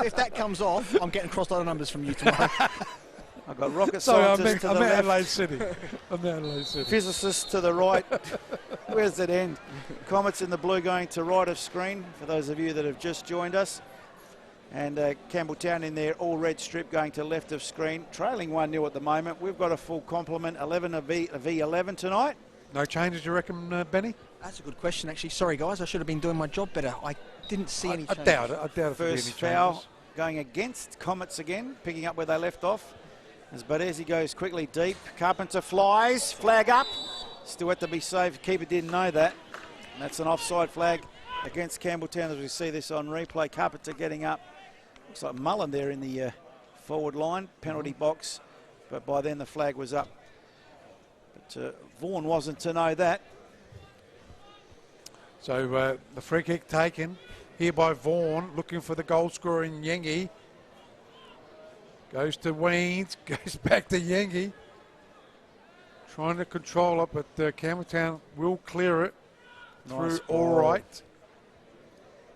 If that comes off, I'm getting cross-eyed numbers from you tomorrow. I've got rocket Sorry, scientists to the left. Adelaide City. I'm Adelaide City. Physicists to the right. Where's it end? Comets in the blue going to right of screen, for those of you that have just joined us. And Campbelltown in their all red strip going to left of screen, trailing 1-0 at the moment. We've got a full complement, 11 v 11 tonight. No changes, you reckon, Benny? That's a good question, actually. Sorry, guys, I should have been doing my job better. I didn't see any I changes. doubt it. I doubt it. there'll be First any foul changes. going against Comets again, picking up where they left off. As Baresi goes quickly deep, Carpenter flies, flag up. Still had to be saved. Keeper didn't know that. And that's an offside flag against Campbelltown as we see this on replay. Carpenter getting up. Looks like Mullen there in the forward line, penalty box. But by then the flag was up. But Vaughan wasn't to know that. So the free kick taken here by Vaughan, looking for the goal scorer in Yengi. Goes to Weens, goes back to Yengi. Trying to control it, but Campbelltown will clear it Nice through all right.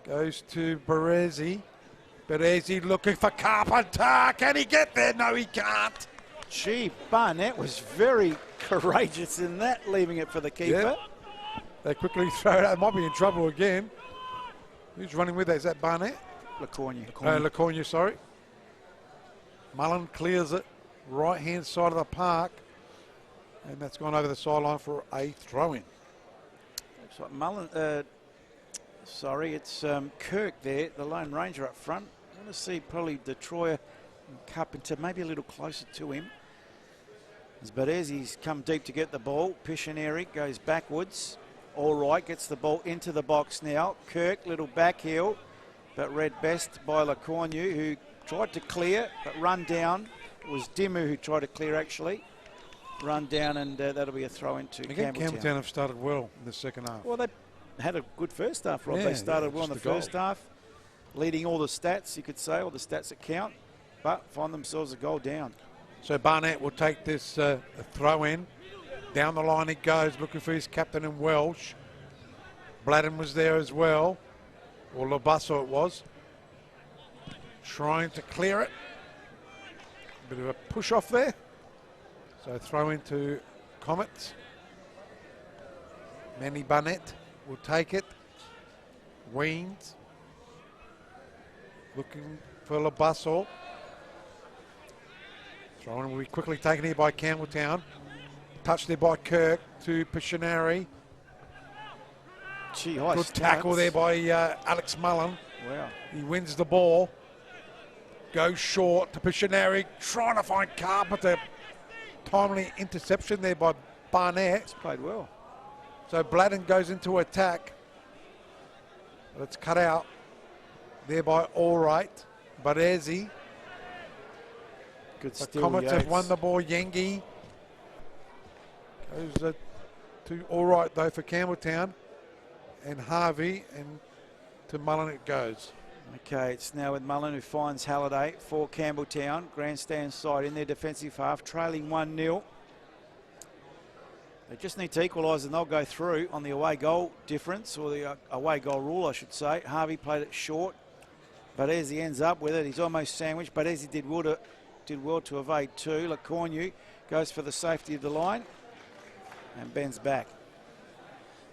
Goes to Baresi. Baresi looking for Carpenter. Can he get there? No, he can't. Gee, Barnett was very courageous in that, leaving it for the keeper. Yep. They quickly throw it out. Might be in trouble again. Who's running with that? Is that Barnett? Lecornu. Lecornu, sorry. Mullen clears it, right-hand side of the park, and that's gone over the sideline for a throw-in. Looks like Mullen, sorry, it's Kirk there, the Lone Ranger up front. I want to see probably Detroit and Carpenter maybe a little closer to him. As Baresi's come deep to get the ball. Pictionary goes backwards. All right, gets the ball into the box now. Kirk, little back heel, but read best by Lecornu, who tried to clear, but run down. It was Dimmu who tried to clear, actually. Run down, and that'll be a throw into Again, Campbelltown. Campbelltown have started well in the second half. Well, they had a good first half, Rob. Yeah, They started yeah, well in the just the goal. first half, leading all the stats, you could say, all the stats that count, but find themselves a goal down. So Barnett will take this throw-in. Down the line he goes, looking for his captain in Welsh. Bladden was there as well, or Labasso it was. Trying to clear it. Bit of a push off there. So throw into Comets. Manny Barnett will take it. Weens. Looking for Labasso. Throw-in will be quickly taken here by Campbelltown. Touched there by Kirk to Pictionary. Gee, high Good stats. tackle there by Alex Mullen. Wow. He wins the ball. Goes short to Pictionary, trying to find Carpenter. Timely interception there by Barnett. It's played well. So Bladden goes into attack. But it's cut out there by Allright. Baresi. Good The steal, Comets have Yates. won the ball. Yengi goes to Allright though for Campbelltown. And Harvey, and to Mullen it goes. Okay, it's now with Mullen, who finds Halliday for Campbelltown. Grandstand side in their defensive half, trailing 1-0. They just need to equalise and they'll go through on the away goal difference, or the away goal rule, I should say. Harvey played it short, but as he ends up with it, he's almost sandwiched, but as he did well to evade two. Lecornu goes for the safety of the line and bends back.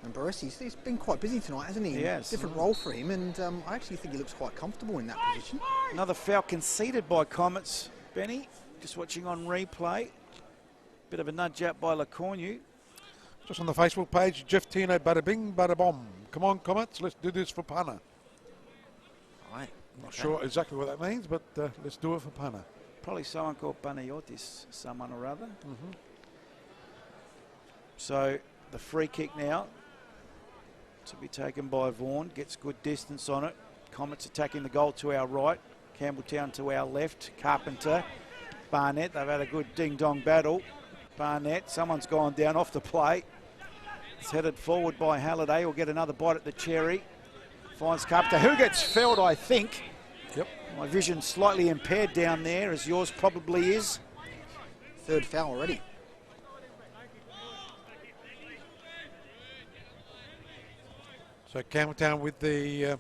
And Baresi's he's been quite busy tonight, hasn't he? Yes. Different role for him, and I actually think he looks quite comfortable in that position. Another foul conceded by Comets, Benny. Just watching on replay. Bit of a nudge out by Lecornu. Just on the Facebook page, Jeff Tino, bada bing, bada bomb. Come on, Comets, let's do this for punter. Right. Not sure exactly what that means, but let's do it for punter. Probably someone called Panayotis, someone or other. So the free kick now to be taken by Vaughan. Gets good distance on it. Comets attacking the goal to our right. Campbelltown to our left. Carpenter. Barnett. They've had a good ding-dong battle. Barnett. Someone's gone down off the play. It's headed forward by Halliday. Will get another bite at the cherry. Finds Carpenter, who gets felled, I think. Yep. My vision's slightly impaired down there, as yours probably is. Third foul already. So Campbelltown with the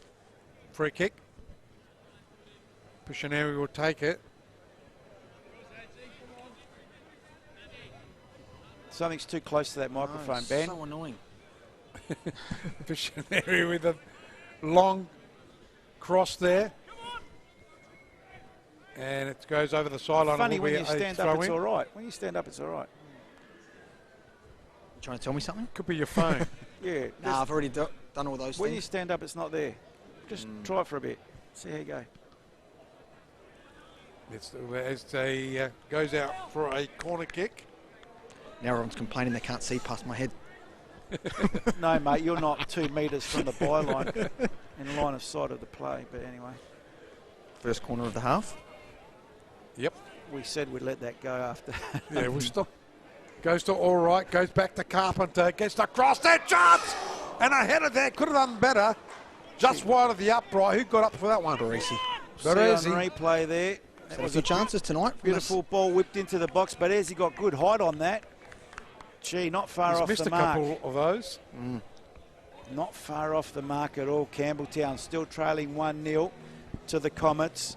free kick. Pictionary will take it. Something's too close to that microphone, Ben. So annoying. Pictionary with a long cross there. And it goes over the sideline. Funny, It will when be you a stand up, throw it's in. all right. When you stand up, it's all right. You trying to tell me something? Could be your phone. Yeah. Nah, I've already done all those When you things. stand up, it's not there. Just try it for a bit. See how you go. It's as they goes out for a corner kick. Now everyone's complaining they can't see past my head. No, mate, you're not 2 metres from the byline in line of sight of the play. But anyway, First corner of the half. Yep. we said we'd let that go after. Yeah, we'll stop. Goes to all right. Goes back to Carpenter. Gets the cross. That chance! And a header there. Could have done better. Just wide of the upright. Who got up for that one? Baresi. See on Baresi. replay there. That So a was few chances tonight. from beautiful ball whipped into the box, but Ezzy got good height on that. Gee, not far He's off missed the a mark. couple of those. Not far off the mark at all. Campbelltown still trailing 1-0 to the Comets.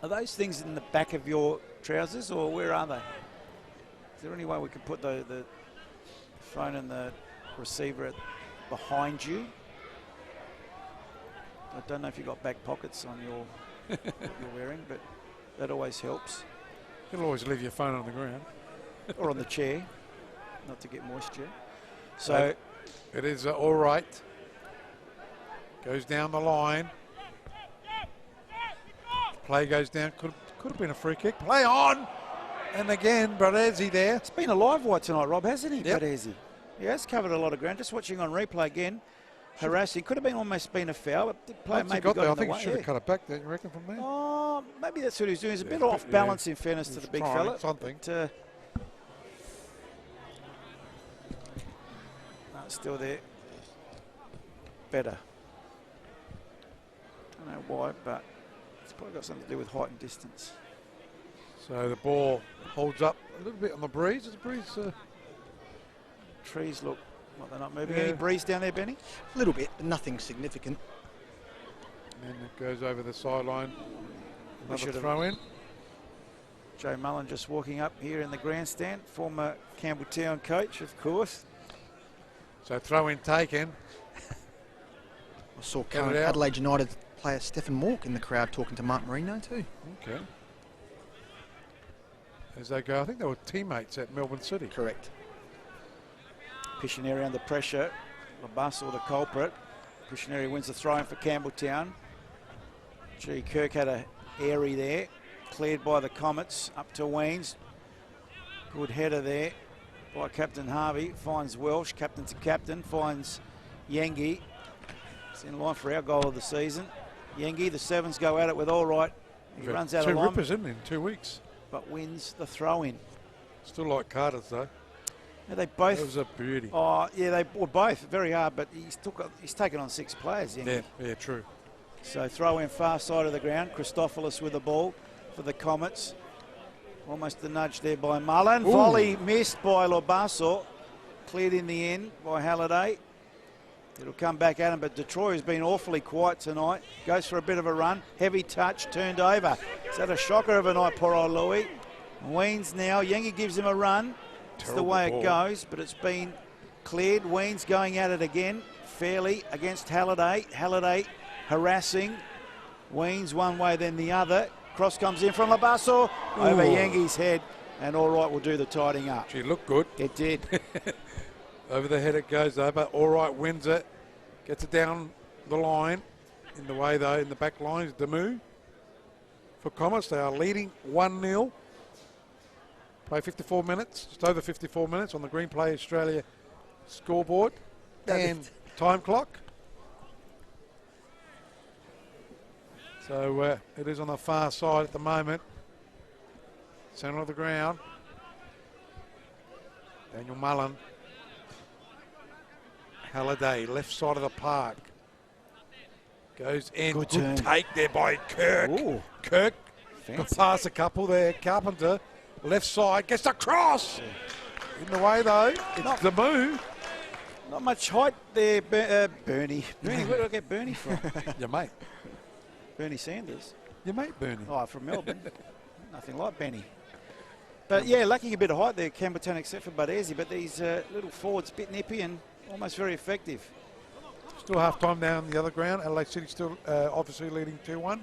Are those things in the back of your trousers, or where are they? Is there any way we could put the phone and the receiver behind you? I don't know if you've got back pockets on your what you're wearing, but that always helps. You'll always leave your phone on the ground. Or on the chair, not to get moisture. So It is all right. Goes down the line. Play goes down. Could have been a free kick. Play on. And again, Baresi there. it's been a live wire tonight, Rob, hasn't he, Yep. Badesi? He has covered a lot of ground. Just watching on replay again, harassing. Could have been almost been a foul, but the player Once he maybe got got there, I in the think way. he should have Yeah. cut it back there, you reckon, from there? Oh, maybe that's what he was doing. He's a bit Yeah, off yeah. balance, in fairness He to the was big trying fella. something. But, no, it's still there. Better. I don't know why, but it's probably got something to do with height and distance. So the ball holds up a little bit on the breeze. Is the breeze? Trees look like they're not moving. Yeah. Any breeze down there, Benny? A little bit, but nothing significant. And it goes over the sideline. We should Another have- throw in. Joe Mullen just walking up here in the grandstand. Former Campbelltown coach, of course. So throw in taken. I saw Get current it out. Adelaide United player Stephen Mork in the crowd talking to Mark Marino too. Okay. As they go, I think they were teammates at Melbourne City. Correct. Piscineri under pressure. Labasso the culprit. Piscineri wins the throw-in for Campbelltown. Gee, Kirk had a airy there. Cleared by the Comets. Up to Weens. Good header there by Captain Harvey. Finds Welsh. Captain to captain. Finds Yengi. It's in line for our goal of the season. Yengi, the sevens go at it with all right. He We've had runs out two of line, rippers in 2 weeks. but wins the throw-in. Still like Carter's though. Now they both. That was a beauty. Oh, yeah, they were both very hard, but he's taken on 6 players. Yeah, yeah, true. So throw in far side of the ground. Christopoulos with the ball for the Comets. Almost a nudge there by Mullen. Ooh. Volley missed by Lobasso. Cleared in the end by Halliday. It'll come back at him, but Detroit has been awfully quiet tonight. Goes for a bit of a run. Heavy touch, turned over. Is that a shocker of a night, poor old Louis? Weens now. Yengi gives him a run. It's the Terrible way ball. it goes, but it's been cleared. Weens going at it again, fairly against Halliday. Halliday harassing. Weens one way, then the other. Cross comes in from Labasso over Ooh. Yengi's head, and all right will do the tidying up. She looked good. It did. Over the head it goes though, but all right, wins it. Gets it down the line. In the way though, in the back line is Damu. For Comets, they are leading 1-0. Play 54 minutes, just over 54 minutes on the Green Play Australia scoreboard. And time clock. So it is on the far side at the moment. Centre of the ground. Daniel Mullen. Halliday, left side of the park. Goes in. Good Good turn. take there by Kirk. Ooh. Kirk Fancy. got past a couple there. Carpenter, left side, gets the cross. In the way though, it's the move. Not much height there, Bernie. Bernie, where did I get Bernie from? Your mate. Bernie Sanders. Your mate, Bernie. Oh, from Melbourne. Nothing like Benny. But yeah, lacking a bit of height there, Campbelltown, except for Badesi. But these little forwards, bit nippy and almost very effective. Still half time down the other ground. Adelaide City still obviously leading 2-1.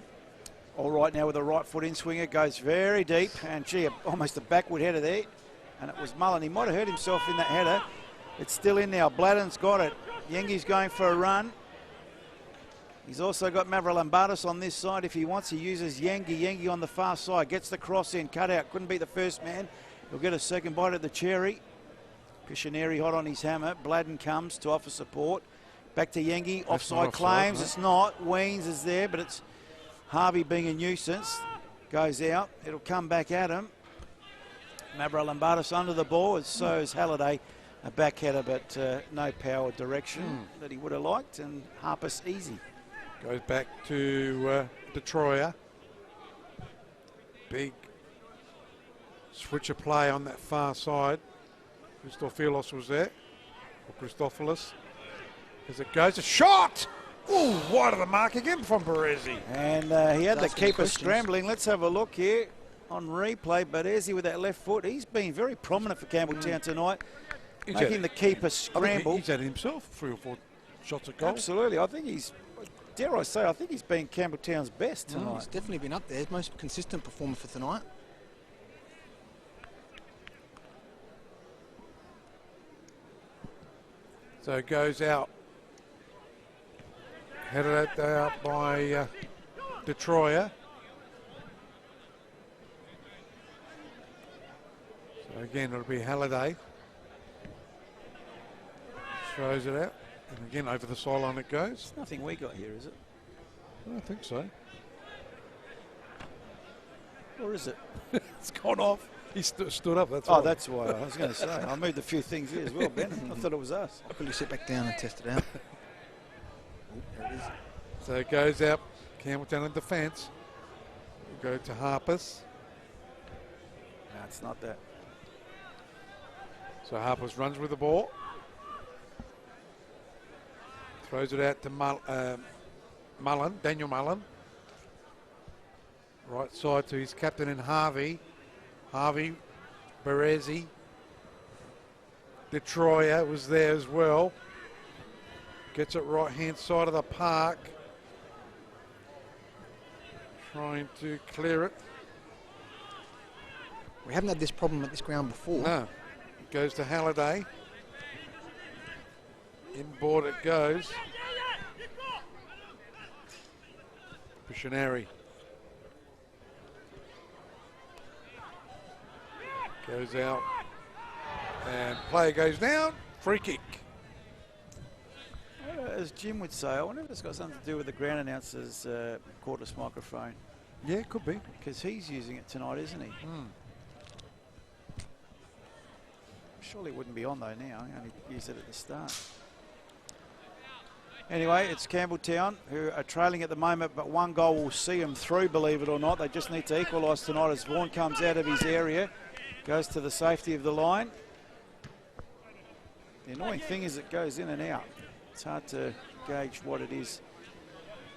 All right now with a right foot in swinger, goes very deep, and gee, almost a backward header there. And it was Mullen. He might have hurt himself in that header. It's still in now. Bladden's got it. Yengi's going for a run. He's also got Mavrolambardos on this side. If he wants, he uses Yengi. Yengi on the far side. Gets the cross in. Cut out. Couldn't beat the first man. He'll get a second bite at the cherry. Piscineri hot on his hammer. Bladden comes to offer support. Back to Yengi. Offside claims. It's not. Weens is there, but it's Harvey being a nuisance. Goes out. It'll come back at him. Mavrolambardos under the ball, as so is Halliday. A back header, but no power direction that he would have liked, and Harpus easy. Goes back to Detroyer. Big switch of play on that far side. Christophilos was there, or Christophilus. As it goes, a shot! Ooh, wide of the mark again from Baresi. And he had the keeper scrambling. Let's have a look here on replay. Baresi with that left foot. He's been very prominent for Campbelltown tonight, making the keeper scramble. He's had himself 3 or 4 shots at goal. Absolutely. I think he's, dare I say, I think he's been Campbelltown's best tonight. He's definitely been up there. His most consistent performer for tonight. So it goes out. Headed out by Detroyer. So again, it'll be Halliday. Throws it out. And again, over the sideline it goes. Nothing we got here, is it? I don't think so. Or is it? It's gone off. He stood up. That's Oh, all. that's why. I was going to say. I moved a few things here as well, Ben. I thought it was us. Will you sit back down and test it out? There it is. So it goes out. Campbelltown in defence. We'll go to Harpus. No, it's not that. So Harpus runs with the ball. Throws it out to Mullen, Daniel Mullen. Right side to his captain in Harvey. Harvey, Baresi. Detroyer was there as well. Gets it right hand side of the park. Trying to clear it. We haven't had this problem at this ground before. No. It goes to Halliday. Inboard it goes. Piscineri. Goes out. And player goes down. Free kick. As Jim would say, I wonder if it's got something to do with the ground announcer's cordless microphone. Yeah, it could be. Because he's using it tonight, isn't he? Surely it wouldn't be on though now. He only used it at the start. Anyway, it's Campbelltown who are trailing at the moment, but one goal will see them through, believe it or not. They just need to equalise tonight as Vaughan comes out of his area, goes to the safety of the line. The annoying thing is it goes in and out. It's hard to gauge what it is.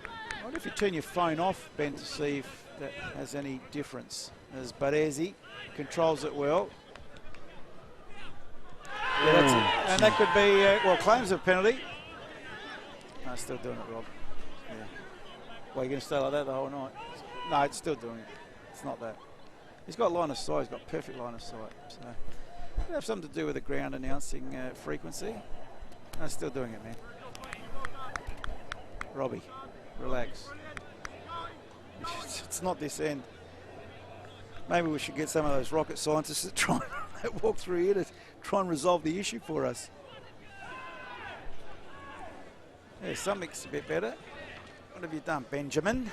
I wonder if you turn your phone off, Ben, to see if that has any difference. As Baresi controls it well. Yeah, that's it. And that could be, well, claims of penalty. No, still doing it, Rob. Yeah. Well, you're going to stay like that the whole night? No, it's still doing it. It's not that. He's got line of sight. He's got perfect line of sight. So it could have something to do with the ground announcing frequency. No, still doing it, man. Robbie, relax. It's not this end. Maybe we should get some of those rocket scientists that try and walk through here to try and resolve the issue for us. Yeah, something's a bit better. What have you done, Benjamin?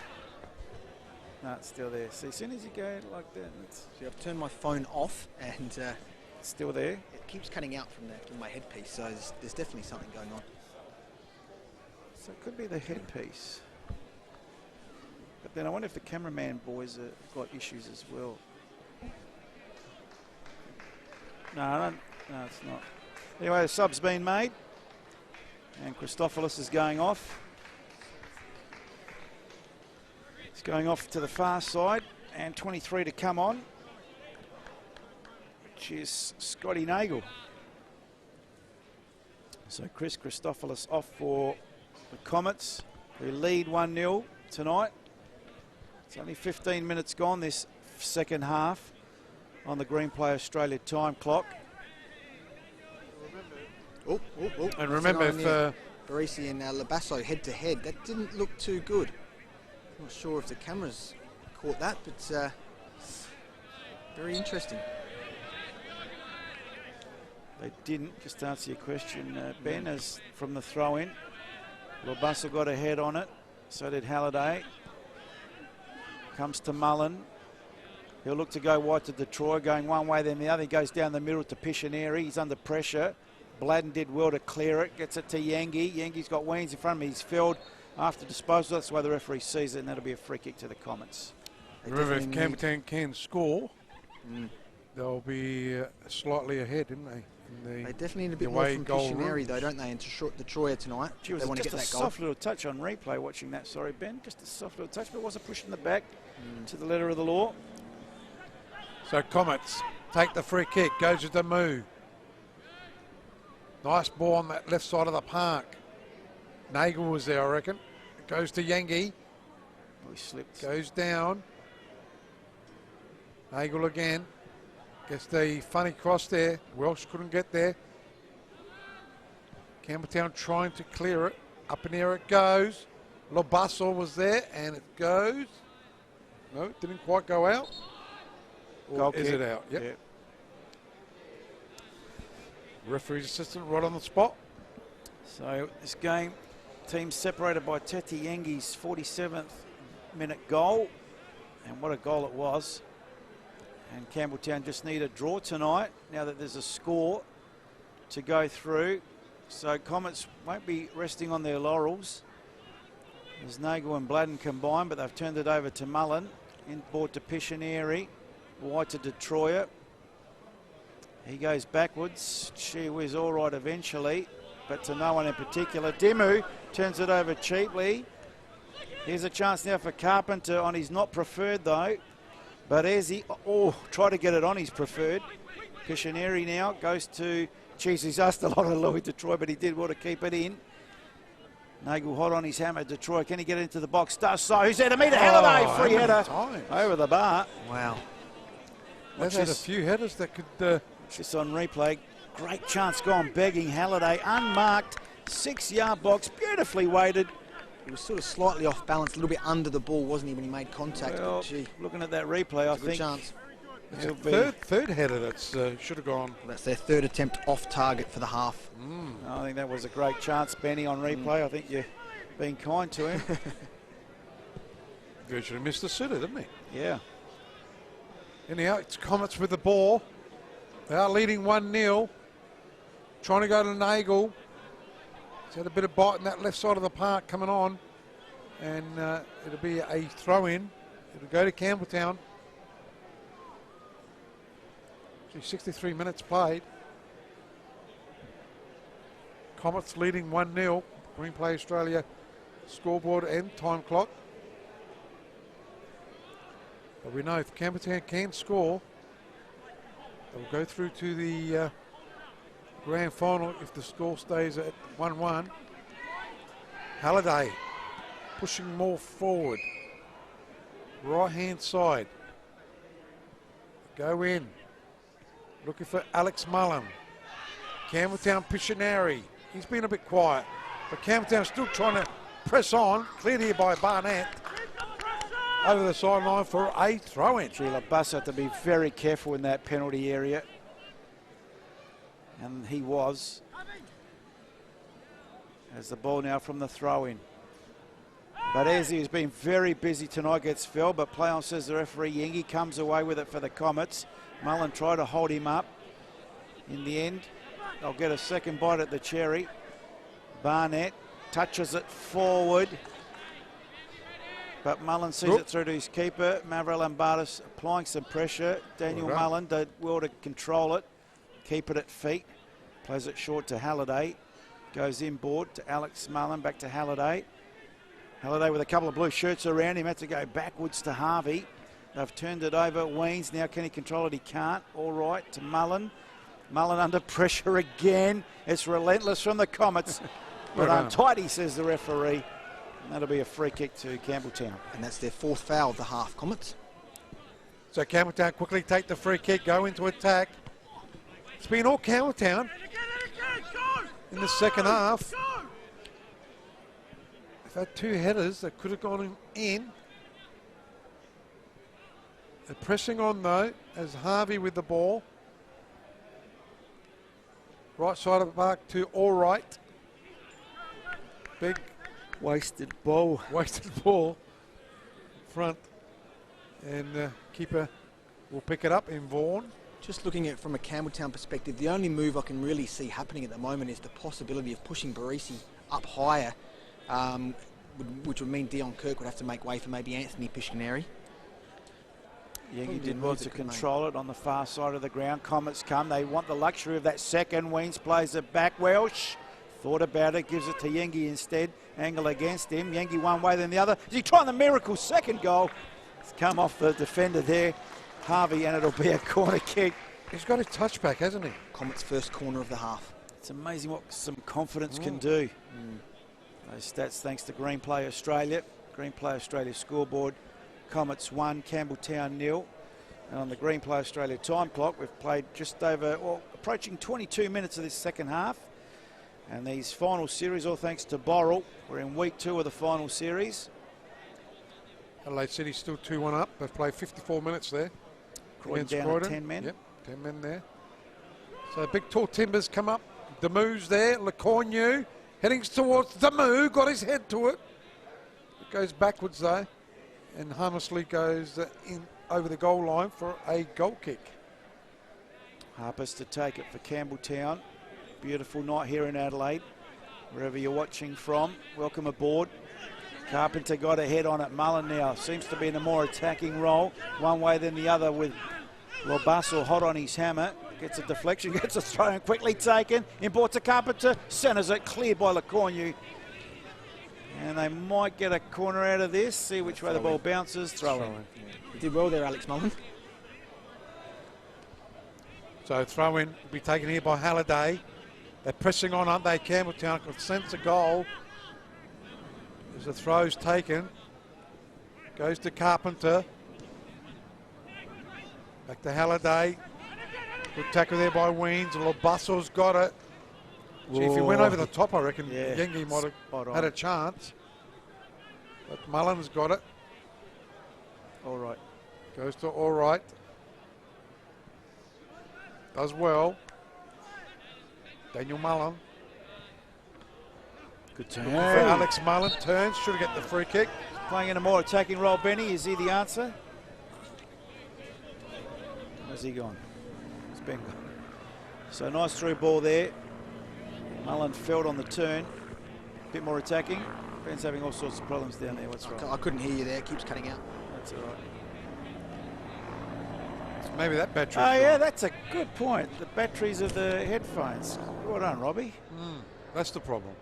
No, it's still there. See, as soon as you go like that, it's See, I've turned my phone off and still there. it keeps cutting out from my headpiece, so there's definitely something going on. So it could be the headpiece. But then I wonder if the cameraman boys have got issues as well. No, I don't. No, it's not. Anyway, the sub's been made. And Christophilus is going off. He's going off to the far side. And 23 to come on, which is Scotty Nagel. So Chris Christophilus off for the Comets, who lead 1-0 tonight. It's only 15 minutes gone this second half on the Green Play Australia time clock. And remember, if Barisi and Labasso head to head, that didn't look too good. Not sure if the cameras caught that, but very interesting. They didn't, just to answer your question, Ben, as from the throw-in. Labasso got a head on it, so did Halliday. Comes to Mullen. He'll look to go wide to Detroit, going one way then the other. He goes down the middle to Pishineri. He's under pressure. Bladden did well to clear it. Gets it to Yangi. Yangi's got Weens in front of him. He's filled after disposal. That's why the referee sees it, and that'll be a free kick to the Comets. remember, if Campbelltown can score, they'll be slightly ahead, didn't they? They definitely need a bit more from Pishineri, though, don't they, into Detroit tonight? Gee, was they want to just get a that goal. soft little touch on replay watching that. Sorry, Ben. Just a soft little touch, but it wasn't pushing the back to the letter of the law. So Comets take the free kick, goes with the move. Nice ball on that left side of the park. Nagel was there, I reckon. It goes to Yangi. Oh, he slipped. Goes down. Nagel again. Gets the funny cross there. Welsh couldn't get there. Campbelltown trying to clear it. Up in the air it goes. Labasso was there and it goes. No, it didn't quite go out. Or is it out? Yep. Referee's assistant right on the spot. So this game, team separated by Teti Yangi's 47th minute goal. And what a goal it was. And Campbelltown just need a draw tonight, now that there's a score to go through. So Comets won't be resting on their laurels. There's Nagel and Bladden combined, but they've turned it over to Mullen. Inboard to Pishineri, wide to Detroit. He goes backwards. She was all right eventually, but to no one in particular. Dimu turns it over cheaply. Here's a chance now for Carpenter on his not preferred though. But as he, try to get it on his preferred. Pishineri now goes to, geez, he's asked a lot of Louis Detroit, but he did well to keep it in. Nagel hot on his hammer. Detroit, can he get into the box? Does so. Who's there to meet a Halliday? Free header over the bar. Wow. They've had a few headers that could... Just on replay. Great chance gone begging. Halliday unmarked. 6-yard box, beautifully weighted. He was sort of slightly off balance, a little bit under the ball, wasn't he, when he made contact? Well, but gee, looking at that replay, I think chance. It's a third header that's should have gone. That's their third attempt off target for the half. I think that was a great chance, Benny, on replay. I think you're being kind to him. Virtually missed the sitter, didn't he? Yeah. Anyhow, it's Comets with the ball. They are leading 1-0. Trying to go to Nagel. He's had a bit of bite in that left side of the park coming on. And it'll be a throw-in. It'll go to Campbelltown. 63 minutes played. Comets leading 1-0. Green Play Australia scoreboard and time clock. But we know if Campbelltown can score, they'll go through to the grand final if the score stays at 1-1. Halliday pushing more forward. Right hand side. Go in. Looking for Alex Mullen. Campbelltown Pishineri. He's been a bit quiet, but Campbelltown still trying to press on. Cleared here by Barnett. Over the sideline for a throw-in. Labasso had to be very careful in that penalty area. And he was. As the ball now from the throw-in. But Ezzy has been very busy tonight, gets fell, but play on, says the referee. Yengi comes away with it for the Comets. Mullen tried to hold him up. In the end, they'll get a second bite at the cherry. Barnett touches it forward. But Mullen sees it through to his keeper. Maverick Lombardos applying some pressure. Daniel Mullen did well to control it. Keep it at feet. Plays it short to Halliday. Goes inboard to Alex Mullen. Back to Halliday. Halliday with a couple of blue shirts around him. Had to go backwards to Harvey. They've turned it over. Weens now, can he control it? He can't. All right, to Mullen. Mullen under pressure again. It's relentless from the Comets. But untidy, says the referee. That'll be a free kick to Campbelltown. And that's their 4th foul of the half, Comets. So Campbelltown quickly take the free kick, go into attack. It's been all Campbelltown in the second half. They've had 2 headers that could have gone in. They're pressing on though, as Harvey with the ball. Right side of the park to all right. Big Wasted ball. wasted ball front. And keeper will pick it up in Vaughan. Just looking at it from a Campbelltown perspective, the only move I can really see happening at the moment is the possibility of pushing Barisi up higher, which would mean Dion Kirk would have to make way for maybe Anthony Piscaneri. Yengi did well to control it on the far side of the ground. Comets come. They want the luxury of that second. Weens plays it back. Welsh thought about it, gives it to Yengi instead. Angle against him. Yengi one way, then the other. Is he trying the miracle second goal? It's come off the defender there, Harvey, and it'll be a corner kick. He's got a touchback, hasn't he? Comets' first corner of the half. It's amazing what some confidence can do. Those stats thanks to Green Play Australia. Green Play Australia scoreboard. Comets 1, Campbelltown 0. And on the Green Play Australia time clock, we've played just over, well, approaching 22 minutes of this second half. And these final series, all thanks to Borrell. We're in week 2 of the final series. Adelaide City still 2-1 up. They've played 54 minutes there. Croydon against down Croydon. at 10 men. Yep, 10 men there. So big tall timbers come up. Damu's there. LeCornu heading towards Damu. Got his head to it. It goes backwards though. And Hammersley goes in over the goal line for a goal kick. Harpers to take it for Campbelltown. Beautiful night here in Adelaide. Wherever you're watching from, welcome aboard. Carpenter got a head on it. Mullen now seems to be in a more attacking role, one way than the other, with Lobasso hot on his hammer. Gets a deflection, gets a throw, and quickly taken. Import to Carpenter, centres it, cleared by LeCornu. And they might get a corner out of this. See which way the ball bounces. Throw in. You did well there, Alex Mullen. So throw in will be taken here by Halliday. They're pressing on, aren't they? Campbelltown could sense a goal. As the throw's taken. Goes to Carpenter. Back to Halliday. Good tackle there by Weens. Lobussel's got it. Gee, if he went over the top, I reckon Yengi might have had a chance. But Mullen's got it. All right. Goes to all right. Does well. Daniel Mullen. Good turn. Looking for Alex Mullen. Turns. Should get the free kick. Playing in a more attacking role, Benny. Is he the answer? Where's he gone? It's Ben gone. So nice through ball there. Mullen felt on the turn. Bit more attacking. Ben's having all sorts of problems down there. What's wrong? I couldn't hear you there. It keeps cutting out. That's all right. Maybe that battery. Oh, yeah, that's a good point. The batteries of the headphones. Well done, Robbie. That's the problem.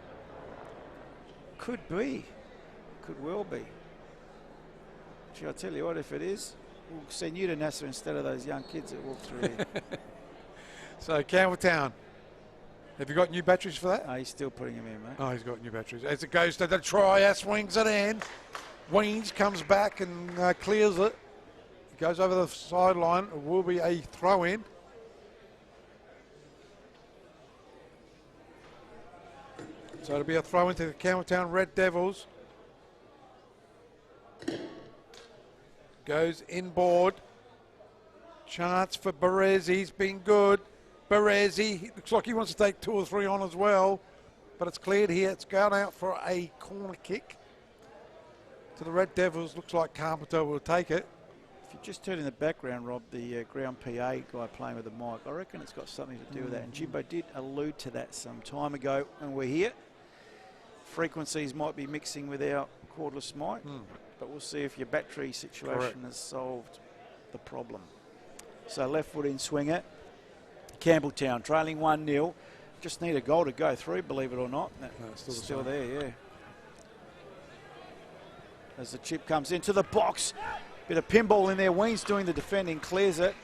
Could be. Could well be. Gee, I'll tell you what, if it is, we'll send you to NASA instead of those young kids that walk through here. So Campbelltown. Have you got new batteries for that? Oh, he's still putting them in, mate. Oh, he's got new batteries. As it goes to the try, swings it in. Weens comes back and clears it. Goes over the sideline. It will be a throw in. So it'll be a throw into the Campbelltown Red Devils. Goes inboard. Chance for Baresi. He's been good. Baresi looks like he wants to take 2 or 3 on as well. But it's cleared here. It's gone out for a corner kick to the Red Devils. Looks like Carpenter will take it. If you just heard in the background, Rob, the ground PA guy playing with the mic, I reckon it's got something to do with that. And Jimbo did allude to that some time ago when we're here. Frequencies might be mixing with our cordless mic, but we'll see if your battery situation has solved the problem. So left foot in swinger. Campbelltown trailing 1-0. Just need a goal to go through, believe it or not. No, it's still there, yeah. As the chip comes into the box. Bit of pinball in there. Weens doing the defending, clears it.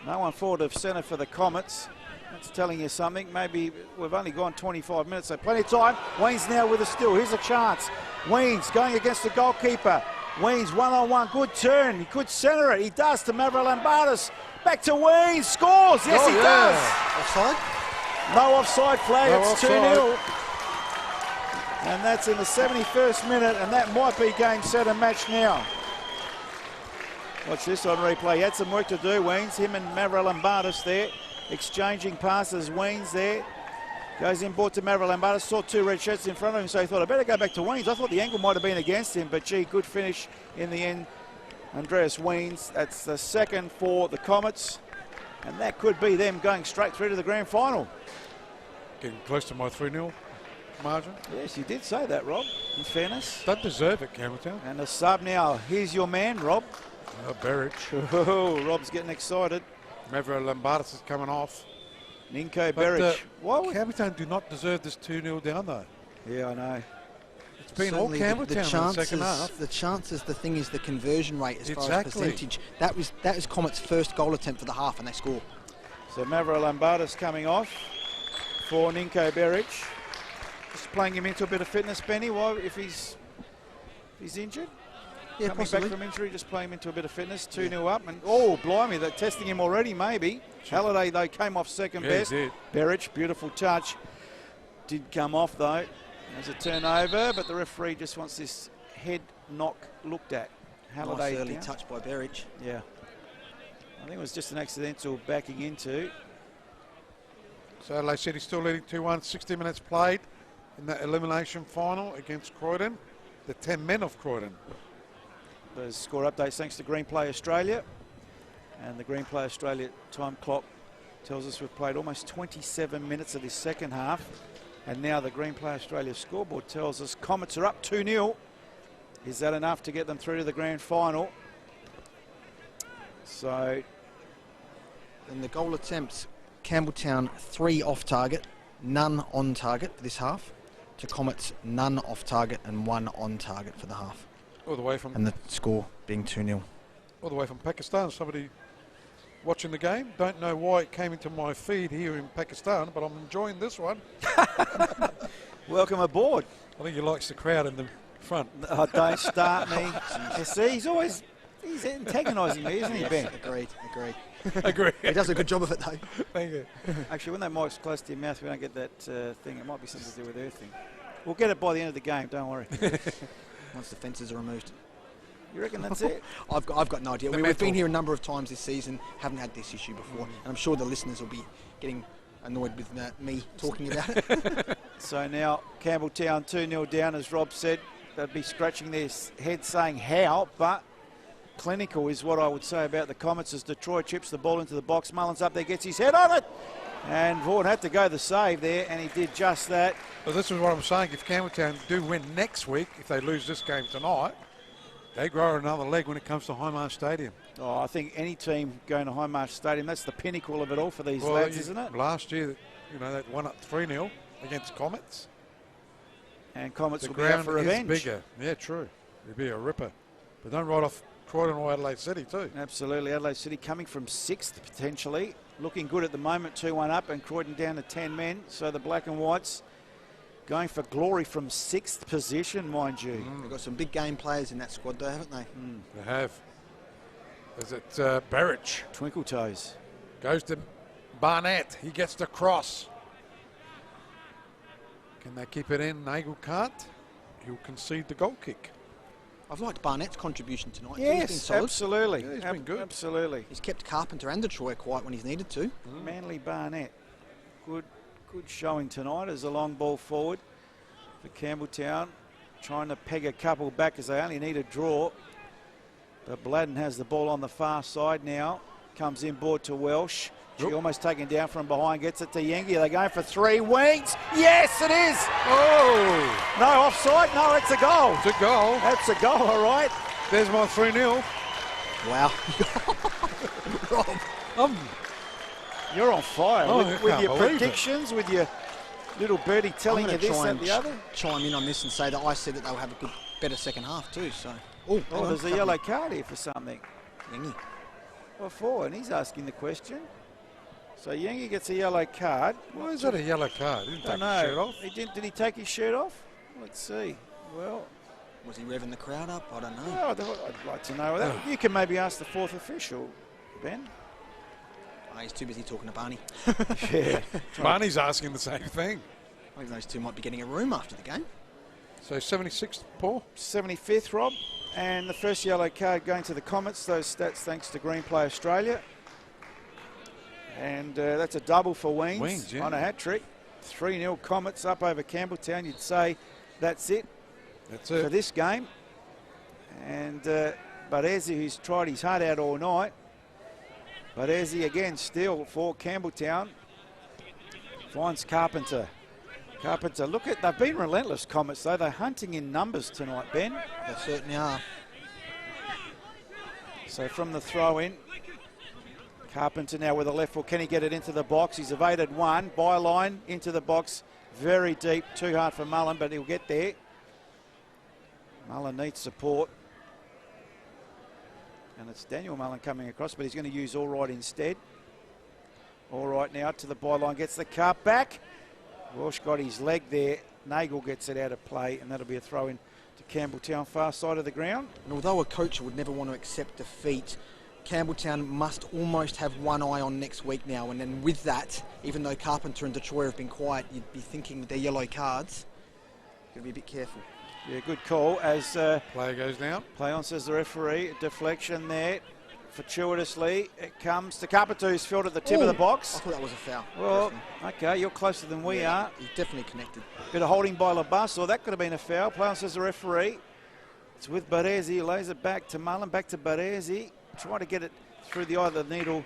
No one forward of centre for the Comets. That's telling you something. Maybe we've only gone 25 minutes, so plenty of time. Wayne's now with us still. Here's a chance. Weens going against the goalkeeper. Weens one-on-one, good turn. He could centre it. He does to Maverick Lambardis. Back to Weens, scores. Yes, he does. Offside? No offside flag. No It's offside. 2-0. And that's in the 71st minute, and that might be game, set, and match now. Watch this on replay. He had some work to do, Weens. Him and Maverick Lambardis there, exchanging passes. Weens there. Goes in, ball to Maverick Lambardis. Saw 2 red shirts in front of him, so he thought, I better go back to Weens. I thought the angle might have been against him, but gee, good finish in the end. Andreas Weens. That's the second for the Comets, and that could be them going straight through to the grand final. Getting close to my 3-0 margin. Yes, you did say that, Rob, in fairness. Don't deserve it, Campbelltown. And a sub now. Here's your man, Rob. Berich. Oh, Rob's getting excited. Maverick Lambardis is coming off. Ninko But Berich. Why would... Campbelltown do not deserve this 2-0 down, though. Yeah, I know. It's been all Certainly Campbelltown in the second half. The chances, the thing is the conversion rate as far as Exactly. percentage. That is Comets' first goal attempt for the half, and they score. So Maverick Lambardis coming off for Ninko Berich. Just playing him into a bit of fitness, Benny. Why, if he's injured? Yeah, Coming possibly. back from injury, just playing him into a bit of fitness. 2-0 up. And oh, blimey, they're testing him already, maybe. Halliday, though, came off second best. He did. Berich, beautiful touch. Did come off, though. There's a turnover, but the referee just wants this head knock looked at. Halliday Nice early down. touch by Berich. Yeah. I think it was just an accidental backing into. So Adelaide City still leading 2-1, 60 minutes played in that elimination final against Croydon. The 10 men of Croydon. The score updates thanks to Green Play Australia. And the Green Play Australia time clock tells us we've played almost 27 minutes of this second half. And now the Green Play Australia scoreboard tells us Comets are up 2-0. Is that enough to get them through to the grand final? So... And the goal attempts, Campbelltown 3 off target, none on target for this half. To Comets, none off target and 1 on target for the half. All the way from And the score being 2-0. all the way from Pakistan. Somebody watching the game. Don't know why it came into my feed here in Pakistan, but I'm enjoying this one. Welcome aboard. I think he likes the crowd in the front. Oh, don't start me. You see, he's antagonising me, isn't he, Ben? Agreed. Agree. He does a good job of it, though. Thank you. Actually, when that mic's close to your mouth, we don't get that thing. It might be something to do with earthing. We'll get it by the end of the game, don't worry. Once the fences are removed. You reckon that's it? I've got no idea. The We've mental. been here a number of times this season, haven't had this issue before, and I'm sure the listeners will be getting annoyed with me talking about it. So now Campbelltown 2-0 down, as Rob said. They'd be scratching their head saying how, but clinical is what I would say about the Comets as Detroit chips the ball into the box. Mullins up there, gets his head on it. And Vaughan had to go the save there, and he did just that. Well, this is what I'm saying. If Campbelltown do win next week, if they lose this game tonight, they grow another leg when it comes to Highmarsh Stadium. Oh, I think any team going to Highmarsh Stadium, that's the pinnacle of it all for these lads, isn't it? Last year, that won up 3-0 against Comets. And Comets The will be out ground for is revenge. bigger. Yeah, true. It'd be a ripper. But don't write off Croydon or Adelaide City too. Absolutely. Adelaide City coming from 6th potentially. Looking good at the moment, 2-1 up, and Croydon down to 10 men. So the Black and Whites going for glory from 6th position, mind you. They've got some big game players in that squad, though, haven't they? They have. Is it Berich? Twinkle toes. Goes to Barnett. He gets the cross. Can they keep it in? Nagel can't. He'll concede the goal kick. I've liked Barnett's contribution tonight. He's been Yes, solid. absolutely. Yeah, he's been good. Absolutely. He's kept Carpenter and Detroit quiet when he's needed to. Manly Barnett. Good showing tonight as a long ball forward for Campbelltown. Trying to peg a couple back as they only need a draw. But Bladden has the ball on the far side now. Comes inboard to Welsh. She almost taken down from behind, gets it to Yengi. They're going for 3 wings. Yes, it is. Oh! No offside. No, it's a goal. It's a goal. That's a goal, all right. There's my 3-0. Wow. Rob. You're on fire Oh, I with can't your believe it. predictions, with your little birdie telling I'm you gonna this, try that, and the other. chime in on this and say that I said that they'll have a better second half too. So, Oh, there's a yellow card here for something. Yengi. What for? And he's asking the question. So Yangi gets a yellow card. Why is that a yellow card? He didn't take his shirt off. Did he take his shirt off? Let's see. Well, Was he revving the crowd up? I don't know. well, I'd like to know that. You can maybe ask the fourth official, Ben. Oh, he's too busy talking to Barney. Yeah. Barney's asking the same thing. I think those two might be getting a room after the game. So 76th, Paul? 75th, Rob. And the first yellow card going to the Comets. Those stats thanks to Green Play Australia. And that's a double for Weens yeah. on a hat-trick. 3-0 Comets up over Campbelltown. You'd say that's it That's for it. this game. And Baresi, who's tried his heart out all night. Baresi again still for Campbelltown. Finds Carpenter. Carpenter, look at, they've been relentless, Comets, though. They're hunting in numbers tonight, Ben. They certainly are. So from the throw-in, Carpenter now with a left foot. Can he get it into the box? He's evaded one. Byline into the box. Very deep. Too hard for Mullen, but he'll get there. Mullen needs support. And it's Daniel Mullen coming across, but he's going to use All Right instead. All Right now to the byline. Gets the cut back. Walsh got his leg there. Nagel gets it out of play, and that'll be a throw-in to Campbelltown, far side of the ground. And although a coach would never want to accept defeat, Campbelltown must almost have one eye on next week now. And then with that, even though Carpenter and Detroit have been quiet, you'd be thinking with their yellow cards, got to be a bit careful. Yeah, good call as Player goes down. play on, says the referee. Deflection there. Fortuitously, it comes to Carpenter, who's filled at the tip of the I box. thought that was a foul. Well, personally. okay, you're closer than we are. He's definitely connected. Bit of holding by Labus, or that could have been a foul. Play on, says the referee. It's with Baresi, lays it back to Mullen, back to Baresi. Trying to get it through the eye of the needle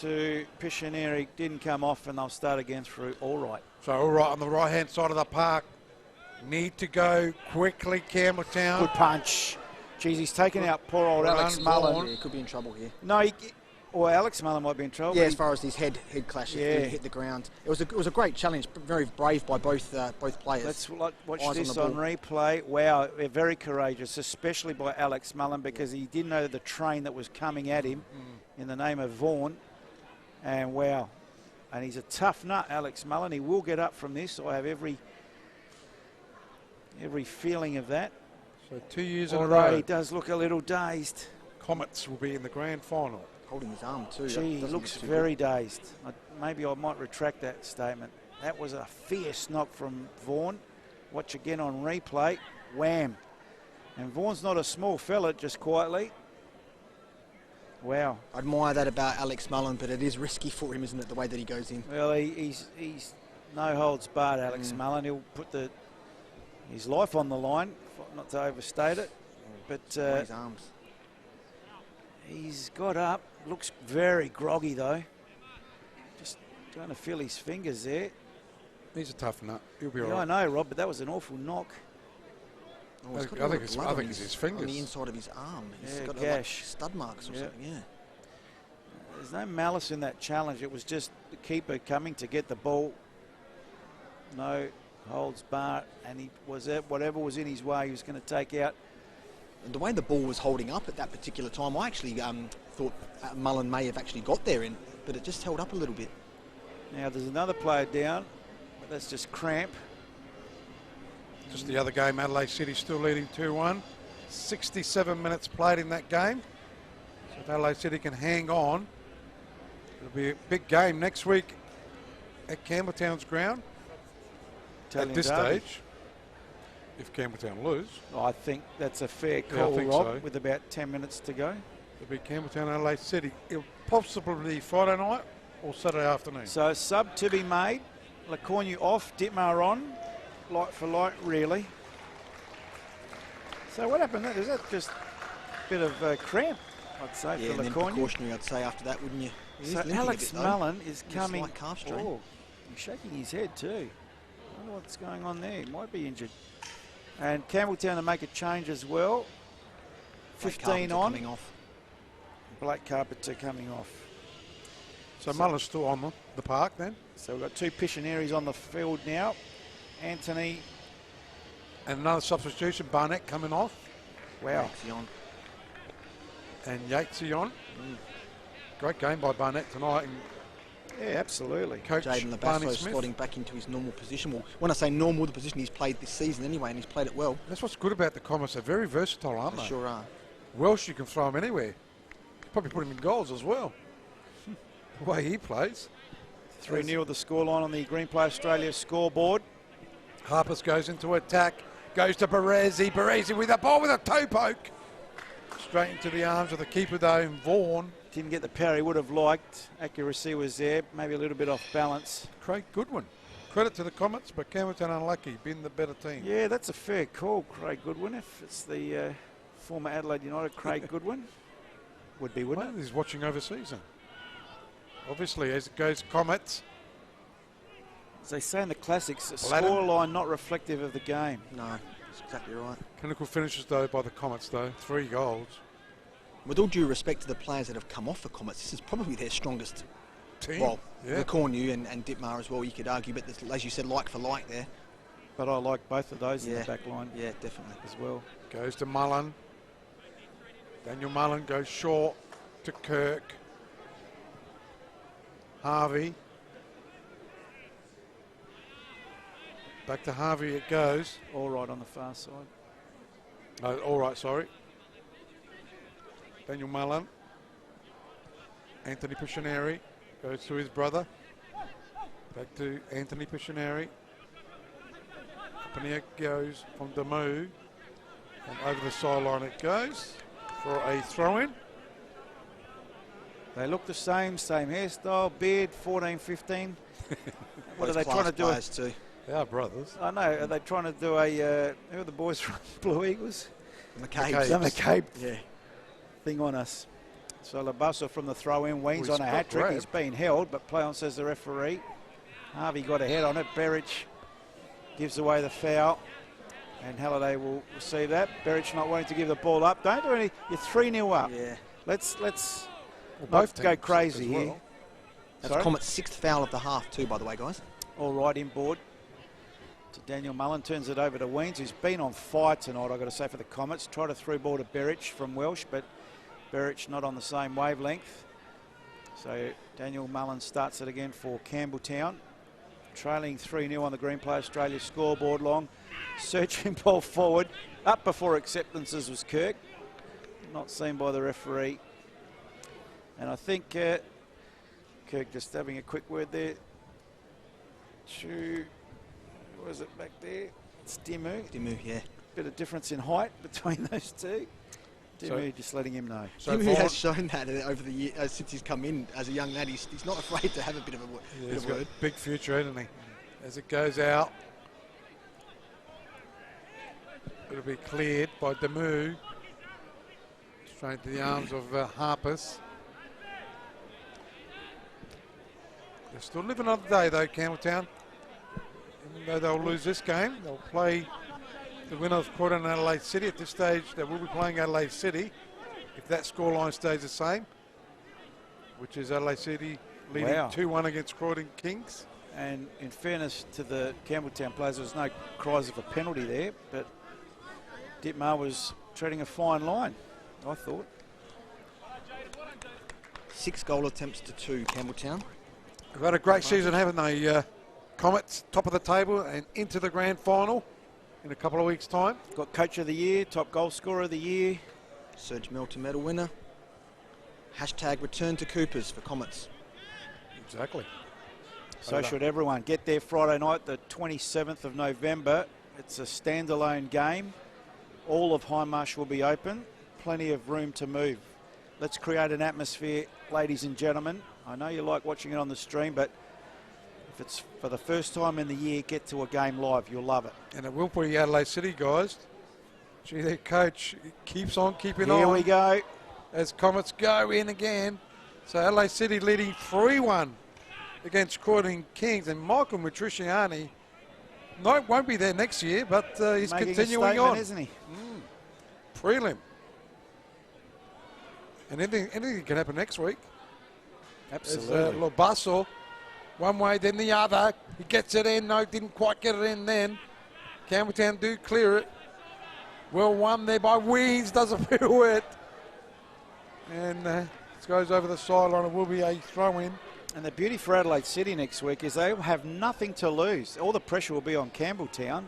to Piscineri. Didn't come off, and they'll start again through All Right. So All Right on the right-hand side of the park. Need to go quickly, Campbelltown. Good punch. Jeez, he's taken out poor old Alex Runs Mullen. on. Yeah, he could be in trouble here. No, or Alex Mullen might be in trouble. Yeah, but as far as his head clash, Yeah. it hit the ground. It was a great challenge, very brave by both players. Let's watch Eyes on this the on ball. replay. Wow, very courageous, especially by Alex Mullen, because he didn't know the train that was coming at him in the name of Vaughan. And wow, and he's a tough nut, Alex Mullen. He will get up from this. I have every feeling of that. So 2 years in a Although row, he does look a little dazed. Comets will be in the grand final. Holding his arm too. Gee, That he doesn't looks look too very dazed. Maybe I might retract that statement. That was a fierce knock from Vaughan. Watch again on replay. Wham. And Vaughan's not a small fella, just quietly. Wow. good. I admire that about Alex Mullen, but it is risky for him, isn't it, the way that he goes in? Well, he's no holds barred, Alex Mullen. He'll put his life on the line, not to overstate it. But On his arms. he's got up. Looks very groggy, though. Just trying to feel his fingers there. He's a tough nut. He'll be all Yeah, I right. know, Rob, but that was an awful knock. Oh, he's I got think a lot of it's- blood I on think it's his fingers. On the inside of his arm. He's Yeah, got gash. like stud marks or Yeah. something, yeah. There's no malice in that challenge. It was just the keeper coming to get the ball. No holds barred, and he was at whatever was in his way, he was going to take out. And the way the ball was holding up at that particular time, I actually thought Mullen may have actually got there, but it just held up a little bit. Now there's another player down, but that's just cramp. Just the other game, Adelaide City still leading 2-1. 67 minutes played in that game. So if Adelaide City can hang on, it'll be a big game next week at Campbelltown's ground. Italian At this derby. stage, if Campbelltown lose, I think that's a fair Yeah, I call, think Rob, so. with about 10 minutes to go. it'll be Campbelltown Adelaide City. It'll possibly be Friday night or Saturday afternoon. So sub to be made. Lacornu off, Ditmar on. Light for light, really. So what happened there? Is that just a bit of cramp, I'd say, Yeah, for and then Lacornu? precautionary, I'd say, after that, wouldn't you? He is So limping a Alex bit, though. Mullen is A coming. slight calf strain. Oh, he's shaking his head too. I wonder what's going on there. He might be injured. And Campbelltown to make a change as well. Blake 15 Carpenter on. coming off. Blake Carpenter coming off. So Mullen's still on the park then. So we've got two Piscineris on the field now. Anthony, And another substitution, Barnett coming off. wow. Maxey on. And Yatesy on. Great game by Barnett tonight. And Yeah, absolutely. Coach Jaden Barney Labasso Smith. slotting back into his normal position. Well, when I say normal, the position he's played this season anyway, and he's played it well. That's what's good about the Comets. They're very versatile, aren't They they? sure are. Welsh, you can throw him anywhere. Probably put him in goals as well. The way he plays. 3-0 the scoreline on the Green Play Australia scoreboard. Harpers goes into attack, goes to Baresi. Baresi with a ball with a toe poke. Straight into the arms of the keeper though, and Vaughan. Didn't get the power he would have liked. Accuracy was there, maybe a little bit off balance. Craig Goodwin. Credit to the Comets, but Campbelltown unlucky, been the better team. Yeah, that's a fair call, Craig Goodwin. If it's the former Adelaide United Craig Goodwin, would be, wouldn't Well, it? he's watching overseas then. Obviously, as it goes Comets. As they say in the classics, a Bladden. scoreline not reflective of the game. No, that's exactly right. Clinical finishes though by the Comets though, 3 goals. With all due respect to the players that have come off the Comets, this is probably their strongest. Team. Well, Yeah. Cornu and Ditmar as well, you could argue, but there's, as you said, like for like there. But I like both of those in Yeah. the back line Yeah, definitely. as well. Goes to Mullen. Daniel Mullen goes short to Kirk. Harvey. Back to Harvey it goes. All right on the far side. All right, sorry. Daniel Mullen. Anthony Piscineri goes to his brother. Back to Anthony Piscineri. Up in the air goes from Damu. And over the sideline it goes for a throw-in. They look the same hairstyle, beard, 14, 15. What are Both they trying to do? players too. They are brothers. I know, are they trying to do a, who are the boys from Blue Eagles? McCabe. The McCabe Yeah. thing on us. So Labasso from the throw-in, Weens Well, on a he's hat-trick. got He's been held, but play on, says the referee. Harvey got a head on it. Berich gives away the foul, and Halliday will receive that. Berich not wanting to give the ball up. Don't do any. You're 3-0 up. Yeah. Let's Well, not both go teams crazy as here. well. That's Sorry? Comet's 6th foul of the half too, by the way, guys. All right, inboard to Daniel Mullen. Turns it over to Weens, who's been on fire tonight, I've got to say, for the Comets. Tried a through ball to Berich from Welsh, but Berich not on the same wavelength. So Daniel Mullen starts it again for Campbelltown. Trailing 3-0 on the Green Play Australia scoreboard. Long searching ball forward. Up before acceptances was Kirk. Not seen by the referee. And I think Kirk just having a quick word there. Who was it back there? It's Dimu. Dimu, yeah. Bit of difference in height between those two. Dimu just letting him know. So Dimu Vaughan- has shown that over the year, since he's come in as a young lad. He's not afraid to have a bit of a Yeah, bit he's of got word. a big future, hasn't he? As it goes out, it'll be cleared by Damu. Straight to the arms of Harpers. They'll still live another day though, Campbelltown. Even though they'll lose this game, they'll play the winner of Croydon and Adelaide City. At this stage, they will be playing Adelaide City if that scoreline stays the same, which is Adelaide City leading Wow. 2-1 against Croydon Kings. And in fairness to the Campbelltown players, there was no cries of a penalty there, but Ditmar was treading a fine line, I thought. 6 goal attempts to 2, Campbelltown. They've had a great season, haven't they? Comets, top of the table and into the grand final in a couple of weeks' time. Got Coach of the Year, top goal scorer of the year. Serge Melton medal winner. Hashtag return to Coopers for Comets. Exactly. So should everyone. Get there Friday night, the 27th of November. It's a standalone game. All of Hindmarsh will be open. Plenty of room to move. Let's create an atmosphere, ladies and gentlemen. I know you like watching it on the stream, but if it's for the first time in the year, get to a game live. You'll love it. And it will be Adelaide City, guys. Gee, their coach keeps on keeping on. Here we go. As Comets go in again. So Adelaide City leading 3-1 against Croydon Kings. And Michael Matriciani won't be there next year, but he's Making a continuing statement, on. isn't he? Prelim. And anything can happen next week. Absolutely. Labasso, one way, then the other. He gets it in. No, didn't quite get it in then. Campbelltown do clear it. Well won there by Weens. Does a pirouette. And it goes over the sideline. It will be a throw-in. And the beauty for Adelaide City next week is they will have nothing to lose. All the pressure will be on Campbelltown.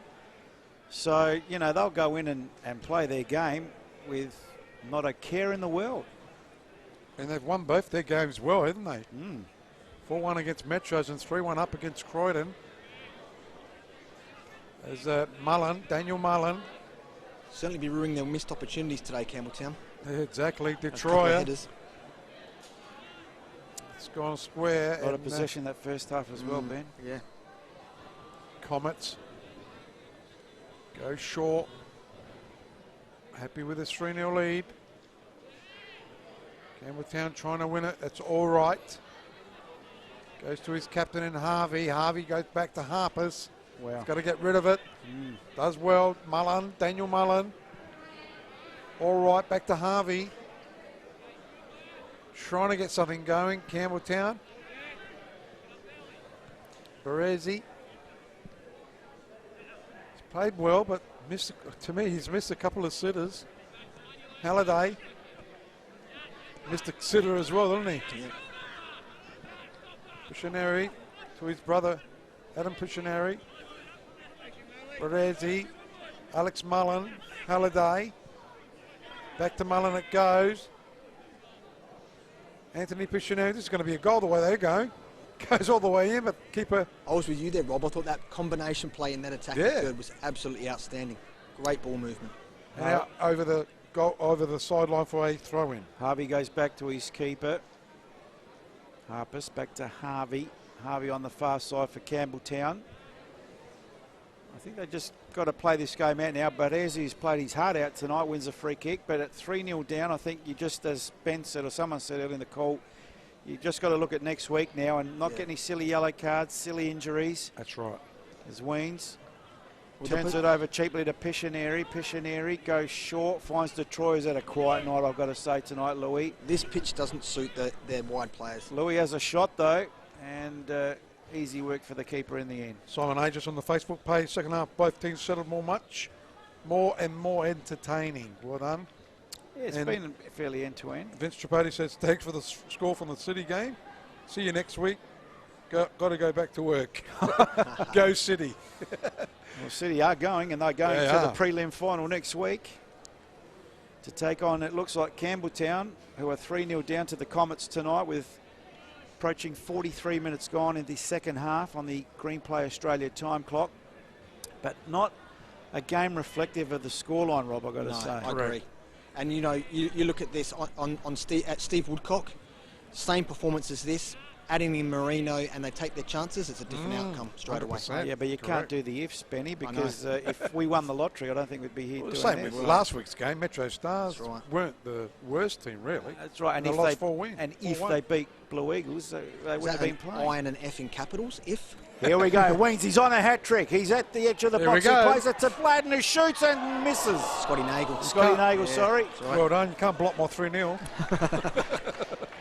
So, you know, they'll go in and play their game with not a care in the world. And they've won both their games well, haven't they? 4-1 against Metros and 3-1 up against Croydon. As Daniel Mullen. Certainly be ruining their missed opportunities today, Campbelltown. Yeah, exactly. A couple of Detroit. headers. It's gone square. A lot of possession that first half as well, Ben. Yeah. Comets go short. Happy with his 3-0 lead. Campbelltown trying to win it. That's all right. Goes to his captain in Harvey. Harvey goes back to Harpers. Wow. He's got to get rid of it. Does well. Mullen, Daniel Mullen. All right, back to Harvey. Trying to get something going. Campbelltown. Baresi. He's played well, but to me, he's missed a couple of sitters. Halliday missed a sitter as well, didn't he? Yeah. Piscineri to his brother, Adam Piscineri. Baresi, Alex Mullen, Halliday. Back to Mullen it goes. Anthony Piscineri, this is going to be a goal the way they're going. Goes all the way in, but keeper. I was with you there, Rob. I thought that combination play in that attack third was absolutely outstanding. Great ball movement. And out over the sideline for a throw-in. Harvey goes back to his keeper. Harpers back to Harvey. Harvey on the far side for Campbelltown. I think they just got to play this game out now. Baresi's played his heart out tonight, wins a free kick. But at 3-0 down, I think you just, as Ben said or someone said earlier in the call, you just got to look at next week now and not get any silly yellow cards, silly injuries. That's right. As Weens turns it over cheaply to Piscineri. Piscineri goes short, finds Detroit. Is that a quiet night, I've got to say, tonight, Louis? This pitch doesn't suit their wide players. Louis has a shot, though, and easy work for the keeper in the end. Simon Aegis on the Facebook page. Second half, both teams settled more and more entertaining. Well done. Yeah, it's been fairly end-to-end. Vince Tripodi says, thanks for the score from the City game. See you next week. Got to go back to work. Go City. Well, City are going, and they're going to the prelim final next week to take on, it looks like, Campbelltown, who are 3-0 down to the Comets tonight with approaching 43 minutes gone in the second half on the Green Play Australia time clock. But not a game reflective of the scoreline, Rob, I've got to say. I agree. And, you know, you look at this at Steve Woodcock, same performance as this, adding in Marino, and they take their chances, it's a different outcome straight away. Yeah, but you can't do the ifs, Benny, because if we won the lottery, I don't think we'd be here doing same this. with last week's game. Metro Stars right. weren't the worst team, really. That's right. And they if lost 4 wins. And if they beat Blue Eagles, they wouldn't have been playing. I and an F in capitals, if. Here we go. Weens, he's on a hat-trick. He's at the edge of the box. He plays it to Bladden, who shoots and misses. Scotty Nagle. Scotty Nagle, sorry. Right. Well done. You can't block my 3-0.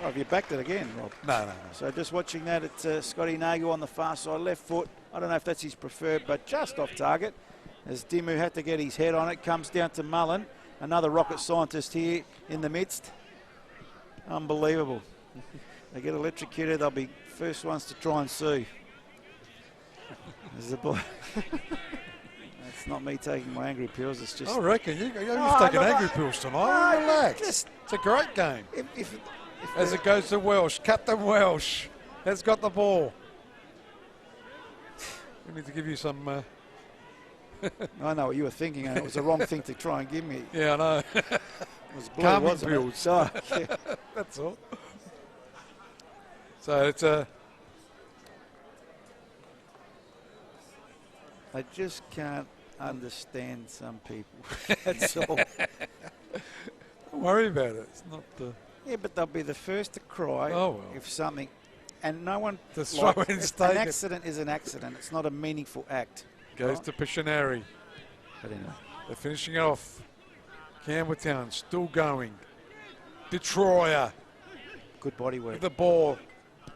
Oh, have you backed it again, Rob? No. So just watching that, it's Scotty Nagle on the far side, left foot. I don't know if that's his preferred, but just off target. As Dimu had to get his head on it, comes down to Mullen. Another rocket scientist here in the midst. Unbelievable. They get electrocuted, they'll be first ones to try and sue. There's the boy. That's not me taking my angry pills, it's just... I reckon you've taken angry pills tonight. Relax. It's a great game. As it goes to Welsh. Captain Welsh has got the ball. We need to give you some... I know what you were thinking, and it was the wrong thing to try and give me. Yeah, I know. It was blue, Calming wasn't it? pills. So, yeah. That's all. So it's a... I just can't understand some people. That's all. Don't worry about it. It's not the... Yeah, but they'll be the first to cry if something... And no one... The throw-in's an taken. accident is an accident. It's not a meaningful act. Goes to Piscineri. But anyway. They're finishing it off. Campbelltown still going. Detroit Good body work. with the ball.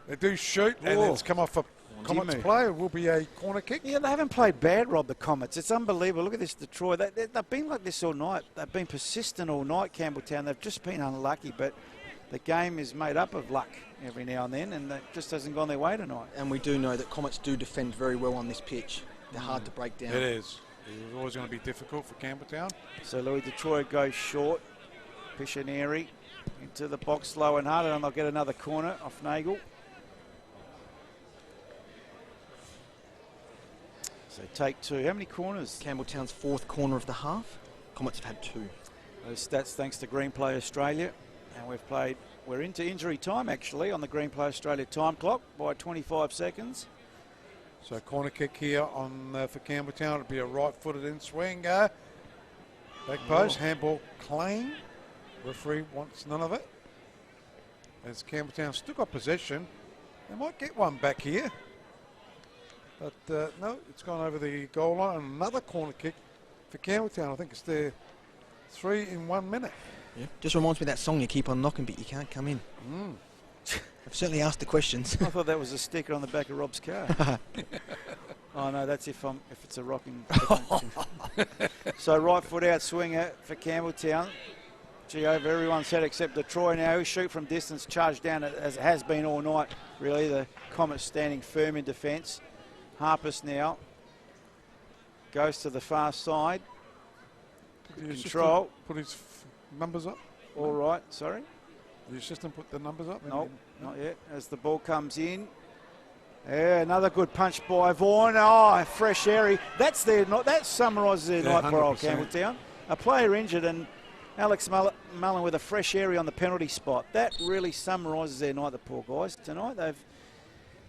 They do shoot, and it's come off a Comets play. It will be a corner kick. Yeah, they haven't played bad, Rob, the Comets. It's unbelievable. Look at this Detroit. They've been like this all night. They've been persistent all night, Campbelltown. They've just been unlucky, but the game is made up of luck every now and then, and that just hasn't gone their way tonight. And we do know that Comets do defend very well on this pitch. They're hard to break down. It is. It was always going to be difficult for Campbelltown. So Louis Detroit goes short. Pictionary into the box slow and hard, and they'll get another corner off Nagel. So take 2. How many corners? Campbelltown's 4th corner of the half. Comets have had 2. Those stats thanks to Green Play Australia. And we're into injury time actually on the Green Play Australia time clock by 25 seconds. So corner kick here on for Campbelltown. It'll be a right-footed in swing. Back post, handball claim. Referee wants none of it. As Campbelltown still got possession. They might get one back here. But no, it's gone over the goal line. Another corner kick for Campbelltown. I think it's their 3 in 1 minute. Yeah. Just reminds me of that song, you keep on knocking but you can't come in. I've certainly asked the questions. I thought that was a sticker on the back of Rob's car. Oh no, that's if it's a rocking. So right foot out swinger for Campbelltown. Gee, over everyone's head except Detroit now. Who shoot from distance, charge down as it has been all night. Really, the Comets standing firm in defence. Harpus now goes to the far side. Control. Put his numbers up. All right, sorry. The assistant put the numbers up? Nope, not yet. As the ball comes in. Yeah, another good punch by Vaughan. Oh, fresh airy. That summarises their night for old 100%. Campbelltown. A player injured and Alex Mullen with a fresh airy on the penalty spot. That really summarises their night, the poor guys. Tonight they've,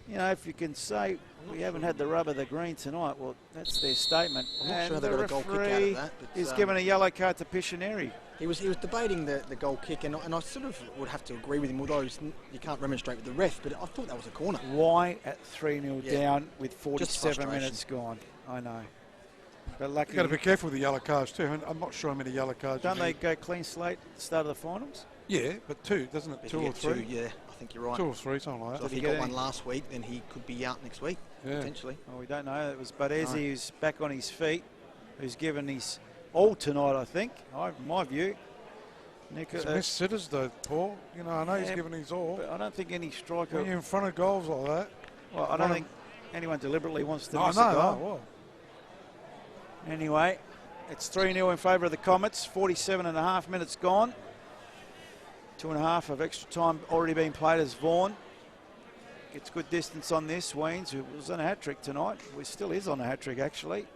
you know, if you can say we haven't had the rub of the green tonight, well, that's their statement. I'm not and sure they the got a goal kick out referee of that. But, is given a yellow card to Pictionary. He was debating the goal kick, and I sort of would have to agree with him, although you can't remonstrate with the ref, but I thought that was a corner. Why at 3-0 Yeah. down with Just 47 frustration. minutes gone? I know. But lucky. You've got to be careful with the yellow cards too. I'm not sure how many yellow cards. Don't you they need. go clean slate at the start of the finals? Yeah, but 2, doesn't it? If 2 you or get 3? 2, yeah, I think you're right. 2 or 3, something like So that. if he you get got one any? last week, then he could be out next week, Yeah. potentially. Well, we don't know. It was Budesi No. who's back on his feet, who's given his all tonight, I think, in my view. Nick, He's missed sitters though, Paul. You know, I know he's given his all. but I don't think any striker. When you're in front of goals like that. Well, I don't think anyone deliberately wants to No, miss no, a goal. no. Well, Anyway, it's 3-0 in favour of the Comets. 47.5 minutes gone. 2.5 of extra time already been played as Vaughan gets good distance on this. Weens, who was on a hat-trick tonight, still is on a hat-trick actually.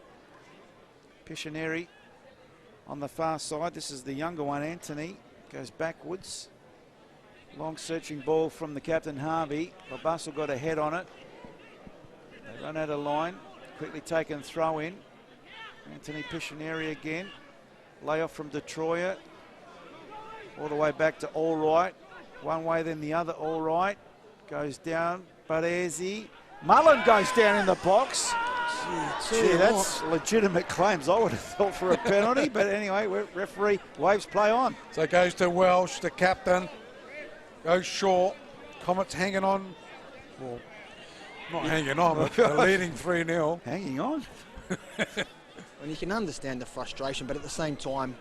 Pictionary on the far side. This is the younger one, Anthony. Goes backwards. Long searching ball from the captain, Harvey. Babasel got a head on it. They run out of line. Quickly taken throw in. Anthony Pictionary again. Layoff from Detroit. All the way back to All Right. One way then the other, All Right. Goes down. Budesi. Mullen goes down in the box. Gee, that's legitimate claims. I would have thought for a penalty, but anyway, referee waves play on. so it goes to Welsh, the captain. Goes short. Comets hanging on. Well, not hanging on, but they're leading 3-0. Hanging on. And you can understand the frustration, but at the same time,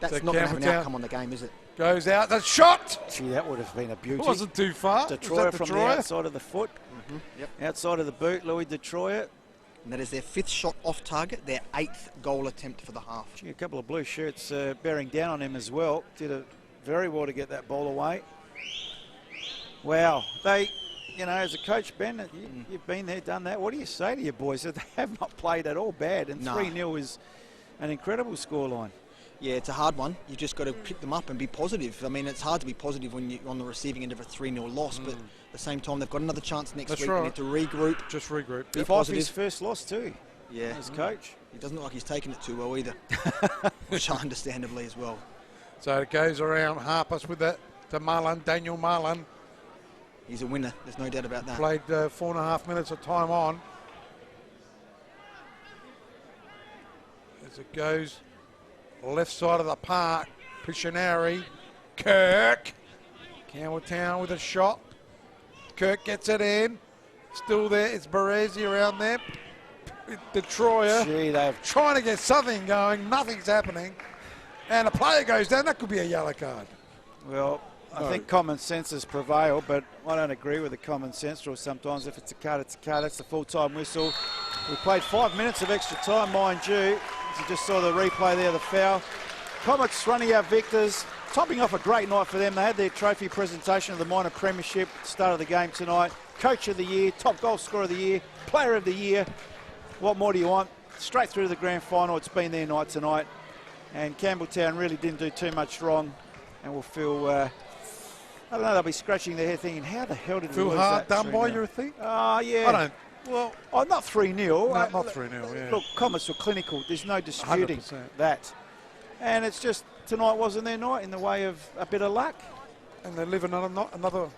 that's So not going to have an Campbelltown outcome on the game, is it? Goes out. The shot! Gee, that would have been a beauty. It wasn't too far. Detroit Was that from the Detroit? outside of the foot. Yep. Outside of the boot, Louis Detroit. And that is their 5th shot off target, their 8th goal attempt for the half. Gee, a couple of blue shirts bearing down on him as well. Did it very well to get that ball away. Wow. They, you know, as a coach, Ben, you've been there, done that. What do you say to your boys? That they have not played at all bad, and No. 3-0 is an incredible scoreline. Yeah, it's a hard one. You just got to pick them up and be positive. I mean, it's hard to be positive when you're on the receiving end of a 3-0 loss, but at the same time, they've got another chance next That's week. right. They need to regroup, Just regroup. be Off positive. his first loss too, Yeah, as coach. he doesn't look like he's taking it too well either, which understandably as well. So it goes around Harpus with that to Marlon, Daniel Marlon. He's a winner, there's no doubt about that. Played 4.5 minutes of time on. As it goes left side of the park, Pictionary, Kirk. Campbelltown with a shot. Kirk gets it in. Still there, it's Baresi around there. Detroit Gee, they've trying to get something going, nothing's happening. And a player goes down, that could be a yellow card. well, I think common sense has prevailed, but I don't agree with the common sense rule sometimes. If it's a cut, it's a cut. That's the full-time whistle. We played 5 minutes of extra time, mind you. As you just saw the replay there, the foul. Comets running out victors, topping off a great night for them. They had their trophy presentation of the minor premiership at the start of the game tonight. Coach of the year, top goal scorer of the year, player of the year. What more do you want? Straight through to the grand final. It's been their night tonight. And Campbelltown really didn't do too much wrong, and will feel, I don't know, they'll be scratching their head thinking, how the hell did we lose hard that done by, 3-0? you think? Oh, yeah. I don't. Well, not 3-0. No, not 3-0, yeah. Look, Comets were clinical. There's no disputing 100%. that. And it's just tonight wasn't their night in the way of a bit of luck. And they live another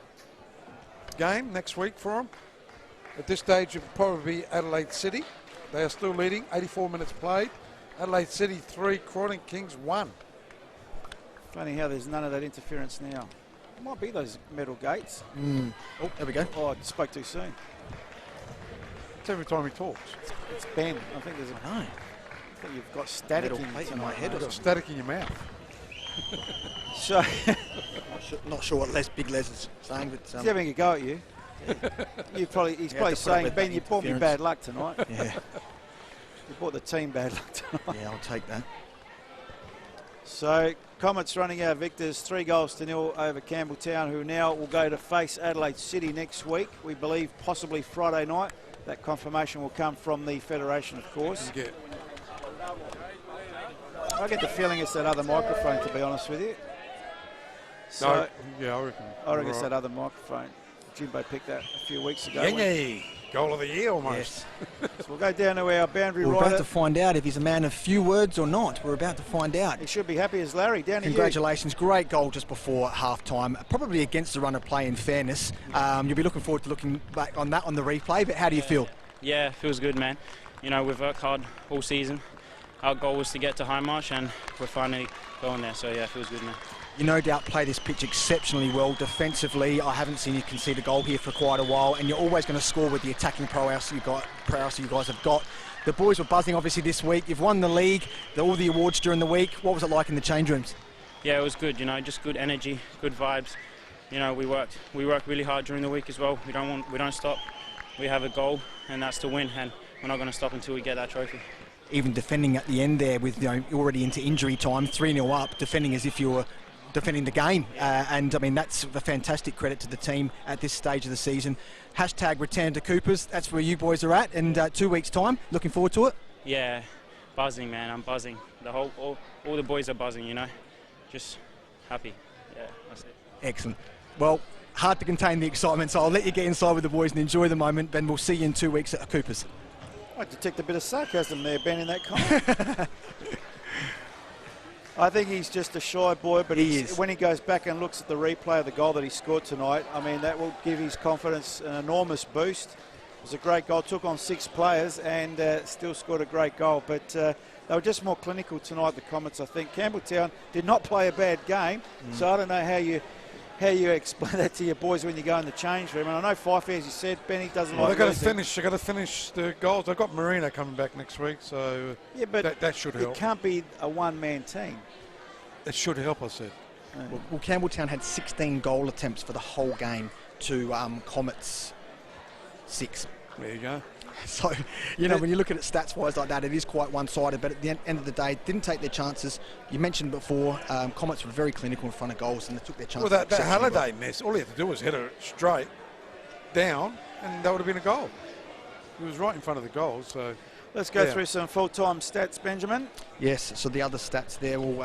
game next week for them. At this stage, it would probably be Adelaide City. They are still leading, 84 minutes played. Adelaide City 3, Croydon Kings 1. Funny how there's none of that interference now. It might be those metal gates. Oh, there we go. Oh, I spoke too soon. It's every time he talks. It's Ben. I think there's I know. I think you've got static Metal plate in my head. You've got static in your mouth. So Not sure what Big Les is saying, but he's having a go at you. He's probably to put up saying, with Ben, that you brought me interference." bad luck tonight. yeah, You brought the team bad luck tonight. yeah, I'll take that. So Comets running out victors, 3-0 over Campbelltown, who now will go to face Adelaide City next week. We believe possibly Friday night. That confirmation will come from the Federation, of course. Yeah. I get the feeling it's that other microphone, to be honest with you. So No, yeah, I reckon. I reckon it's that other microphone. Jimbo picked that a few weeks ago. Yengi, goal of the year almost. So we'll go down to our boundary We're about rider. to find out if he's a man of few words or not. We're about to find out. He should be happy as Larry. Down to you. Congratulations, great goal just before half-time. Probably against the run of play, in fairness. You'll be looking forward to looking back on that on the replay, but how do you feel? Yeah, it feels good, man. You know, we've worked hard all season. Our goal was to get to High Marsh, and we're finally going there. So, yeah, it feels good, man. You no doubt play this pitch exceptionally well defensively. I haven't seen you concede a goal here for quite a while, and you're always going to score with the attacking prowess you guys have got. The boys were buzzing, obviously, this week. You've won the league, all the awards during the week. What was it like in the change rooms? Yeah, it was good, you know, just good energy, good vibes. You know, we worked really hard during the week as well. We don't stop. We have a goal, and that's to win, and we're not going to stop until we get that trophy. Even defending at the end there with, already into injury time, 3-0 up, defending as if you were defending the game. And, I mean, that's a fantastic credit to the team at this stage of the season. # return to Coopers. That's where you boys are at. And 2 weeks' time, looking forward to it. Yeah, buzzing, man. I'm buzzing. All the boys are buzzing, you know. Just happy. Yeah, that's it. Excellent. Well, hard to contain the excitement, so I'll let you get inside with the boys and enjoy the moment. Ben, we'll see you in 2 weeks at Coopers. I detect a bit of sarcasm there, Ben, in that comment. I think he's just a shy boy, but when he goes back and looks at the replay of the goal that he scored tonight, I mean, that will give his confidence an enormous boost. It was a great goal, took on 6 players and still scored a great goal. But they were just more clinical tonight, the Comets, I think. Campbelltown did not play a bad game, so I don't know how you explain that to your boys when you go in the change room. And I know Fife, as you said, Benny doesn't like They've got to losing. finish. They've got to finish the goals. They've got Marina coming back next week, so Yeah, but that should help. it can't be a one-man team. It should help, I said. Well, Campbelltown had 16 goal attempts for the whole game to Comets 6. There you go. So, when you look at it stats-wise like that, it is quite one-sided, but at the end of the day, didn't take their chances. You mentioned before, Comets were very clinical in front of goals, and they took their chances. Well, that exceptionally Halliday miss, all he had to do was hit it straight down, and that would have been a goal. He was right in front of the goal, so... Let's go through some full-time stats, Benjamin. Yes, so the other stats there will...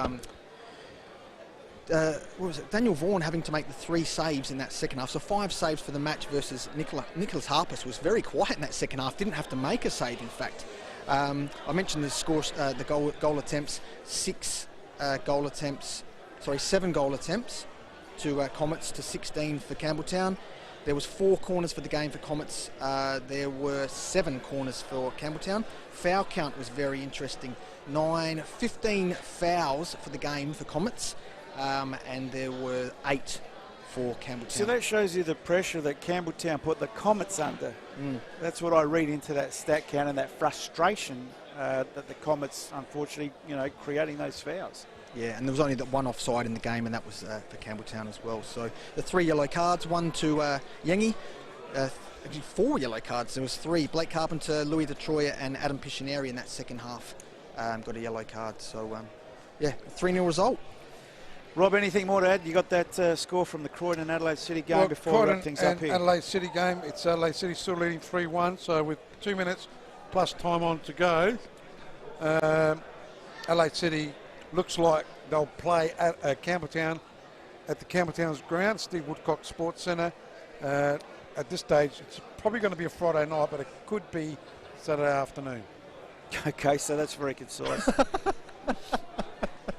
what was it? Daniel Vaughan having to make the 3 saves in that second half. So 5 saves for the match versus Nicholas Harpus was very quiet in that second half. Didn't have to make a save, in fact. I mentioned the scores, the goal attempts. 7 goal attempts to Comets to 16 for Campbelltown. There was 4 corners for the game for Comets. There were 7 corners for Campbelltown. Foul count was very interesting. 15 fouls for the game for Comets. And there were 8 for Campbelltown. So that shows you the pressure that Campbelltown put the Comets under. That's what I read into that stat count and that frustration that the Comets, unfortunately, creating those fouls. Yeah, and there was only that one offside in the game, and that was for Campbelltown as well. So the 3 yellow cards, one to Yengi, actually 4 yellow cards. There was 3. Blake Carpenter, Louis DeTroyer, and Adam Piscineri in that second half got a yellow card. So, yeah, 3-0 result. Rob, anything more to add? You got that score from the Croydon and Adelaide City game before we wrap things up here? Adelaide City game, it's Adelaide City still leading 3-1, so with 2 minutes plus time on to go, Adelaide City looks like they'll play at Campbelltown, at the Campbelltown's ground, Steve Woodcock Sports Centre. At this stage, it's probably going to be a Friday night, but it could be Saturday afternoon. Okay, so that's very concise.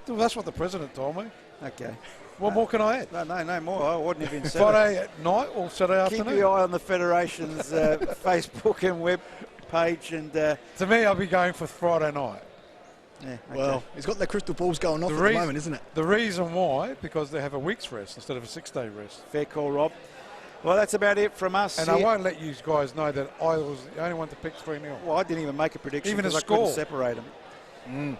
Well, that's what the president told me. Okay. What more can I add? No more. I wouldn't have been said. Friday at night or Saturday afternoon? Keep your eye on the Federation's Facebook and web page. And to me, I'll be going for Friday night. Yeah, okay. Well, he's got the crystal balls going off at the moment, isn't it? The reason why, because they have a week's rest instead of a 6-day rest. Fair call, Rob. Well, that's about it from us. And I won't let you guys know that I was the only one to pick 3-0. Well, I didn't even make a prediction Even a because I score. couldn't separate them.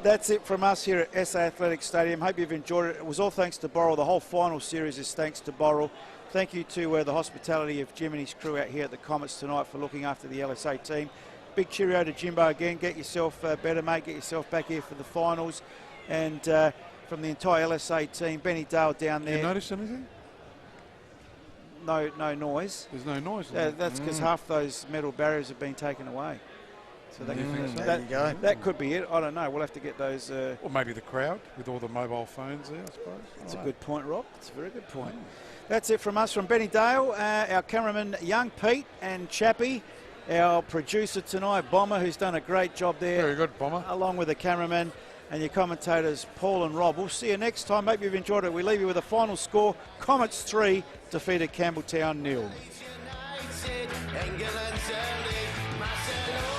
That's it from us here at SA Athletic Stadium. Hope you've enjoyed it. It was all thanks to Borrell. The whole final series is thanks to Borrell. Thank you to the hospitality of Jim and his crew out here at the Comets tonight for looking after the LSA team. Big cheerio to Jimbo again. Get yourself better, mate. Get yourself back here for the finals. And from the entire LSA team, Benny Dale down there. You notice anything? No noise. There's no noise. That's because half those metal barriers have been taken away. So There you go. that could be it. I don't know. We'll have to get those. Or maybe the crowd with all the mobile phones there, I suppose. That's a good point, Rob. It's a very good point. That's it from us, from Benny Dale, our cameraman, Young Pete, and Chappie, our producer tonight, Bomber, who's done a great job there. Very good, Bomber. Along with the cameraman and your commentators, Paul and Rob. We'll see you next time. Hope you've enjoyed it. We leave you with a final score. Comets 3, defeated Campbelltown 0. England's early, Marcelo.